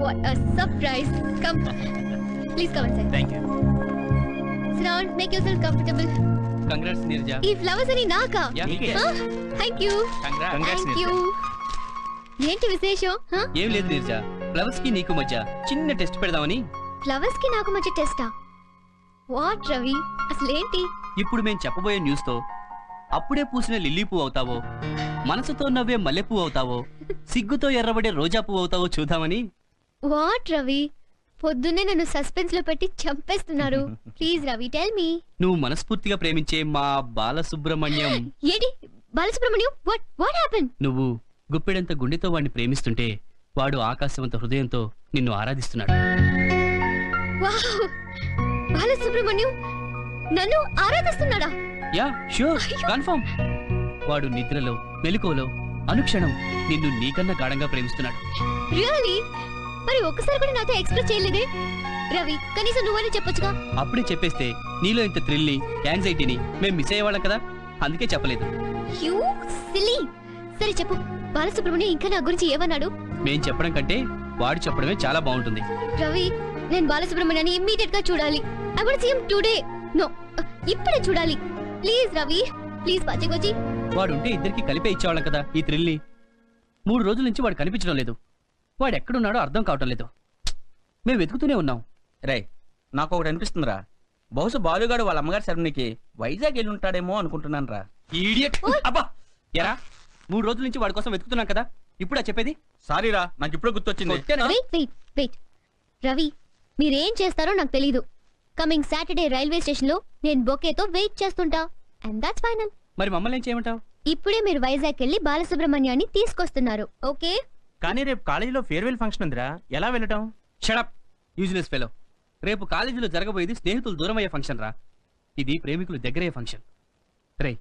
What a surprise. Come, please come inside. Thank you. Sit down, make yourself comfortable. Congrats Nirja. ఈ ఫ్లవర్స్ అని నాకా? Thank you. Congrats you. ఏంటి విశేషం? ఏం లేదు నీరజ, ఫ్లవర్స్ కి నీకు మధ్య చిన్న టెస్ట్ పెడదామని. ఫ్లవర్స్ కి నాకు మధ్య టెస్టా? వాట్ రవి, అసలేంటి? ఇప్పుడు మేము చెప్పబోయే న్యూస్ తో అప్పుడే పూసిన లిల్లీ పువ్వు అవుతావో, మనసుతో నవ్వే మల్లె పువ్వు అవుతావో, సిగ్గుతో ఎర్రబడే రోజా పువ్వు అవుతావో చూద్దామని. వాట్ రవి, పొద్దున్నే నన్ను సస్పెన్స్ లో పెట్టి చంపేస్తున్నారు. Please Ravi, tell me. నువ్వు మనస్ఫూర్తిగా ప్రేమించే మా బాలసుబ్రహ్మణ్యం. ఏంటి బాలసుబ్రహ్మణ్యం? What happen? నువ్వు గుప్పెడంత గుండెతో వాడిని ప్రేమిస్తుంటే వాడు ఆకాశవంత హృదయంతో నిన్ను ఆరాధిస్తున్నాడు. వావ్ బాలసుబ్రహ్మణ్యం నన్ను ఆరాధిస్తున్నాడా? Yeah sure confirm. వాడు నిద్రలో మెలకువలో అనుక్షణం నిన్ను నీకన్నా గాఢంగా ప్రేమిస్తున్నాడు. రియల్లీ? మరి ఒక్కసారి కూడా నాతో ఎక్స్ప్రెస్ చేయలేదే? రవి కనీసం నువ్వని చెప్పొచ్చుగా. అప్పుడే చెప్పేస్తే నీలో ఇంత థ్రిల్ని యాంగ్జైటీని మేము మిస్ అయ్యేవాళ్ళం కదా, అందుకే చెప్పలేదు. You silly. సరే చెప్పు, బాలసుబ్రహ్మణ్యం ఇంకా నా గురించి ఏమన్నాడు? మేం చెప్పడం కంటే వాడు చెప్పడమే చాలా బాగుంటుంది. రవి నేను బాలసుబ్రహ్మణ్యాన్ని ఇమ్మీడియట్ గా చూడాలి. I want see him today. No ఇప్పుడే చూడాలి. ప్లీజ్ రవి ప్లీజ్ పచ్చికొచ్చి. వాడు ఉంటే ఇద్దరికి కలిపే ఇచ్చేవాళ్ళం కదా ఈ థ్రిల్ని. 3 రోజుల నుంచి వాడు కనిపించడం లేదు. వాడు ఎక్కడున్నాడో అర్థం కావటం లేదు. మేము వెతుకుతూనే ఉన్నాం. రే నాకు ఒకటి అనిపిస్తుందిరా, బహుశా బాలుగాడు వాళ్ళ అమ్మగారి సెలవునికి వైజాగ్ వెళ్ళి ఉంటాడేమో అనుకుంటున్నాను రా. ఈడియట్. అబ్బా ఎరా 3 రోజుల నుంచి వాడి కోసం వెతుకుతున్నాం కదా, ఇప్పుడా చెప్పేది? సారీరా నాకు ఇప్పుడే గుర్తొచ్చింది. వెయిట్ రవి మీరేం చేస్తారో నాకు తెలీదు. కమింగ్ సాటర్డే రైల్వే స్టేషన్ లో నేను బొకేతో వెయిట్ చేస్తుంటా. And that's final. మరి మమ్మల్ని ఏం చేయమంటావు? ఇప్పుడే మీరు వైజాగ్ వెళ్ళి బాలసుబ్రహ్మణ్యాన్ని తీసుకొస్తున్నారు. ఓకే? కానీ రేపు కాలేజీలో ఫేర్వెల్ ఫంక్షన్ ఉందిరా, ఎలా వెళ్ళటం? Shut up useless fellow. రేపు కాలేజీలో జరగబోయేది స్నేహితులు దూరమయ్యే ఫంక్షన్ రా, ఇది ప్రేమికులు దగ్గరయ్యే ఫంక్షన్. రే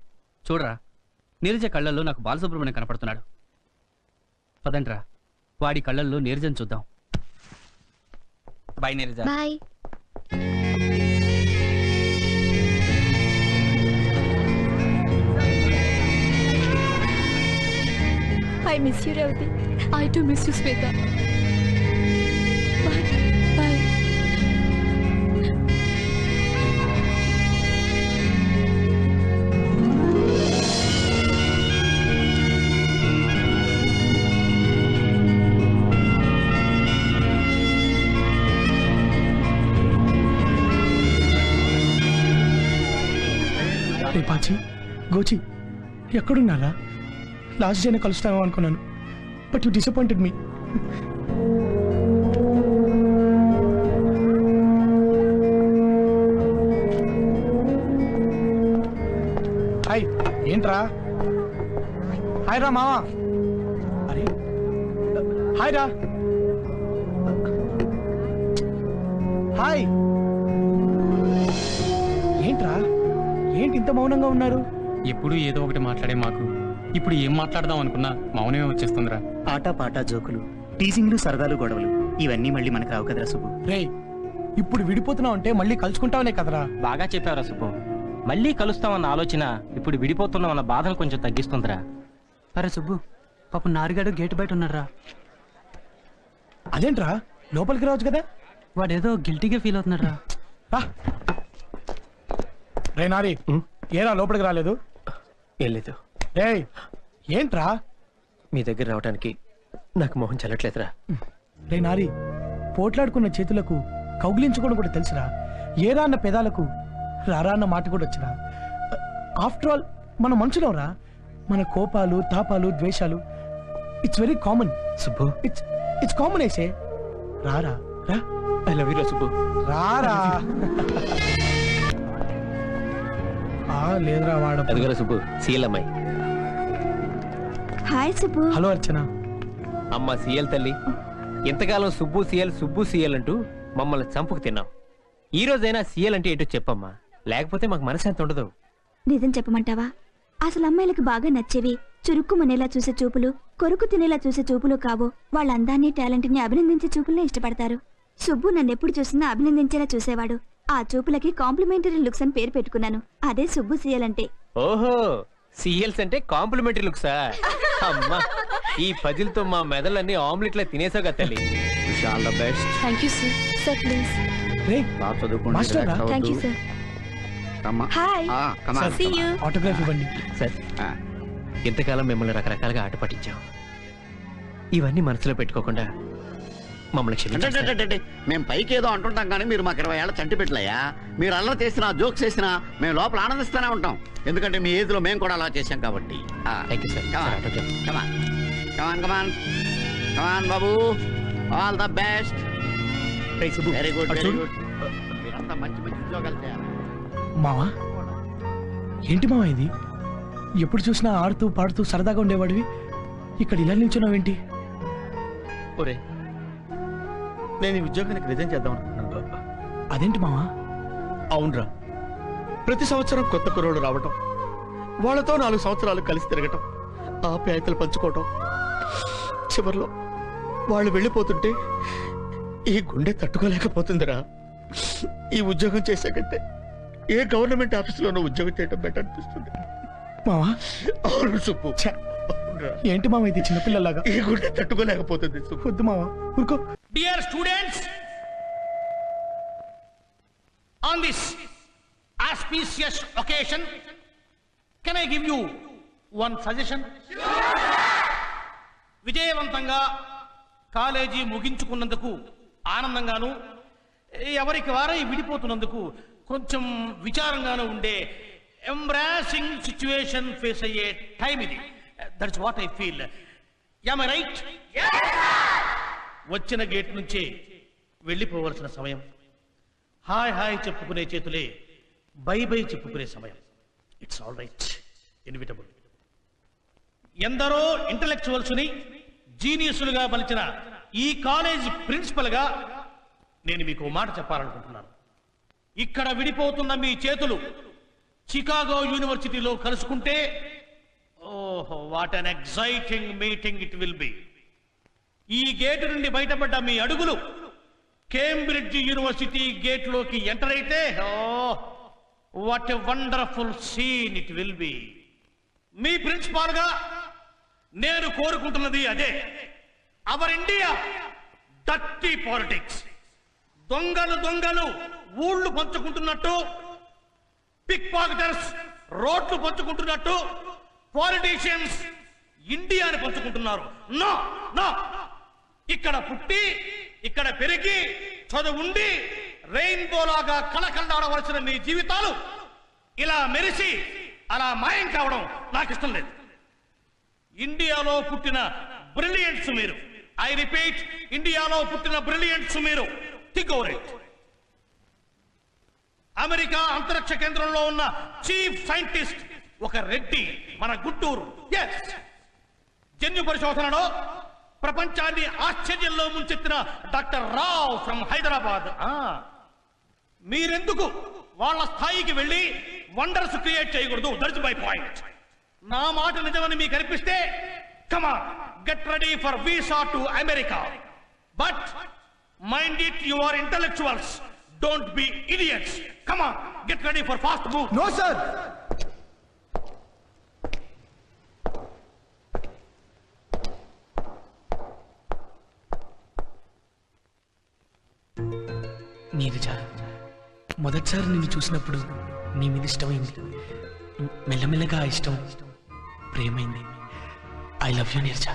చూడరా, నీరజ కళ్ళల్లో నాకు బాలసుబ్రహ్మణ్యం కనపడుతున్నాడు. పదండ్రా వాడి కళ్ళల్లో నీరజను చూద్దాం. Bye Neeraja. Bye. I miss you, Revati. I too miss you, Sweta. Bye. Bye. పాచి గోచి ఎక్కడున్నారా? లాస్ట్ డేనే కలుస్తామో అనుకున్నాను, but you disappointed me. Hi ఏంట్రా? హాయ్ రా మావా. అరే హాయ్ రా. హాయ్. ఏంట్రా ఏంటి ఇంత మౌనంగా ఉన్నారు? ఎప్పుడు ఏదో ఒకటి మాట్లాడే మాకు ఇప్పుడు ఏం మాట్లాడదాం అనుకున్నా మౌనమే వచ్చేస్తుందిరా. ఆట పాట జోకులు, టీజింగ్లు, సరదాలు, గొడవలు ఇవన్నీ మళ్ళీ మనకు రావు కదరా సుబ్బు. రే ఇప్పుడు విడిపోతున్నావు అంటే మళ్ళీ కలుసుకుంటావనే కదరా. బాగా చెప్పావురా సుబ్బు. మళ్ళీ కలుస్తామన్న ఆలోచన ఇప్పుడు విడిపోతున్నామన్న బాధను కొంచెం తగ్గిస్తుందిరా. అరే సుబ్బు పాప నారిగాడు గేటు బయట ఉన్నారా. అదేంట్రా లోపలికి రావచ్చు కదా. వాడేదో గిల్టీగా ఫీల్ అవుతున్నారా. రే నారి ఏరా లోపలికి రాలేదు? ఏం లేదు. రే ఏంట్రా మీ దగ్గర రావడానికి నాకు మొహం చెల్లట్లేదురా. రే నారి పోట్లాడుకున్న చేతులకు కౌగిలించుకోవడం కూడా తెలుసురా. ఏరా అన్న పెదాలకు రారా అన్న మాట కూడా వచ్చిరా. ఆఫ్టర్ ఆల్ మన మనుషులం రా. మన కోపాలు తాపాలు ద్వేషాలు it's very common Subbu. It's common ఏసే. రారా రా. ఐ లవ్ యు రా సుబ్బు. రారా. లేదురా వాడు. అదిగోరా సుబ్బు సీఎల్ అమ్మాయి. హాయ్ సుబ్బు. హలో అర్చన. అమ్మ సీఎల్ తల్లి, ఎంతకాలం సుబ్బు సీఎల్ అంటూ మమ్మల్ని చంపుకు తిన్నావు. ఈ రోజైనా సీఎల్ అంటే ఏంటో చెప్పమ్మా, లేకపోతే మాకు మనశ్శాంతి ఉండదు. నిజం చెప్పమంటావా? అసలు అమ్మాయిలకు బాగా నచ్చేవి చురుక్కుమనేలా చూసే చూపులు, కొరుకు తినేలా చూసే చూపులు కావు. వాళ్ళ అందాన్ని టాలెంట్ ని అభినందించే చూపులనే ఇష్టపడతారు. సుబ్బు నన్నెప్పుడు చూసినా అభినందించేలా చూసేవాడు. ఆ చూపులకి కాంప్లిమెంటరీ లుక్స్ అని పేరు పెట్టుకున్నాను. అదే సుబ్బు సీఎల్ అంటే. ఓహో సీఎల్స్ అంటే కాంప్లిమెంటరీ లుక్సా? అమ్మా ఈ పజిల్తో మా మెదళ్ళన్నీ ఆమ్లెట్లా తినేసావుగా తల్లి. All the best. Thank you sir. Sir please. బాగా చదువుకోండి. Thank you sir. Hi. See you. Autograph ఇవ్వండి సార్. ఇంతకాలం మిమ్మల్ని రకరకాలుగా ఆట పట్టించాం. ఇవన్నీ మనసులో పెట్టుకోకుండా మమ్మల్ని క్షమించండి. మేము పైకి ఏదో అంటుంటాం కానీ మీరు మాకు 20 ఏళ్ళ చంటి పెట్టలేయా. మీరు అల్లరి చేసినా జోక్స్ చేసినా మేము లోపల ఆనందిస్తూనే ఉంటాం. ఎందుకంటే మీ ఏజ్ లో మేము కూడా అలా చేశాం కాబట్టి. బాబు all the best. Very good very good. మీరంతా మంచి మంచి ఉద్యోగాలు చేయాలి. మావా ఏంటి మావా ఇది? ఎప్పుడు చూసినా ఆడుతూ పాడుతూ సరదాగా ఉండేవాడివి, ఇక్కడ ఇలా నిల్చున్నావేంటి? ఒరే నేను ఈ ఉద్యోగానికి రిజైన్ చేద్దాం అనుకుంటున్నాను. అదేంటి మావా? అవునరా, ప్రతి సంవత్సరం కొత్త కుర్రోళ్ళు రావటం, వాళ్ళతో 4 సంవత్సరాలు కలిసి తిరగటం, ఆప్యాయతలు పంచుకోవటం, చివర్లో వాళ్ళు వెళ్ళిపోతుంటే ఈ గుండె తట్టుకోలేకపోతుందిరా. ఈ ఉద్యోగం చేసే కంటే ఏ గవర్నమెంట్ ఆఫీసులోనూ ఉద్యోగం చేయడం బెటర్ అనిపిస్తుంది మావా. అవును సుబ్బు. ఏంటి మావా ఇది చిన్నపిల్లలాగా? ఈ గుండె తట్టుకోలేకపోతుంది. వద్దు మావా, ఊరుకో. Dear students, on this auspicious occasion, can I give you one suggestion? విజయవంతంగా కాలేజీ ముగించుకున్నందుకు ఆనందంగాను, ఎవరికి వారై విడిపోతున్నందుకు కొంచెం విచారంగాను ఉండే ఎంబ్రాసింగ్ సిచ్యువేషన్ ఫేస్ అయ్యే టైం ఇది. That's what I feel. Am I right? వచ్చిన గేట్ నుంచే వెళ్ళిపోవలసిన సమయం. హాయ్ హాయ్ చెప్పుకునే చేతులే బై బై చెప్పుకునే సమయం. It's all right, inevitable. ఎందరో ఇంటలెక్చువల్స్ని జీనియస్లుగా మలిచిన ఈ కాలేజ్ ప్రిన్సిపల్గా నేను మీకు మాట చెప్పాలనుకుంటున్నాను. ఇక్కడ విడిపోతున్న మీ చేతులు చికాగో యూనివర్సిటీలో కలుసుకుంటే, ఓహో what an exciting meeting it will be. ఈ గేటు నుండి బయటపడ్డ మీ అడుగులు కేంబ్రిడ్జ్ యూనివర్సిటీ గేట్లోకి ఎంటర్ అయితే, what a wonderful scene it will be. Me principal గా నేను కోరుకుంటున్నది అదే. Our India dirty politics. దొంగలు ఊళ్ళు పంచుకుంటున్నట్టు, పిక్ పాకెటర్స్ రోడ్లు పంచుకుంటున్నట్టు, పాలిటీషియన్స్ ఇండియాని పంచుకుంటున్నారు. నో నో, ఇక్కడ పుట్టి ఇక్కడ పెరిగి చదువుండి రెయిన్బో లాగా కళకళలాడవలసిన మీ జీవితాలు ఇలా మెరిసి అలా మాయం కావడం నాకు ఇష్టం లేదు. ఇండియాలో పుట్టిన బ్రిలియంట్స్ మీరు. ఐ రిపీట్, ఇండియాలో పుట్టిన బ్రిలియంట్స్ మీరు. Think over it. అమెరికా అంతరిక్ష కేంద్రంలో ఉన్న చీఫ్ సైంటిస్ట్ ఒక రెడ్డి మన గుంటూరు. ఎస్, జన్యు పరిశోధనలో ప్రపంచాన్ని ఆశ్చర్యంలో ముంచెత్తిన డాక్టర్ రావ్ ఫ్రమ్ హైదరాబాద్. మీరెందుకు వాళ్ళ స్థాయికి వెళ్ళి వండర్స్ క్రియేట్ చేయకూడదు? That's my point. నా మాట నిజమని మీకు అనిపిస్తే come on, get ready for visa to America. But mind it, you are intellectuals, don't be idiots. Come on, get ready for fast move. No sir. Neeraja, మొదటిసారి నిన్ను చూసినప్పుడు నీ మీద ఇష్టమైంది. మెల్లమెల్లగా ఆ ఇష్టం ప్రేమైంది. I love you Neeraja,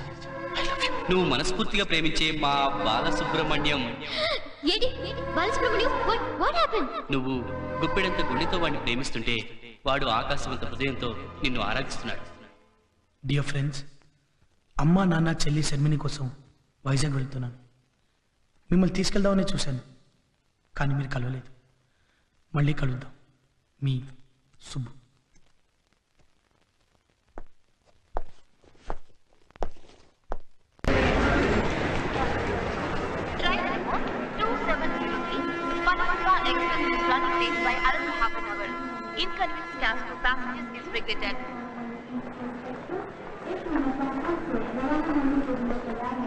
I love you. నువ్వు మనస్ఫూర్తిగా ప్రేమించే మా బాలసుబ్రహ్మణ్యం. నువ్వు గుప్పెడంత గుండెతో వాడిని ప్రేమిస్తుంటే వాడు ఆకాశవంత హృదయంతో నిన్ను ఆరాధిస్తున్నాడు. డియర్ ఫ్రెండ్స్, అమ్మ నాన్న చెల్లి శర్మిని కోసం వైజాగ్ వెళ్తున్నాను. మిమ్మల్ని తీసుకెళ్దామనే చూశాను, కానీ మీరు కలవలేదు. మళ్ళీ కలుద్దాం. మీ Subbu.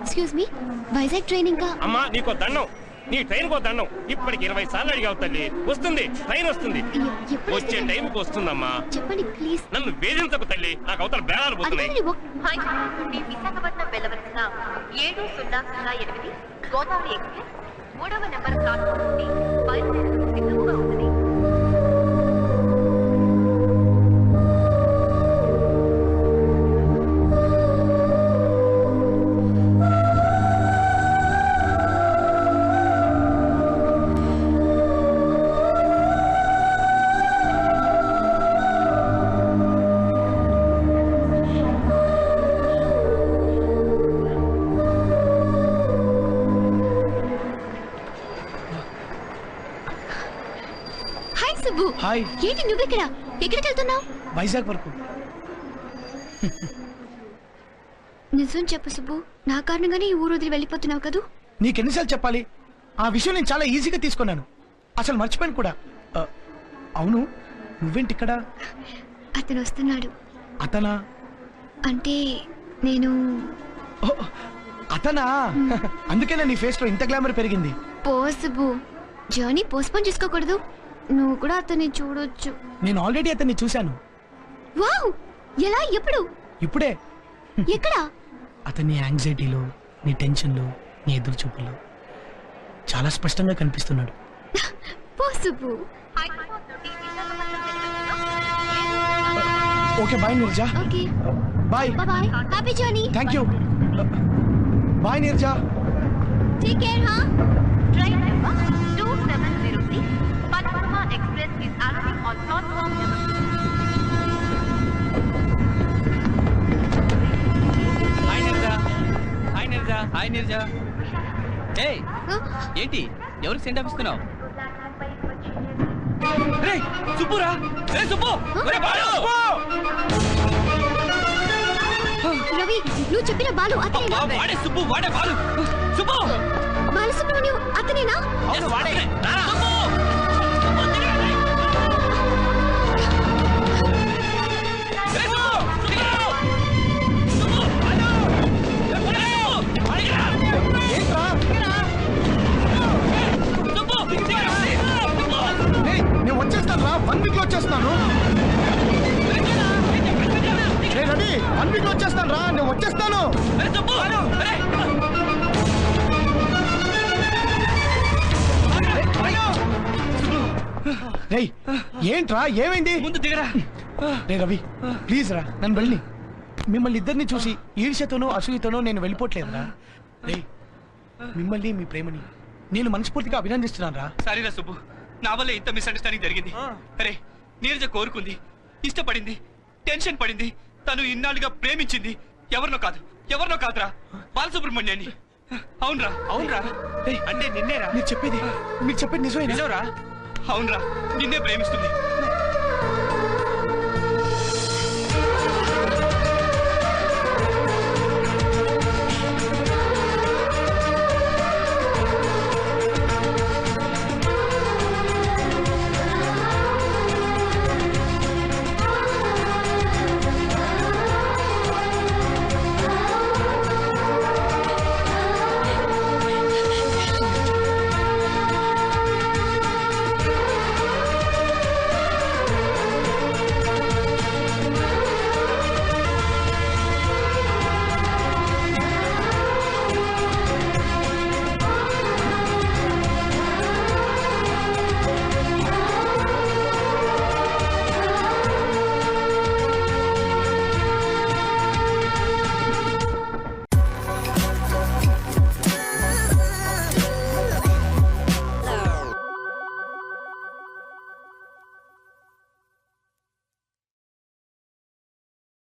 Excuse me, Vizag train ఇంకా? అమ్మా నీకో దండం, నీ ట్రైన్ కో దండం. ఇప్పటికి 20 సార్లు అడిగావు తల్లి. వస్తుంది, ట్రైన్ వస్తుంది, వచ్చే టైంకి వస్తుందమ్మా. చెప్పండి ప్లీజ్. నన్ను వేధించకు తల్లి, నాకు అవతల బేరాలు పోతున్నాయి. విశాఖపట్నం వెళ్ళవలసిన 7008 గోదావరి ఎక్స్ప్రెస్ 3వ నెంబర్ ప్లాట్ఫామ్ నుండి బయలుదేరడం సిద్ధంగా ఉంది. హాయ్. ఏంటి నువ్వు ఇక్కడ? ఎక్కడికి వెళ్తున్నావు? వైజాగ్ వరకు. నిజం చెప్పు సుబ్బు, నా కారణంగానే ఈ ఊరు వదిలి వెళ్ళిపోతున్నావు కదూ? నీకెన్నిసార్లు చెప్పాలి? ఆ విషయం నేను చాలా ఈజీగా తీసుకున్నాను. అసలు మర్చిపోయాను కూడా. అవును, నువ్వేంటి ఇక్కడ? అతను వస్తున్నాడు. అతనా? అంటే నేను అతనా? అందుకేనా నీ ఫేస్ లో ఇంత గ్లామర్ పెరిగింది? పోసుబు జర్నీ పోస్ట్పోన్ చేసుకోకూడదు. నువ్వు కూడా అతన్ని చూడొచ్చు. నేను ఆల్రెడీ అతన్ని చూశాను. వావ్! ఎలా? ఎప్పుడు? ఇప్పుడే. ఎక్కడ? అతని యాంగ్జైటీలో, నీ టెన్షన్లో, నీ ఎదురు చూపులో చాలా స్పష్టంగా కనిపిస్తున్నాడు. పోసుబు. Okay bye Neeraja. Okay bye. Bye. Happy journey. Thank you. Bye Neeraja. Take care. హా. Train number 2706 Panorama Express is arriving on platform number 2. Hi Neerja. Hi Neerja. Hi Neerja. ఏయ్ ఏంటి ఎవరికి సెండ్ ఆఫ్ ఇస్తున్నావు? రేయ్ సుబ్బురా. రేయ్ సుబ్బు. ఒరే బాలు. రవి, నువ్వు చెప్పిన బాలు అతనేనా? వాడే సుబ్బు. వాడే బాలు. సుబ్బు. బాలు సుబ్రహ్మణ్యం అతనేనా? అవును వాడే. సుబ్బు. నేను వచ్చేస్తాను రా, 1 వీక్ లో వచ్చేస్తాను. రెడీ, 1 వీక్ లో వచ్చేస్తాను రా, నేను వచ్చేస్తాను. రేయ్ ఏంట్రా, ఏమైంది? ముందు దిగరా. రే రవి ప్లీజ్ రా, నన్ను వెళ్ళి. మిమ్మల్ని ఇద్దరిని చూసి ఈర్ష్యతోనో అసూయతోనో నేను వెళ్ళిపోవట్లేదురా. రే మిమ్మల్ని, మీ ప్రేమని నేను మనస్ఫూర్తిగా అభినందిస్తున్నాను రా. సారీరా సుబ్బు, నా వల్ల ఇంత మిస్అండర్స్టాండింగ్ జరిగింది. అరే నీరజ కోరుకుంది, ఇష్టపడింది, టెన్షన్ పడింది. తను ఇన్నాళ్ళుగా ప్రేమించింది ఎవరినో కాదురా, బాలసుబ్రహ్మణ్యాన్ని. అవునరా. అంటే నిన్నేరా? మీరు చెప్పేది నిజమేనా? అవునరా, నిన్నే ప్రేమిస్తుంది.